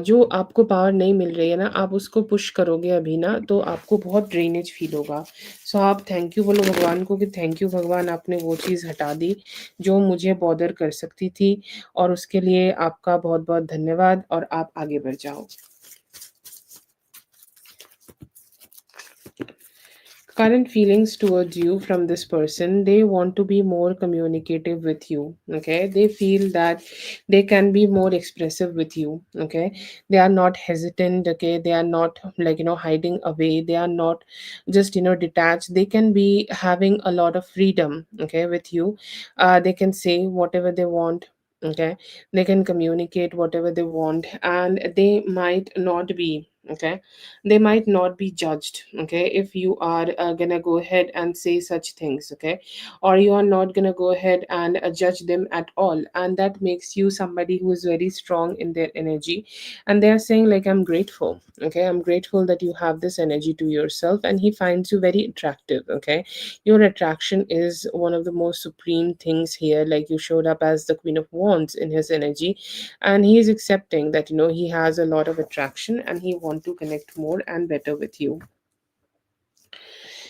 A: जो आपको पावर नहीं मिल रही है ना, आप उसको पुश करोगे अभी ना, तो आपको बहुत ड्रेनेज फ़ील होगा। सो आप थैंक यू बोलो भगवान को कि थैंक यू भगवान, आपने वो चीज़ हटा दी, जो मुझे बॉदर कर सकती थी, और उसके लिए आपका बहुत-बहुत धन्यवाद, और आप आगे बढ़ जाओ। Current feelings towards you from this person, they want to be more communicative with you. Okay, they feel that they can be more expressive with you. Okay, they are not hesitant. Okay, they are not like hiding away. They are not just detached. They can be having a lot of freedom. Okay, with you, they can say whatever they want. Okay, they can communicate whatever they want, and they might not be, okay, they might not be judged, okay, if you are gonna go ahead and say such things, okay, or you are not gonna go ahead and judge them at all, and that makes you somebody who is very strong in their energy, and they are saying like, I'm grateful, okay, I'm grateful that you have this energy to yourself, and he finds you very attractive. Okay, your attraction is one of the most supreme things here, like you showed up as the Queen of Wands in his energy, and he is accepting that he has a lot of attraction and he want to connect more and better with you.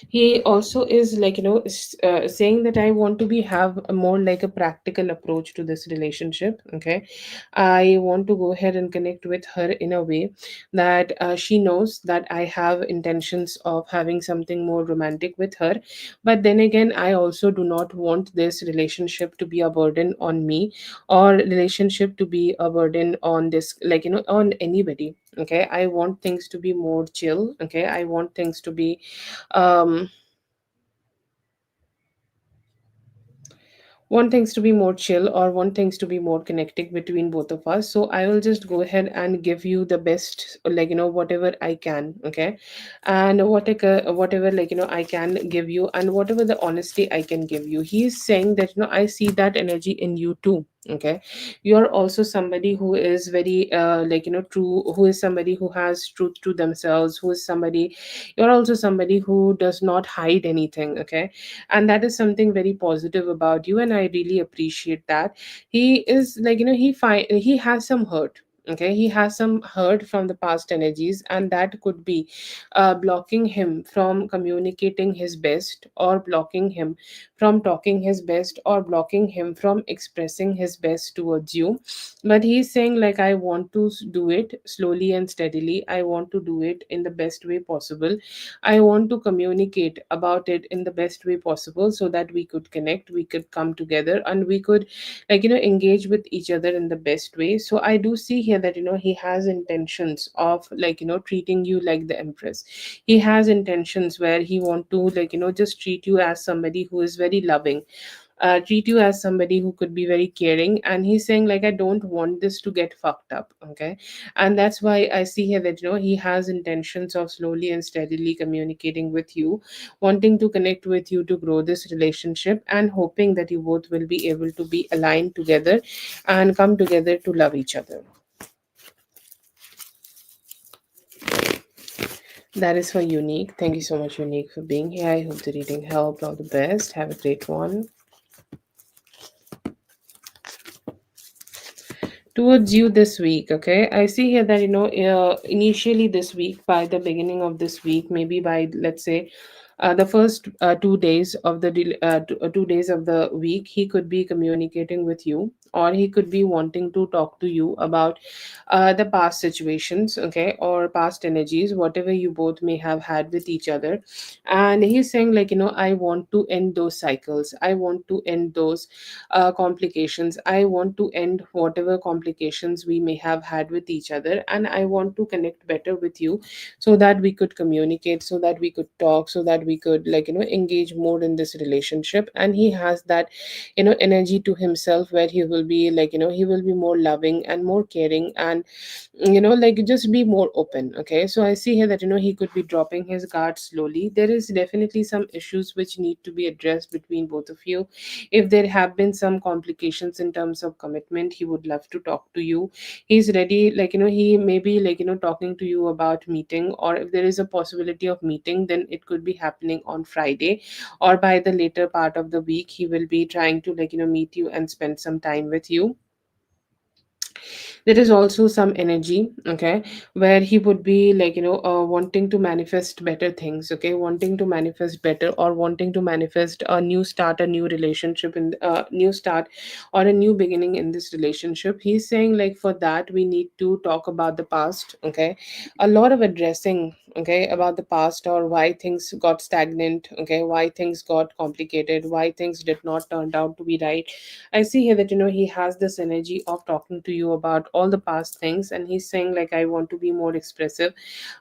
A: He also is like saying that I want to be have a more like a practical approach to this relationship. Okay, I want to go ahead and connect with her in a way that she knows that I have intentions of having something more romantic with her, but then again I also do not want this relationship to be a burden on me, or relationship to be a burden on this, like on anybody. Okay, I want things to be more chill. Okay, I want things to be um want things to be more chill, or want things to be more connecting between both of us. So I will just go ahead and give you the best, like whatever I can. Okay, and whatever like I can give you, and whatever the honesty I can give you. He is saying that I see that energy in you too. Okay, you're also somebody who is very like true, who is somebody who has truth to themselves, who is somebody, you're also somebody who does not hide anything. Okay, and that is something very positive about you, and I really appreciate that. He is like he has some hurt. Okay, he has some hurt from the past energies, and that could be blocking him from communicating his best, or blocking him from talking his best, or blocking him from expressing his best towards you. But he's saying like, I want to do it slowly and steadily, I want to do it in the best way possible, I want to communicate about it in the best way possible, so that we could connect, we could come together, and we could like engage with each other in the best way. So I do see here that he has intentions of like treating you like the empress. He has intentions where he want to like just treat you as somebody who is very loving, treat you as somebody who could be very caring, and he's saying like, I don't want this to get fucked up. Okay, and that's why I see here that he has intentions of slowly and steadily communicating with you, wanting to connect with you to grow this relationship, and hoping that you both will be able to be aligned together and come together to love each other. That is for Unique. Thank you so much, Unique, for being here. I hope the reading helped. All the best. Have a great one. Towards you this week, okay? I see here that, initially this week, by the beginning of this week, maybe by, let's say, the first 2 days of the 2 days of the week, he could be communicating with you, or he could be wanting to talk to you about the past situations, okay, or past energies, whatever you both may have had with each other. And he's saying like, I want to end those cycles, I want to end those complications, I want to end whatever complications we may have had with each other, and I want to connect better with you, so that we could communicate, so that we could talk, so that we could like engage more in this relationship. And he has that energy to himself, where he will be like, he will be more loving and more caring, and like just be more open. Okay, so I see here that he could be dropping his guard slowly. There is definitely some issues which need to be addressed between both of you. If there have been some complications in terms of commitment, he would love to talk to you. He's ready, like he may be like talking to you about meeting, or if there is a possibility of meeting, then it could be happening on Friday, or by the later part of the week he will be trying to like meet you and spend some time with you. There is also some energy, okay, where he would be like wanting to manifest better things, okay, wanting to manifest better, or wanting to manifest a new start, a new relationship, in a new start, or a new beginning in this relationship. He's saying like, for that we need to talk about the past, okay, a lot of addressing, okay, about the past, or why things got stagnant, okay, why things got complicated, why things did not turn out to be right. I see here that he has this energy of talking to you about all the past things, and he's saying like, I want to be more expressive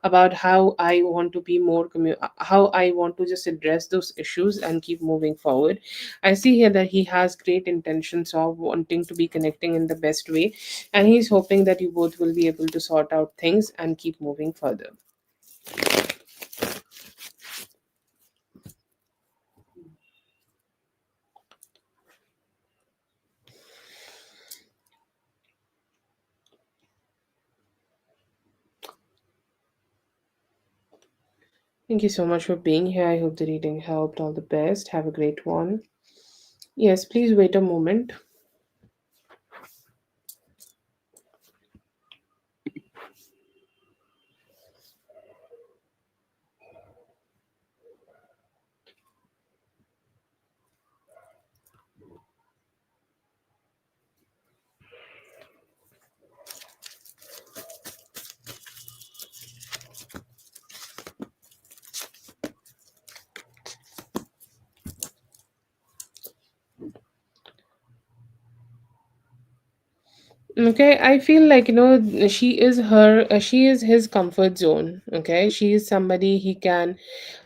A: about how I want to be more how I want to just address those issues and keep moving forward. I see here that he has great intentions of wanting to be connecting in the best way, and he's hoping that you both will be able to sort out things and keep moving further. Thank you so much for being here. I hope the reading helped. All the best. Have a great one. Yes, please wait a moment. Okay, I feel like she is his comfort zone. Okay, she is somebody he can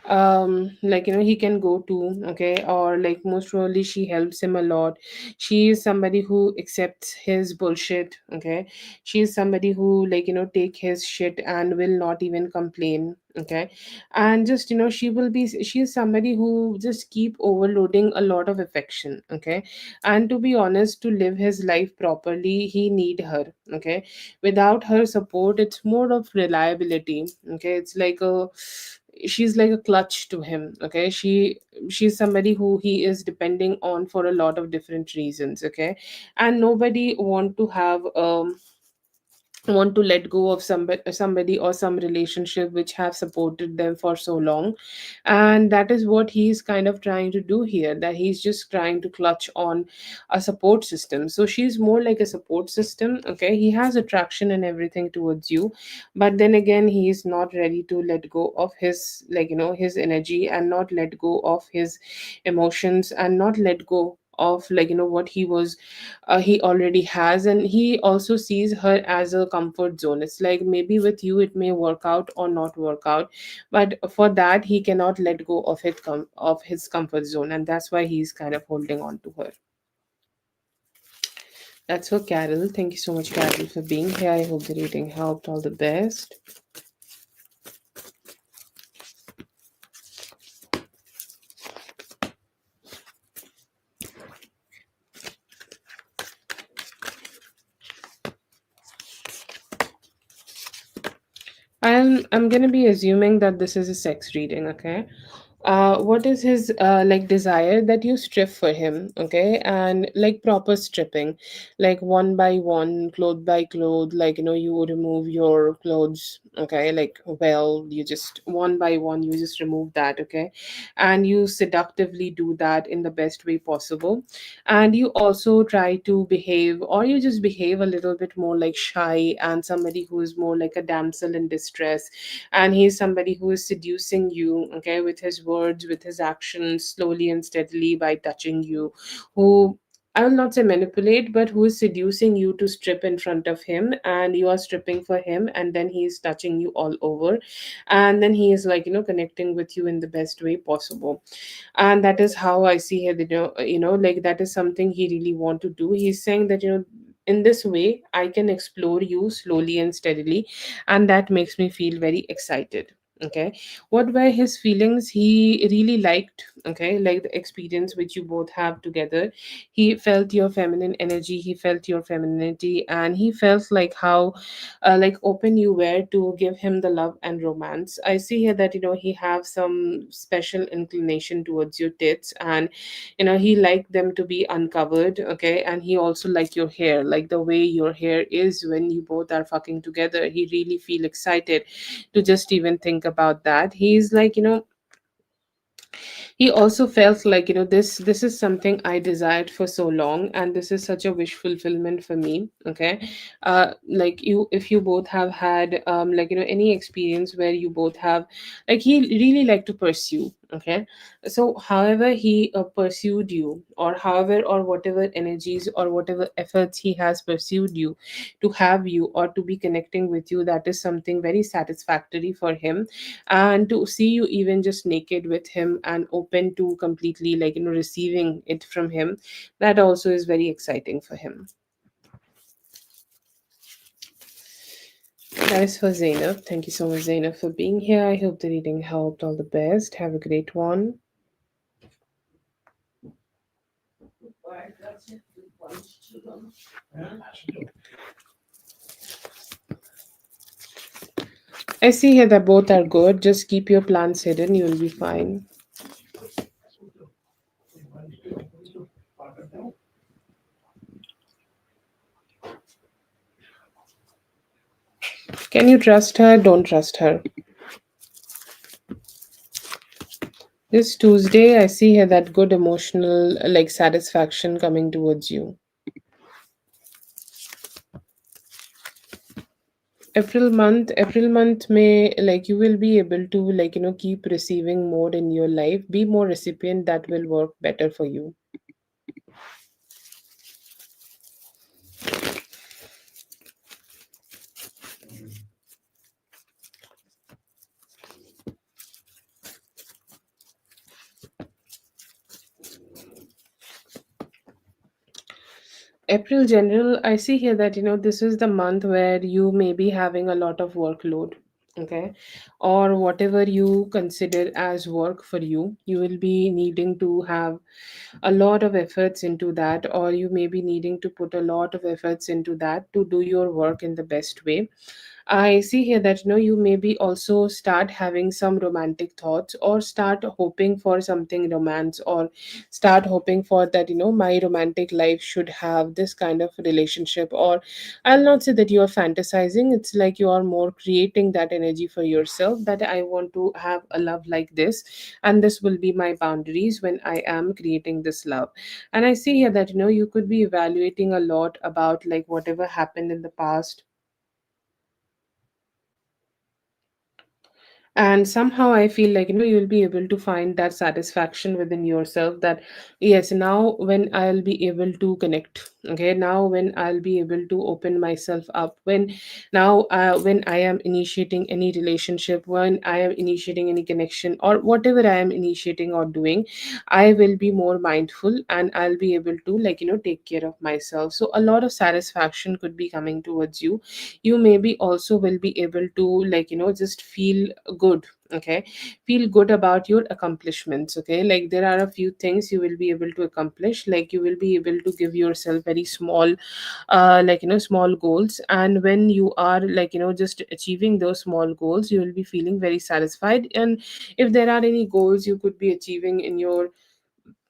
A: like he can go to. Okay, or like most probably she helps him a lot. She is somebody who accepts his bullshit. Okay, she is somebody who like take his shit and will not even complain. Okay, and just she is somebody who just keep overloading a lot of affection. Okay, and to be honest, to live his life properly he need her. Okay, without her support it's more of reliability. Okay, it's like a she's like a clutch to him. Okay, she's somebody who he is depending on for a lot of different reasons. Okay, and nobody want to let go of somebody or some relationship which have supported them for so long. And that is what he's kind of trying to do here, that he's just trying to clutch on a support system. So she's more like a support system. Okay, he has attraction and everything towards you, but then again he is not ready to let go of his his energy, and not let go of his emotions, and not let go of what he already has, and he also sees her as a comfort zone. It's like maybe with you it may work out or not work out, but for that he cannot let go of of his comfort zone, and that's why he's kind of holding on to her. That's for Carol. Thank you so much, Carol, for being here. I hope the reading helped. All the best. I'm gonna be assuming that this is a sex reading, okay? What is his like desire that you strip for him, okay? And like proper stripping, like one by one, cloth by cloth, like you remove your clothes, okay? Like well, you just one by one, you just remove that, okay? And you seductively do that in the best way possible, and you also try to behave, or you just behave a little bit more like shy and somebody who is more like a damsel in distress, and he's somebody who is seducing you, okay, with his words, with his actions, slowly and steadily by touching you, who I will not say manipulate, but who is seducing you to strip in front of him, and you are stripping for him, and then he is touching you all over, and then he is like connecting with you in the best way possible. And that is how I see it, like that is something he really want to do. He's saying that in this way I can explore you slowly and steadily, and that makes me feel very excited. Okay, what were his feelings? He really liked, okay, like the experience which you both have together. He felt your feminine energy, he felt your femininity, and he felt like how like open you were to give him the love and romance. I see here that he have some special inclination towards your tits, and he liked them to be uncovered, okay? And he also like your hair, like the way your hair is when you both are fucking together. He really feel excited to just even think about that. He's like he also felt like this is something I desired for so long, and this is such a wish fulfillment for me, okay? Like you, if you both have had like any experience where you both have, like he really like to pursue, okay? So however he pursued you, or however or whatever energies or whatever efforts he has pursued you to have you or to be connecting with you, that is something very satisfactory for him. And to see you even just naked with him and open to completely like receiving it from him, that also is very exciting for him. That is for Zainab. Thank you so much, Zainab, for being here. I hope the reading helped. All the best. Have a great one. I see here that both are good. Just keep your plans hidden, you'll be fine. Can you trust her? Don't trust her. This Tuesday, I see here that good emotional like satisfaction coming towards you. April month may like you will be able to like keep receiving more in your life. Be more recipient, that will work better for you. April general, I see here that this is the month where you may be having a lot of workload. Okay, or whatever you consider as work for you, you will be needing to have a lot of efforts into that, or you may be needing to put a lot of efforts into that to do your work in the best way. I see here that you maybe also start having some romantic thoughts, or start hoping for something romance, or start hoping for that my romantic life should have this kind of relationship. Or I'll not say that you are fantasizing, it's like you are more creating that energy for yourself, that I want to have a love like this, and this will be my boundaries when I am creating this love. And I see here that you could be evaluating a lot about like whatever happened in the past, And somehow I feel like, you'll be able to find that satisfaction within yourself, that yes, now when I'll be able to connect, okay, now when I'll be able to open myself up, when now when I am initiating any relationship, when I am initiating any connection, or whatever I am initiating or doing, I will be more mindful, and I'll be able to, like, take care of myself. So a lot of satisfaction could be coming towards you. You maybe also will be able to, like, just feel good, okay, feel good about your accomplishments, okay. Like, there are a few things you will be able to accomplish, like you will be able to give yourself very small, like, small goals, and when you are, like, just achieving those small goals, you will be feeling very satisfied. And if there are any goals you could be achieving in your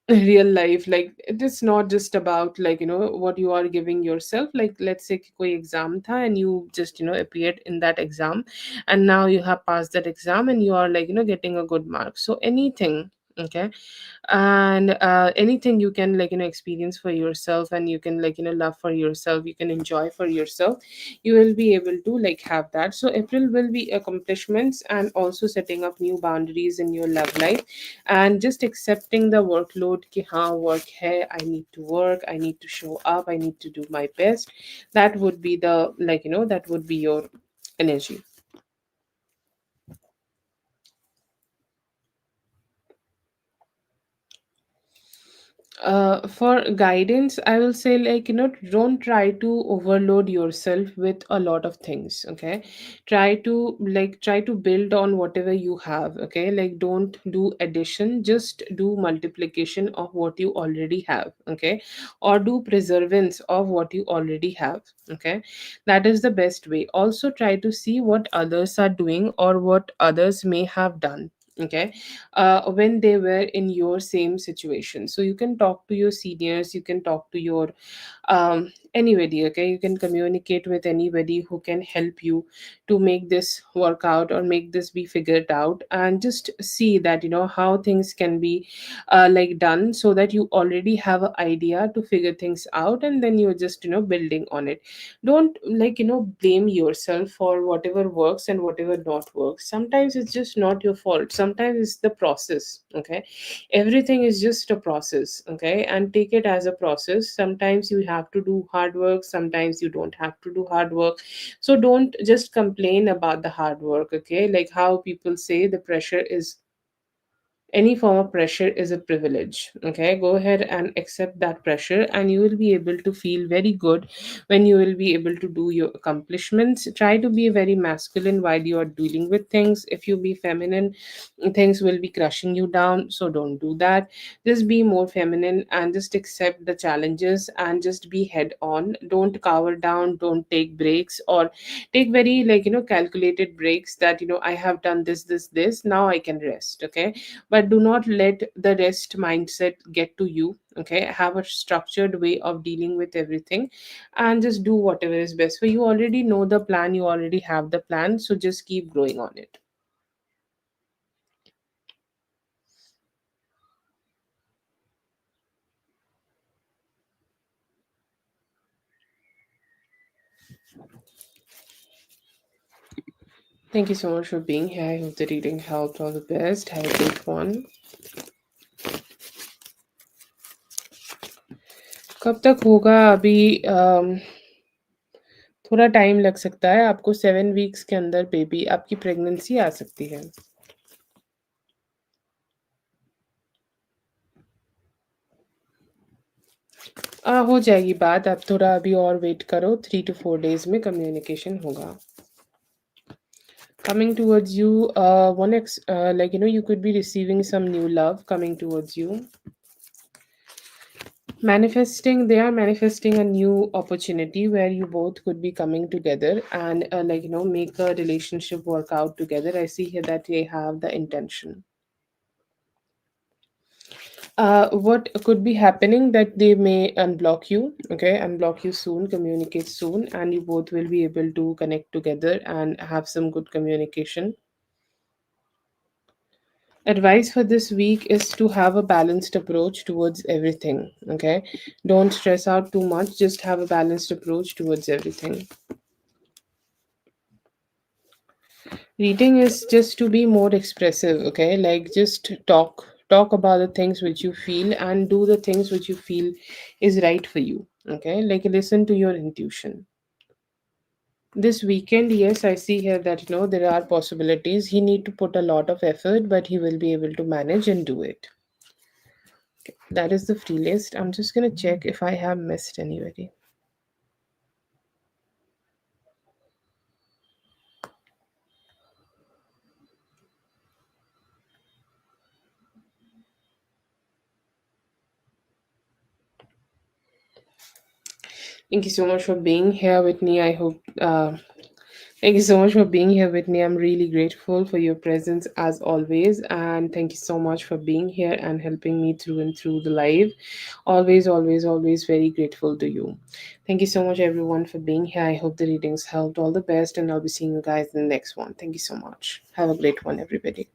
A: real life, like, it is not just about, like, what you are giving yourself. Like, let's say koi exam tha, and you just, appeared in that exam, and now you have passed that exam, and you are, like, getting a good mark. So anything, okay, and anything you can, like, experience for yourself, and you can, like, love for yourself, you can enjoy for yourself, you will be able to, like, have that. So April will be accomplishments, and also setting up new boundaries in your love life, and just accepting the workload ki haan work hai, I need to work, I need to show up, I need to do my best. That would be the, like, that would be your energy. For guidance, I will say, like, don't try to overload yourself with a lot of things, okay. Try to build on whatever you have, okay. Like, don't do addition, just do multiplication of what you already have, okay, or do preservance of what you already have, okay. That is the best way. Also try to see what others are doing, or what others may have done, okay, when they were in your same situation. So you can talk to your seniors, you can talk to your anybody, okay. You can communicate with anybody who can help you to make this work out, or make this be figured out, and just see that, how things can be like done, so that you already have an idea to figure things out, and then you're just, building on it. Don't, like, blame yourself for whatever works and whatever not works. Sometimes it's just not your fault, sometimes it's the process, okay. Everything is just a process, okay, and take it as a process. Sometimes you have to do hard work, sometimes you don't have to do hard work. So don't just complain about the hard work, okay. Like, how people say the pressure is, any form of pressure is a privilege, okay. Go ahead and accept that pressure, and you will be able to feel very good when you will be able to do your accomplishments. Try to be very masculine while you are dealing with things. If you be feminine, things will be crushing you down, so don't do that. Just be more feminine, and just accept the challenges, and just be head on. Don't cower down, don't take breaks, or take very, like, calculated breaks, that, I have done this, now I can rest, okay. But do not let the rest mindset get to you, okay. Have a structured way of dealing with everything, and just do whatever is best for you. Already know the plan, you already have the plan, so just keep growing on it. Thank you so much for being here. I hope the reading helped. All the best. Have a great one. कब तक होगा अभी? थोड़ा time लग सकता है आपको। 7 weeks के अंदर बेबी आपकी प्रेगनेंसी आ सकती है। हो जाएगी बात। आप थोड़ा अभी और वेट करो। 3 to 4 days में कम्युनिकेशन होगा। Coming towards you, like, you could be receiving some new love coming towards you. Manifesting, they are manifesting a new opportunity where you both could be coming together, and like, make a relationship work out together. I see here that they have the intention. What could be happening, that they may unblock you, okay, unblock you soon, communicate soon, and you both will be able to connect together and have some good communication. Advice for this week is to have a balanced approach towards everything, okay. Don't stress out too much, just have a balanced approach towards everything. Reading is just to be more expressive, okay? Like just talk about the things which you feel and do the things which you feel is right for you, okay? Like listen to your intuition. This weekend, yes, I see here that there are possibilities. He need to put a lot of effort, but he will be able to manage and do it. That is the free list. I'm just gonna check if I have missed anybody. Thank you so much for being here with me. I hope thank you so much for being here with me. I'm really grateful for your presence as always. And thank you so much for being here and helping me through and through the live. Always, always, always very grateful to you. Thank you so much, everyone, for being here. I hope the readings helped. All the best. And I'll be seeing you guys in the next one. Thank you so much. Have a great one, everybody.